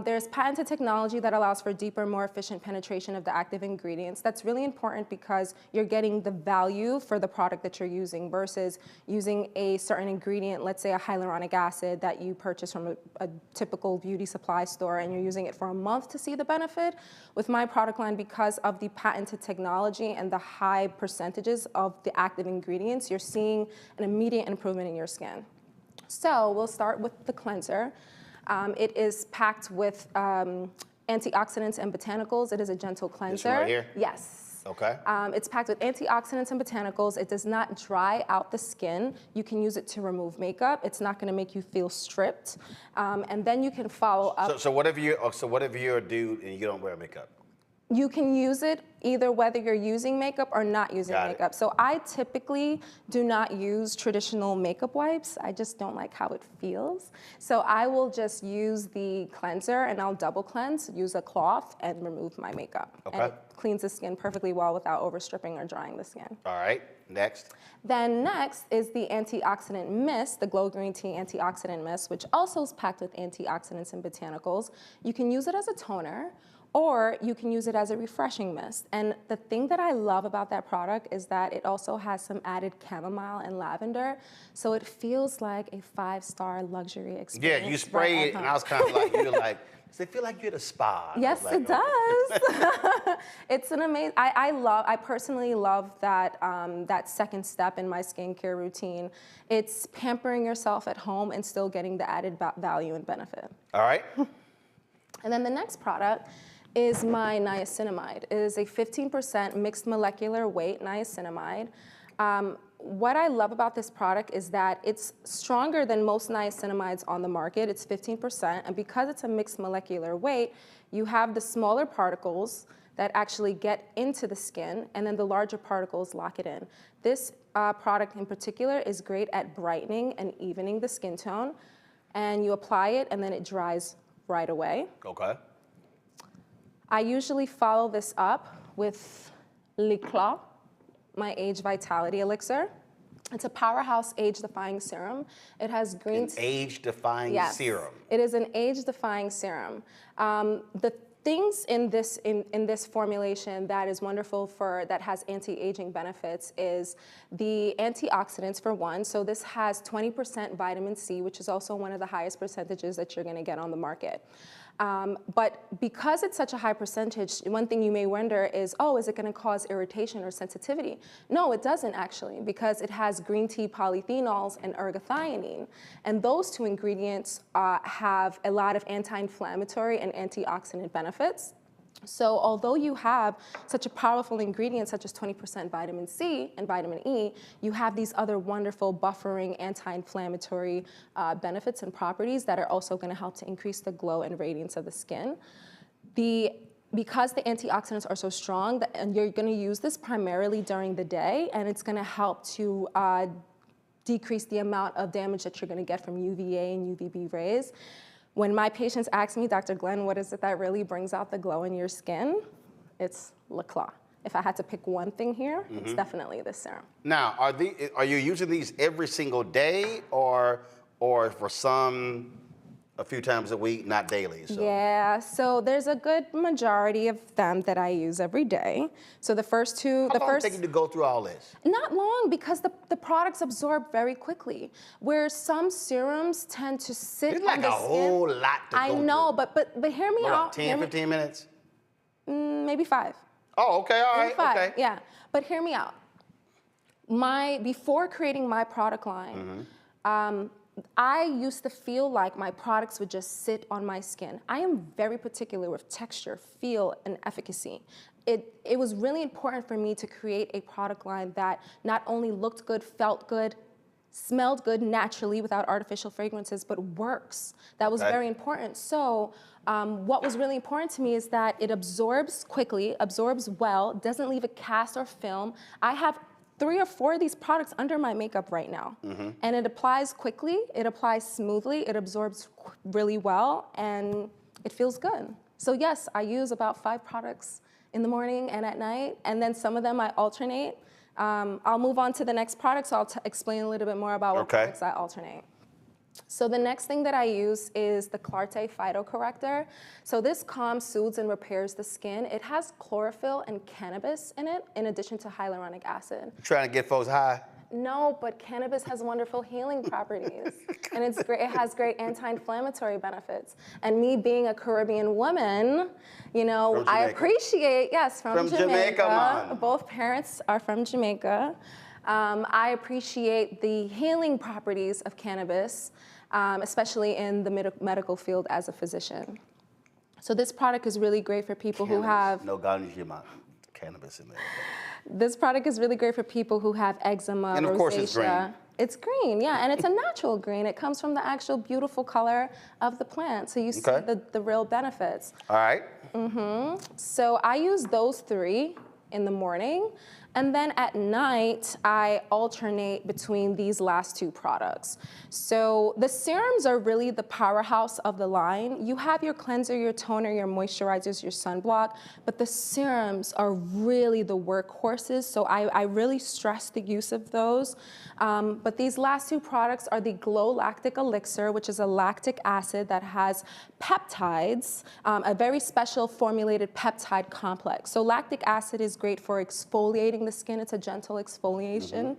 There's patented technology that allows for deeper, more efficient penetration of the active ingredients. That's really important because you're getting the value for the product that you're using versus using a certain ingredient, let's say a hyaluronic acid that you purchase from a typical beauty supply store and you're using it for a month to see the benefit. With my product line, because of the patented technology and the high percentages of the active ingredients, you're seeing an immediate improvement in your skin. So we'll start with the cleanser. It is packed with antioxidants and botanicals. It is a gentle cleanser. This one right here? Yes. Okay. It's packed with antioxidants and botanicals. It does not dry out the skin. You can use it to remove makeup. It's not going to make you feel stripped. And then you can follow up. So whatever you're a dude and you don't wear makeup. You can use it either whether you're using makeup or not using makeup. So I typically do not use traditional makeup wipes. I just don't like how it feels. So I will just use the cleanser and I'll double cleanse, use a cloth and remove my makeup. Okay. And it cleans the skin perfectly well without overstripping or drying the skin. All right, next. Then next is the antioxidant mist, the Glow Green Tea Antioxidant Mist, which also is packed with antioxidants and botanicals. You can use it as a toner, or you can use it as a refreshing mist. And the thing that I love about that product is that it also has some added chamomile and lavender, so it feels like a 5-star luxury experience. Yeah, you spray it, and I was kind of like, you're like, does it feel like you're at a spa? Yes, it does. It's an amazing, I personally love that, that second step in my skincare routine. It's pampering yourself at home and still getting the added value and benefit. All right. And then the next product is my niacinamide. It is a 15% mixed molecular weight niacinamide. What I love about this product is that it's stronger than most niacinamides on the market. It's 15%, and because it's a mixed molecular weight, you have the smaller particles that actually get into the skin, and then the larger particles lock it in. This product in particular is great at brightening and evening the skin tone, and you apply it, and then it dries right away. Okay. I usually follow this up with L'Eclat, my Age Vitality Elixir. It's a powerhouse age-defying serum. It has green... An age-defying serum. It is an age-defying serum. The things in this formulation that is wonderful that has anti-aging benefits is the antioxidants for one. So this has 20% vitamin C, which is also one of the highest percentages that you're going to get on the market. But because it's such a high percentage, one thing you may wonder is, oh, is it going to cause irritation or sensitivity? No, it doesn't actually, because it has green tea polyphenols and ergothioneine. And those two ingredients have a lot of anti-inflammatory and antioxidant benefits. So although you have such a powerful ingredient such as 20% vitamin C and vitamin E, you have these other wonderful buffering anti-inflammatory benefits and properties that are also going to help to increase the glow and radiance of the skin. Because the antioxidants are so strong, and you're going to use this primarily during the day, and it's going to help to decrease the amount of damage that you're going to get from UVA and UVB rays. When my patients ask me, Dr. Glenn, what is it that really brings out the glow in your skin? It's Le Clos. If I had to pick one thing here, it's definitely this serum. Now, are you using these every single day, or for some a few times a week, not daily? So. Yeah, so there's a good majority of them that I use every day. So the first two, How long does it take you to go through all this? Not long, because the products absorb very quickly. Where some serums tend to sit It's like on the a whole lot to I go know, through. but hear me out. 10, 15 minutes? Maybe 5. Oh, okay, all Maybe right, 5, okay. yeah. But hear me out. Before creating my product line, I used to feel like my products would just sit on my skin. I am very particular with texture, feel, and efficacy. It was really important for me to create a product line that not only looked good, felt good, smelled good naturally without artificial fragrances, but works. That was very important. So what was really important to me is that it absorbs quickly, absorbs well, doesn't leave a cast or film. I have 3 or 4 of these products under my makeup right now. And it applies quickly, it applies smoothly, it absorbs really well, and it feels good. So yes, I use about 5 products in the morning and at night, and then some of them I alternate. I'll move on to the next product, so I'll explain a little bit more about what products I alternate. So the next thing that I use is the Clarté Phytocorrector. So this calms, soothes, and repairs the skin. It has chlorophyll and cannabis in it, in addition to hyaluronic acid. Trying to get folks high? No, but cannabis has wonderful healing properties. And it's great. It has great anti-inflammatory benefits. And me being a Caribbean woman, you know, I appreciate, yes, from Jamaica. Both parents are from Jamaica. I appreciate the healing properties of cannabis, especially in the medical field as a physician. So this product is really great for people who have... No ganja, cannabis in there. This product is really great for people who have eczema, and of rosacea. course it's green. It's green, yeah, and it's a natural green. It comes from the actual beautiful color of the plant, so you see the real benefits. All right. So I use those 3 in the morning. And then at night, I alternate between these last 2 products. So the serums are really the powerhouse of the line. You have your cleanser, your toner, your moisturizers, your sunblock, but the serums are really the workhorses. So I really stress the use of those. But these last 2 products are the Glow Lactic Elixir, which is a lactic acid that has peptides, a very special formulated peptide complex. So lactic acid is great for exfoliating the skin. It's a gentle exfoliation.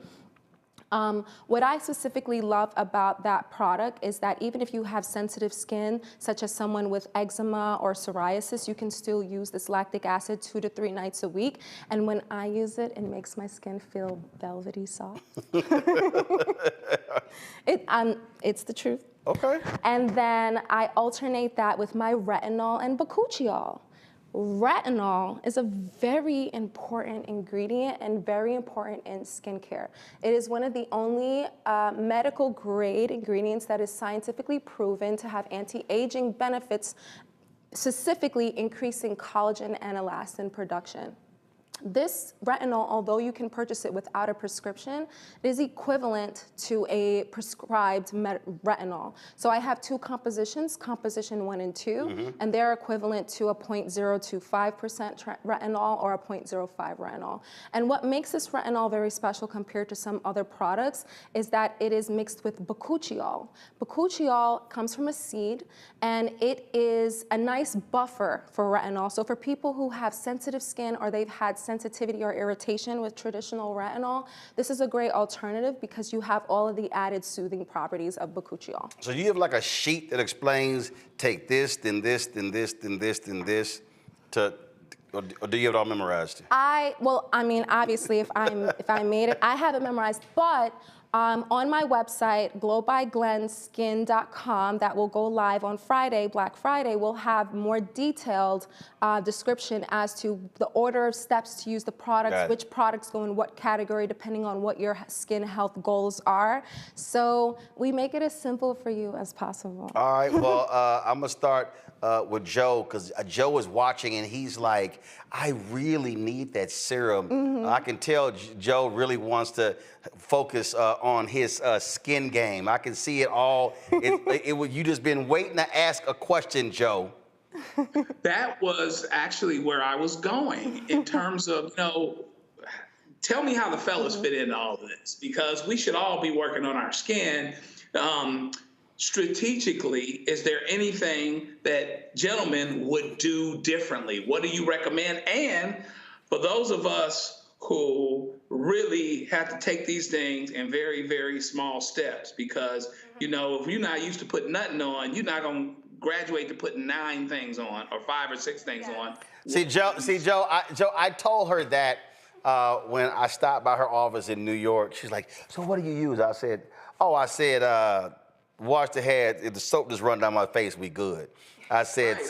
What I specifically love about that product is that even if you have sensitive skin, such as someone with eczema or psoriasis, you can still use this lactic acid 2 to 3 nights a week. And when I use it, it makes my skin feel velvety soft. It's the truth. Okay. And then I alternate that with my retinol and bakuchiol. Retinol is a very important ingredient and very important in skincare. It is one of the only medical grade ingredients that is scientifically proven to have anti-aging benefits, specifically increasing collagen and elastin production. This retinol, although you can purchase it without a prescription, it is equivalent to a prescribed retinol. So I have two compositions, composition 1 and 2, and they're equivalent to a 0.025% retinol or a 0.05 retinol. And what makes this retinol very special compared to some other products is that it is mixed with bakuchiol. Bakuchiol comes from a seed, and it is a nice buffer for retinol. So for people who have sensitive skin or they've had sensitivity or irritation with traditional retinol, this is a great alternative because you have all of the added soothing properties of bakuchiol. So you have like a sheet that explains, take this, then this, then this, then this, then this, or do you have it all memorized? Well, I mean, obviously, if I made it, I have it memorized, but on my website, glowbyglenskin.com, that will go live on Friday, Black Friday, will have more detailed description as to the order of steps to use the products, which products go in what category, depending on what your skin health goals are. So we make it as simple for you as possible. All right, well, I'm gonna start with Joe, because Joe is watching and he's like, I really need that serum. I can tell Joe really wants to focus on his skin game. I can see it all. You just been waiting to ask a question, Joe. That was actually where I was going in terms of, tell me how the fellas fit into all of this, because we should all be working on our skin. Strategically, is there anything that gentlemen would do differently? What do you recommend? And for those of us who really have to take these things in very, very small steps, because, if you're not used to putting nothing on, you're not going to graduate to putting 9 things on or 5 or 6 things on. Joe, I told her that when I stopped by her office in New York. She's like, so what do you use? I said, wash the hair. If the soap just run down my face, we good. I said,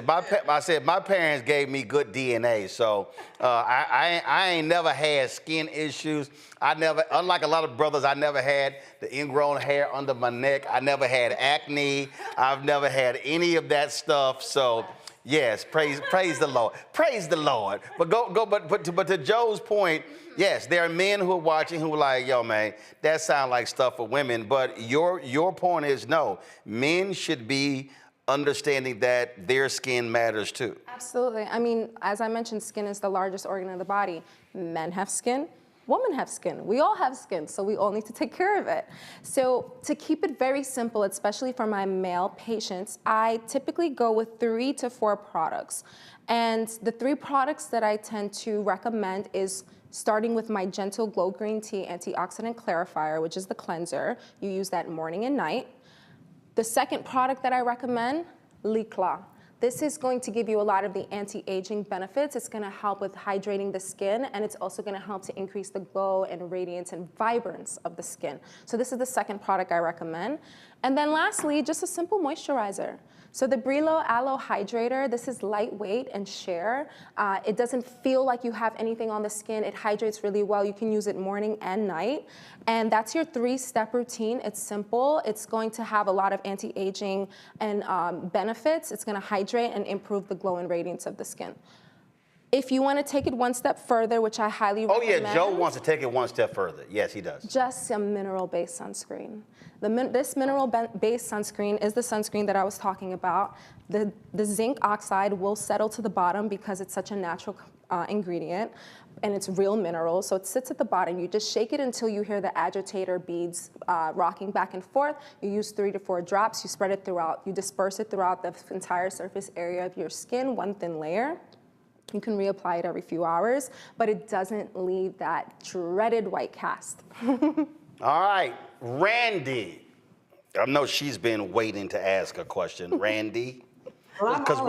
my parents gave me good DNA, so I ain't never had skin issues. Unlike a lot of brothers, I never had the ingrown hair under my neck. I never had acne. I've never had any of that stuff. So yes, praise the Lord, praise the Lord. But to Joe's point, yes, there are men who are watching who are like, yo, man, that sounds like stuff for women. But your point is no, men should be understanding that their skin matters too. Absolutely. I mean, as I mentioned, skin is the largest organ of the body. Men have skin, women have skin. We all have skin, so we all need to take care of it. So to keep it very simple, especially for my male patients, I typically go with 3 to 4 products. And the 3 products that I tend to recommend is starting with my Gentle Glow Green Tea Antioxidant Clarifier, which is the cleanser. You use that morning and night. The second product that I recommend, Likla. This is going to give you a lot of the anti-aging benefits. It's going to help with hydrating the skin, and it's also going to help to increase the glow and radiance and vibrance of the skin. So this is the second product I recommend. And then lastly, just a simple moisturizer. So the Brillo Aloe Hydrator, this is lightweight and sheer. It doesn't feel like you have anything on the skin. It hydrates really well. You can use it morning and night. And that's your 3-step routine. It's simple. It's going to have a lot of anti-aging and benefits. It's going to hydrate and improve the glow and radiance of the skin. If you want to take it one step further, which I highly recommend. Oh yeah, Joe wants to take it one step further. Yes, he does. Just a mineral-based sunscreen. This mineral-based sunscreen is the sunscreen that I was talking about. The zinc oxide will settle to the bottom because it's such a natural ingredient, and it's real mineral, so it sits at the bottom. You just shake it until you hear the agitator beads rocking back and forth. You use 3 to 4 drops. You spread it throughout. You disperse it throughout the entire surface area of your skin, one thin layer. You can reapply it every few hours, but it doesn't leave that dreaded white cast. All right, Randy. I know she's been waiting to ask a question. Randy? Because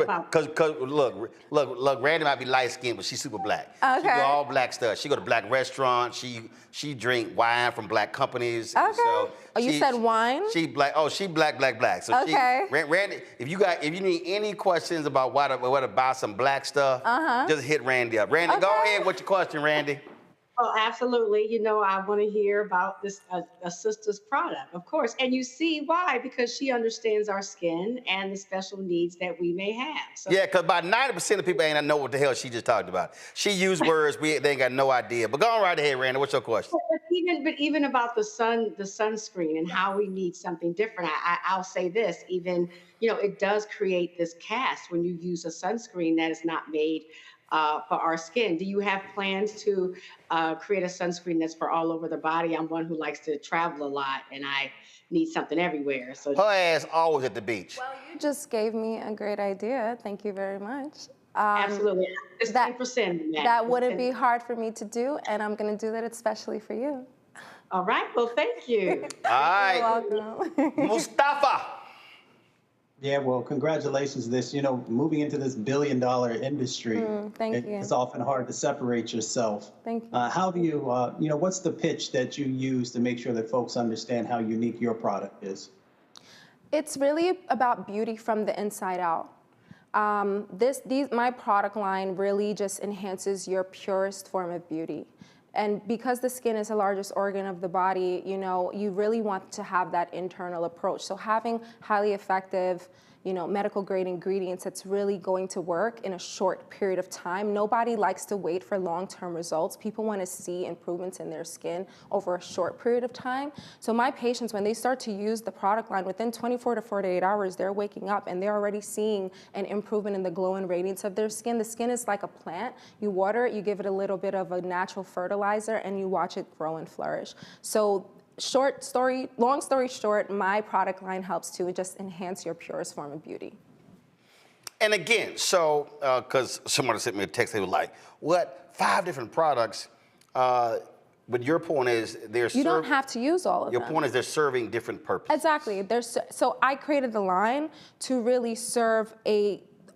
look, Randy might be light skinned, but she's super black. Okay. She do all black stuff. She go to black restaurants. She drink wine from black companies. Okay. So you said wine? She black. Oh, she black. So okay. Randy, if you need any questions about where to buy some black stuff, just hit Randy up. Randy, go ahead. What's your question, Randy? Oh, absolutely. You know, I want to hear about this a sister's product, of course. And you see why? Because she understands our skin and the special needs that we may have. So Yeah, because about 90% of people ain't know what the hell she just talked about. She used words they ain't got no idea. But go on right ahead, Randy. What's your question? but even about the sunscreen and how we need something different. I'll say this, even, you know, it does create this cast when you use a sunscreen that is not made for our skin. Do you have plans to create a sunscreen that's for all over the body? I'm one who likes to travel a lot and I need something everywhere. So her ass always at the beach. Well, you just gave me a great idea. Thank you very much. Absolutely. It's 10%. That wouldn't be hard for me to do, and I'm going to do that especially for you. All right. Well, thank you. All right. You're welcome. Mustafa. Yeah, well, congratulations to this. You know, moving into this billion-dollar industry, Thank you. it's often hard to separate yourself. Thank you. How do you, you know, what's the pitch that you use to make sure that folks understand how unique your product is? It's really about beauty from the inside out. My product line really just enhances your purest form of beauty. And because the skin is the largest organ of the body, you know, you really want to have that internal approach. So having highly effective, you know, medical grade ingredients that's really going to work in a short period of time. Nobody likes to wait for long-term results. People want to see improvements in their skin over a short period of time. So my patients, when they start to use the product line, within 24 to 48 hours, they're waking up and they're already seeing an improvement in the glow and radiance of their skin. The skin is like a plant. You water it, you give it a little bit of a natural fertilizer, and you watch it grow and flourish. So long story short, my product line helps to just enhance your purest form of beauty. And again, so, because someone sent me a text, they were like, what, 5 different products? But your point is you don't have to use all of them. Your point is they're serving different purposes. Exactly. So I created the line to really serve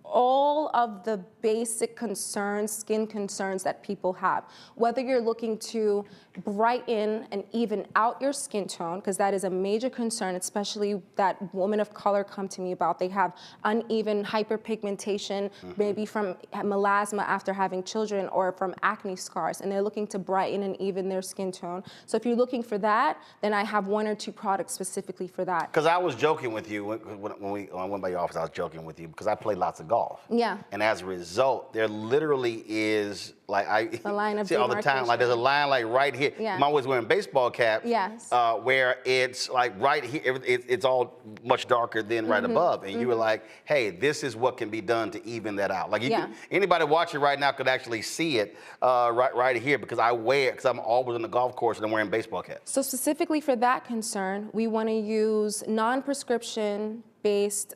all of the basic concerns, skin concerns that people have. Whether you're looking to brighten and even out your skin tone, because that is a major concern, especially that women of color come to me about. They have uneven hyperpigmentation, maybe from melasma after having children or from acne scars, and they're looking to brighten and even their skin tone. So if you're looking for that, then I have 1 or 2 products specifically for that. Because I was joking with you when I went by your office, I was joking with you because I play lots of golf. Yeah. And as a result, there literally is like a line of see all the time, like there's a line like right here. Yeah. I'm always wearing baseball caps. Yes. Where it's like right here, it's all much darker than right above. And you were like, hey, this is what can be done to even that out. Like anybody watching right now could actually see it right here because I wear it because I'm always on the golf course and I'm wearing baseball caps. So specifically for that concern, we want to use non-prescription based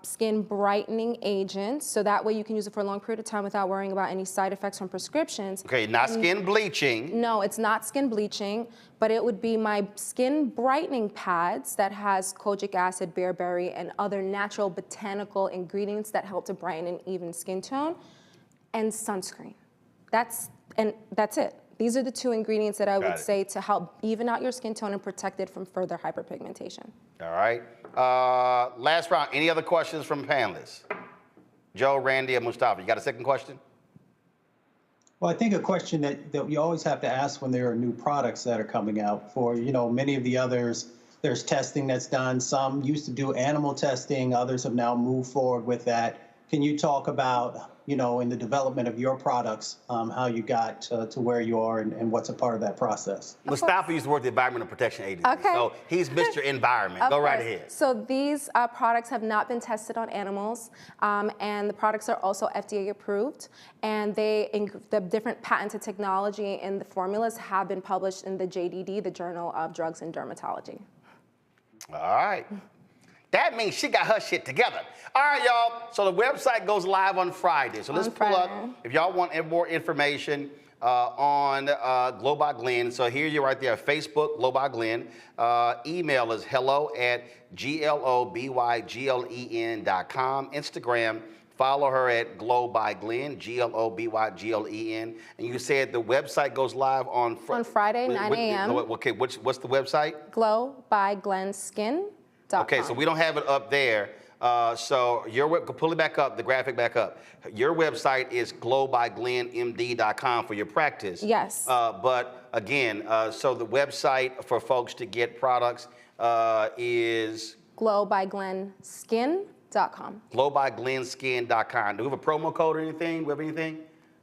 skin brightening agents, so that way you can use it for a long period of time without worrying about any side effects from prescriptions. Okay, not skin bleaching. No, it's not skin bleaching, but it would be my skin brightening pads that has kojic acid, bearberry, and other natural botanical ingredients that help to brighten and even skin tone, and sunscreen. That's it. These are the 2 ingredients that I would say to help even out your skin tone and protect it from further hyperpigmentation. All right. Last round. Any other questions from panelists? Joe, Randy, and Mustafa. You got a second question? Well, I think a question that you always have to ask when there are new products that are coming out. For, you know, many of the others, there's testing that's done. Some used to do animal testing. Others have now moved forward with that. Can you talk about, you know, in the development of your products, how you got to where you are and what's a part of that process? Mustafa used to work at the Environmental Protection Agency, so he's Mr. Environment. Go right ahead. So these products have not been tested on animals, and the products are also FDA approved, and the different patented technology and the formulas have been published in the JDD, the Journal of Drugs and Dermatology. All right. That means she got her shit together. All right, y'all. So the website goes live on Friday. So let's pull up, if y'all want more information on Glow by Glenn. So here you're right there, Facebook, Glow by Glenn. Email is hello@globyglen.com. Instagram, follow her at Glow by Glenn, GLOBYGLEN. And you said the website goes live on Friday, 9 a.m. Okay, what's the website? Glowbyglenskin.com. Okay, so we don't have it up there So pull it back up, the graphic back up. Your website is glowbyglenmd.com for your practice. Yes. But again, so the website for folks to get products is glowbyglenskin.com. glowbyglenskin.com. Do we have a promo code or anything? Do we have anything?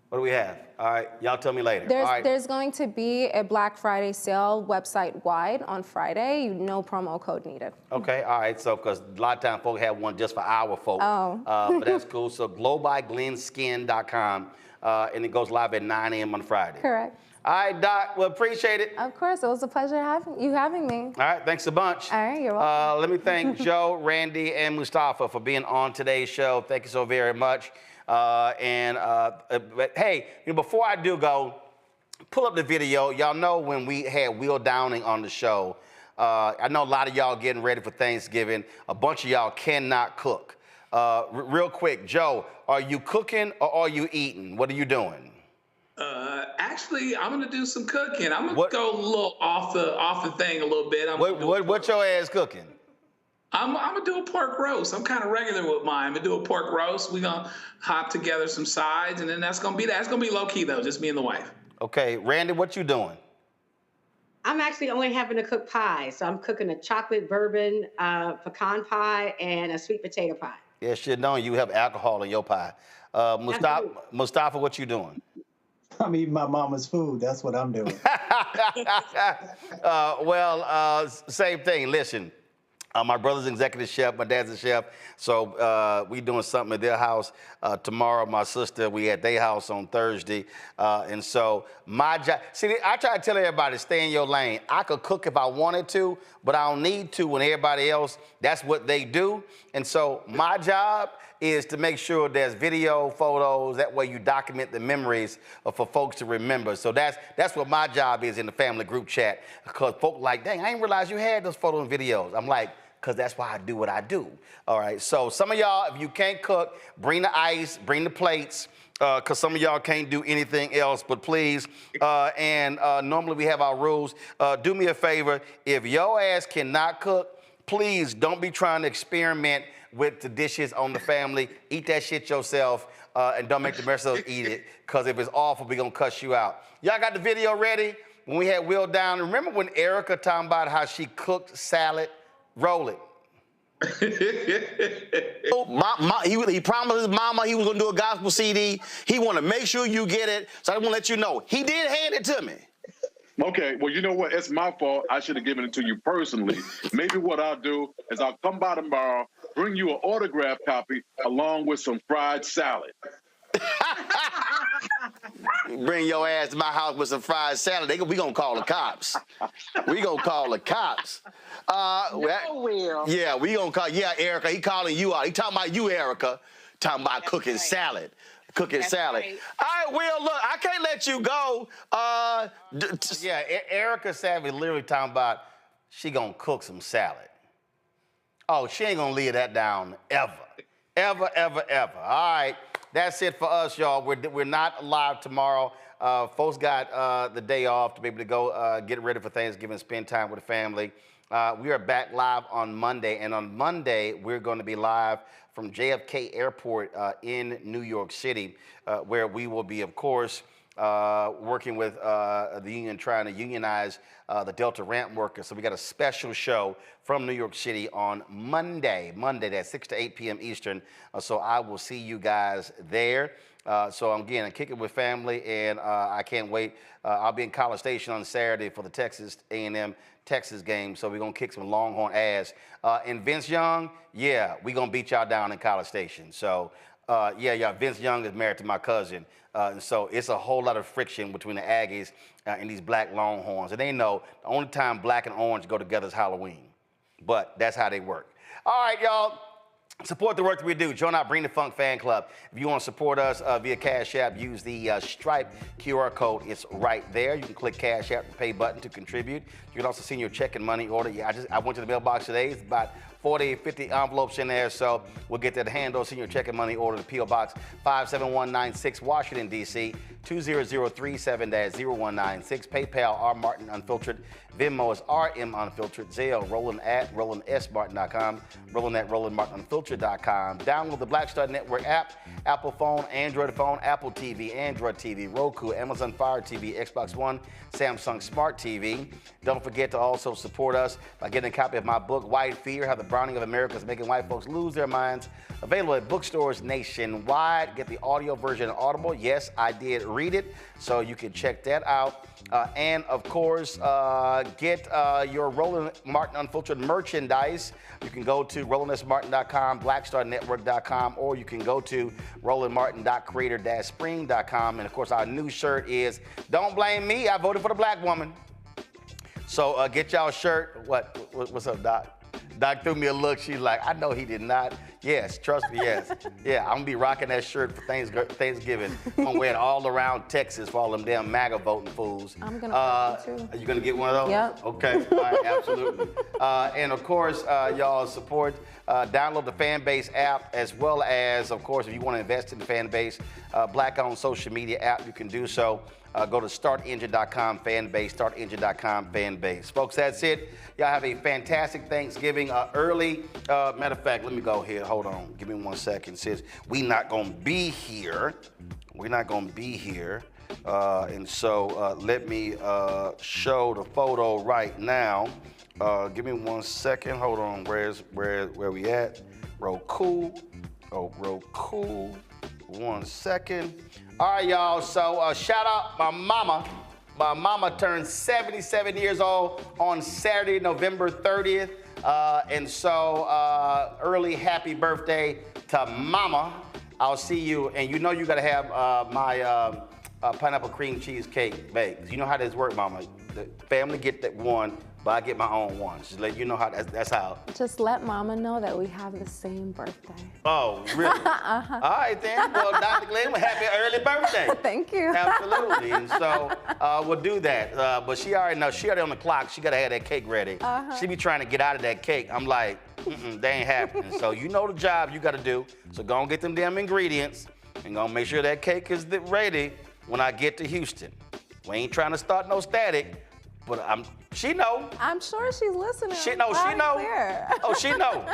What do we have? All right, y'all tell me later. There's going to be a Black Friday sale website-wide on Friday. No promo code needed. Okay, all right, so because a lot of times folks have one just for our folks. Oh. But that's cool. So glowbyglenskin.com, and it goes live at 9 a.m. on Friday. Correct. All right, Doc, well, appreciate it. Of course, it was a pleasure having me. All right, thanks a bunch. All right, you're welcome. Let me thank Joe, Randy, and Mustafa for being on today's show. Thank you so very much. But hey, before I do go, pull up the video. Y'all know when we had Will Downing on the show, I know a lot of y'all getting ready for Thanksgiving. A bunch of y'all cannot cook. Real quick, Joe, are you cooking or are you eating? What are you doing? Actually, I'm gonna do some cooking. I'm gonna go a little off the thing a little bit. What your ass cooking? I'm gonna do a pork roast. I'm kind of regular with mine. I'm gonna do a pork roast. We're gonna hop together some sides, and then that's gonna be low key though, just me and the wife. Okay, Randy, what you doing? I'm actually only having to cook pie, so I'm cooking a chocolate bourbon pecan pie and a sweet potato pie. Yeah, shit, knowing you have alcohol in your pie. Mustafa, what you doing? I'm eating my mama's food. That's what I'm doing. Same thing. Listen. My brother's executive chef, my dad's a chef, so we doing something at their house tomorrow. My sister, we at their house on Thursday, and so my job. See, I try to tell everybody, stay in your lane. I could cook if I wanted to, but I don't need to when everybody else, that's what they do. And so my job is to make sure there's video, photos, that way you document the memories for folks to remember. So that's what my job is in the family group chat, because folks like, dang, I didn't realize you had those photos and videos. I'm like, because that's why I do what I do. All right, so some of y'all, if you can't cook, bring the ice, bring the plates, because some of y'all can't do anything else, but please, normally we have our rules. Do me a favor, if your ass cannot cook, please don't be trying to experiment with the dishes on the family. Eat that shit yourself, and don't make the rest of us eat it, because if it's awful, we're gonna cuss you out. Y'all got the video ready? When we had Will down, remember when Erica talking about how she cooked salad? Roll it. He promised his mama he was gonna do a gospel CD. He want to make sure you get it, so I want to let you know he did hand it to me. Okay, well, you know what? It's my fault. I should have given it to you personally. Maybe what I'll do is I'll come by tomorrow, bring you an autograph copy along with some fried salad. Bring your ass to my house with some fried salad. We gonna call the cops. We gonna call the cops. Will. Yeah, we gonna call. Yeah, Erica, he calling you out. He talking about you, Erica. Talking about cooking salad. Cooking salad. Right. All right, Will, look, I can't let you go. Erica Savage literally talking about she gonna cook some salad. Oh, she ain't gonna leave that down ever. Ever, ever, ever. All right, that's it for us, y'all. We're not live tomorrow. Folks got the day off to be able to go get ready for Thanksgiving, spend time with the family. We are back live on Monday, and on Monday, we're going to be live from JFK Airport in New York City, where we will be, of course, working with the union, trying to unionize the Delta ramp workers. So we got a special show from New York City on Monday, that's 6 to 8 p.m. Eastern. So I will see you guys there. So again, I'm kicking with family, and I can't wait. I'll be in College Station on Saturday for the Texas A&M Texas game, so we're going to kick some Longhorn ass. And Vince Young, yeah, we're going to beat y'all down in College Station. So, Vince Young is married to my cousin, and so it's a whole lot of friction between the Aggies and these black Longhorns. And they know the only time black and orange go together is Halloween, but that's how they work. All right, y'all. Support the work that we do. Join our Bring the Funk fan club. If you want to support us via Cash App, use the Stripe QR code. It's right there. You can click Cash App, the pay button to contribute. You can also send your check and money order. I went to the mailbox today. It's about 40, 50 envelopes in there, so we'll get that handle. Send your check and money order to P.O. Box 57196, Washington, D.C. 20037-0196. PayPal, rmartinunfiltered Venmo is RM Unfiltered. Zelle, Roland at RolandSMartin.com. Roland at RolandMartinUnfiltered.com. Download the Black Star Network app. Apple phone, Android phone, Apple TV, Android TV, Roku, Amazon Fire TV, Xbox One, Samsung Smart TV. Don't forget to also support us by getting a copy of my book, White Fear, How the Browning of America is Making White Folks Lose Their Minds. Available at bookstores nationwide. Get the audio version Audible. Yes, I did read it, so you can check that out. And of course, get your Roland Martin Unfiltered merchandise. You can go to RolandSMartin.com, BlackStarNetwork.com, or you can go to RolandMartin.creator-spring.com. And of course, our new shirt is "Don't Blame Me, I Voted for the Black Woman." So get y'all a shirt. What's up, Doc? Doc threw me a look. She's like, I know he did not. Yes, trust me, yes. Yeah, I'm going to be rocking that shirt for Thanksgiving. I'm going to wear it all around Texas for all them damn MAGA voting fools. I'm going to wear it too. Are you going to get one of those? Yep. Okay, all right, absolutely. And of course, y'all support, download the Fanbase app, as well as, of course, if you want to invest in the Fanbase, Black-owned social media app, you can do so. Go to startengine.com Fanbase, startengine.com Fanbase. Folks, that's it. Y'all have a fantastic Thanksgiving. Matter of fact, let me go here. Hold on. Give me 1 second. It says we not going to be here. We're not going to be here. And so let me show the photo right now. Give me 1 second. Hold on. Where we at? Roku. Oh, Roku. 1 second. All right, y'all. So shout out my mama. My mama turned 77 years old on Saturday, November 30th. And so early happy birthday to mama. I'll see you. And you know you got to have my pineapple cream cheesecake baked. You know how this works, mama. The family get that one, but I get my own one. Just let you know how that's how. Just let mama know that we have the same birthday. Oh, really? Uh-huh. All right, then. Well, Dr. Glenn, happy early birthday. Thank you. Absolutely. And so we'll do that. But she already knows. She already on the clock. She got to have that cake ready. Uh-huh. She be trying to get out of that cake. I'm like, they ain't happening. So you know the job you got to do. So go and get them damn ingredients and go and make sure that cake is ready when I get to Houston. We ain't trying to start no static, but she know. I'm sure she's listening. She know. Loud She know. and clear. Oh, she know.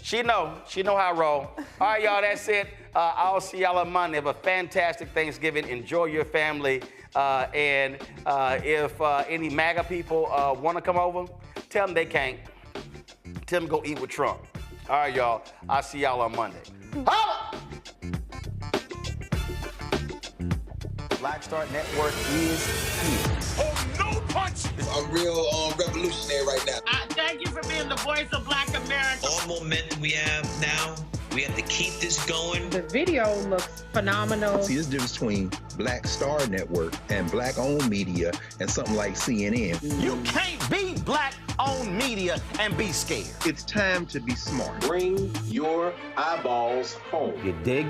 She know. She know how I roll. All right, y'all. That's it. I'll see y'all on Monday. Have a fantastic Thanksgiving. Enjoy your family. And if any MAGA people want to come over, tell them they can't. Tell them go eat with Trump. All right, y'all. I'll see y'all on Monday. Holla! Black Star Network is here. Oh, no punch! I'm real revolutionary right now. Thank you for being the voice of Black America. All momentum we have now, we have to keep this going. The video looks phenomenal. See, there's a difference between Black Star Network and Black-owned media and something like CNN. You can't be Black-owned media and be scared. It's time to be smart. Bring your eyeballs home. You dig?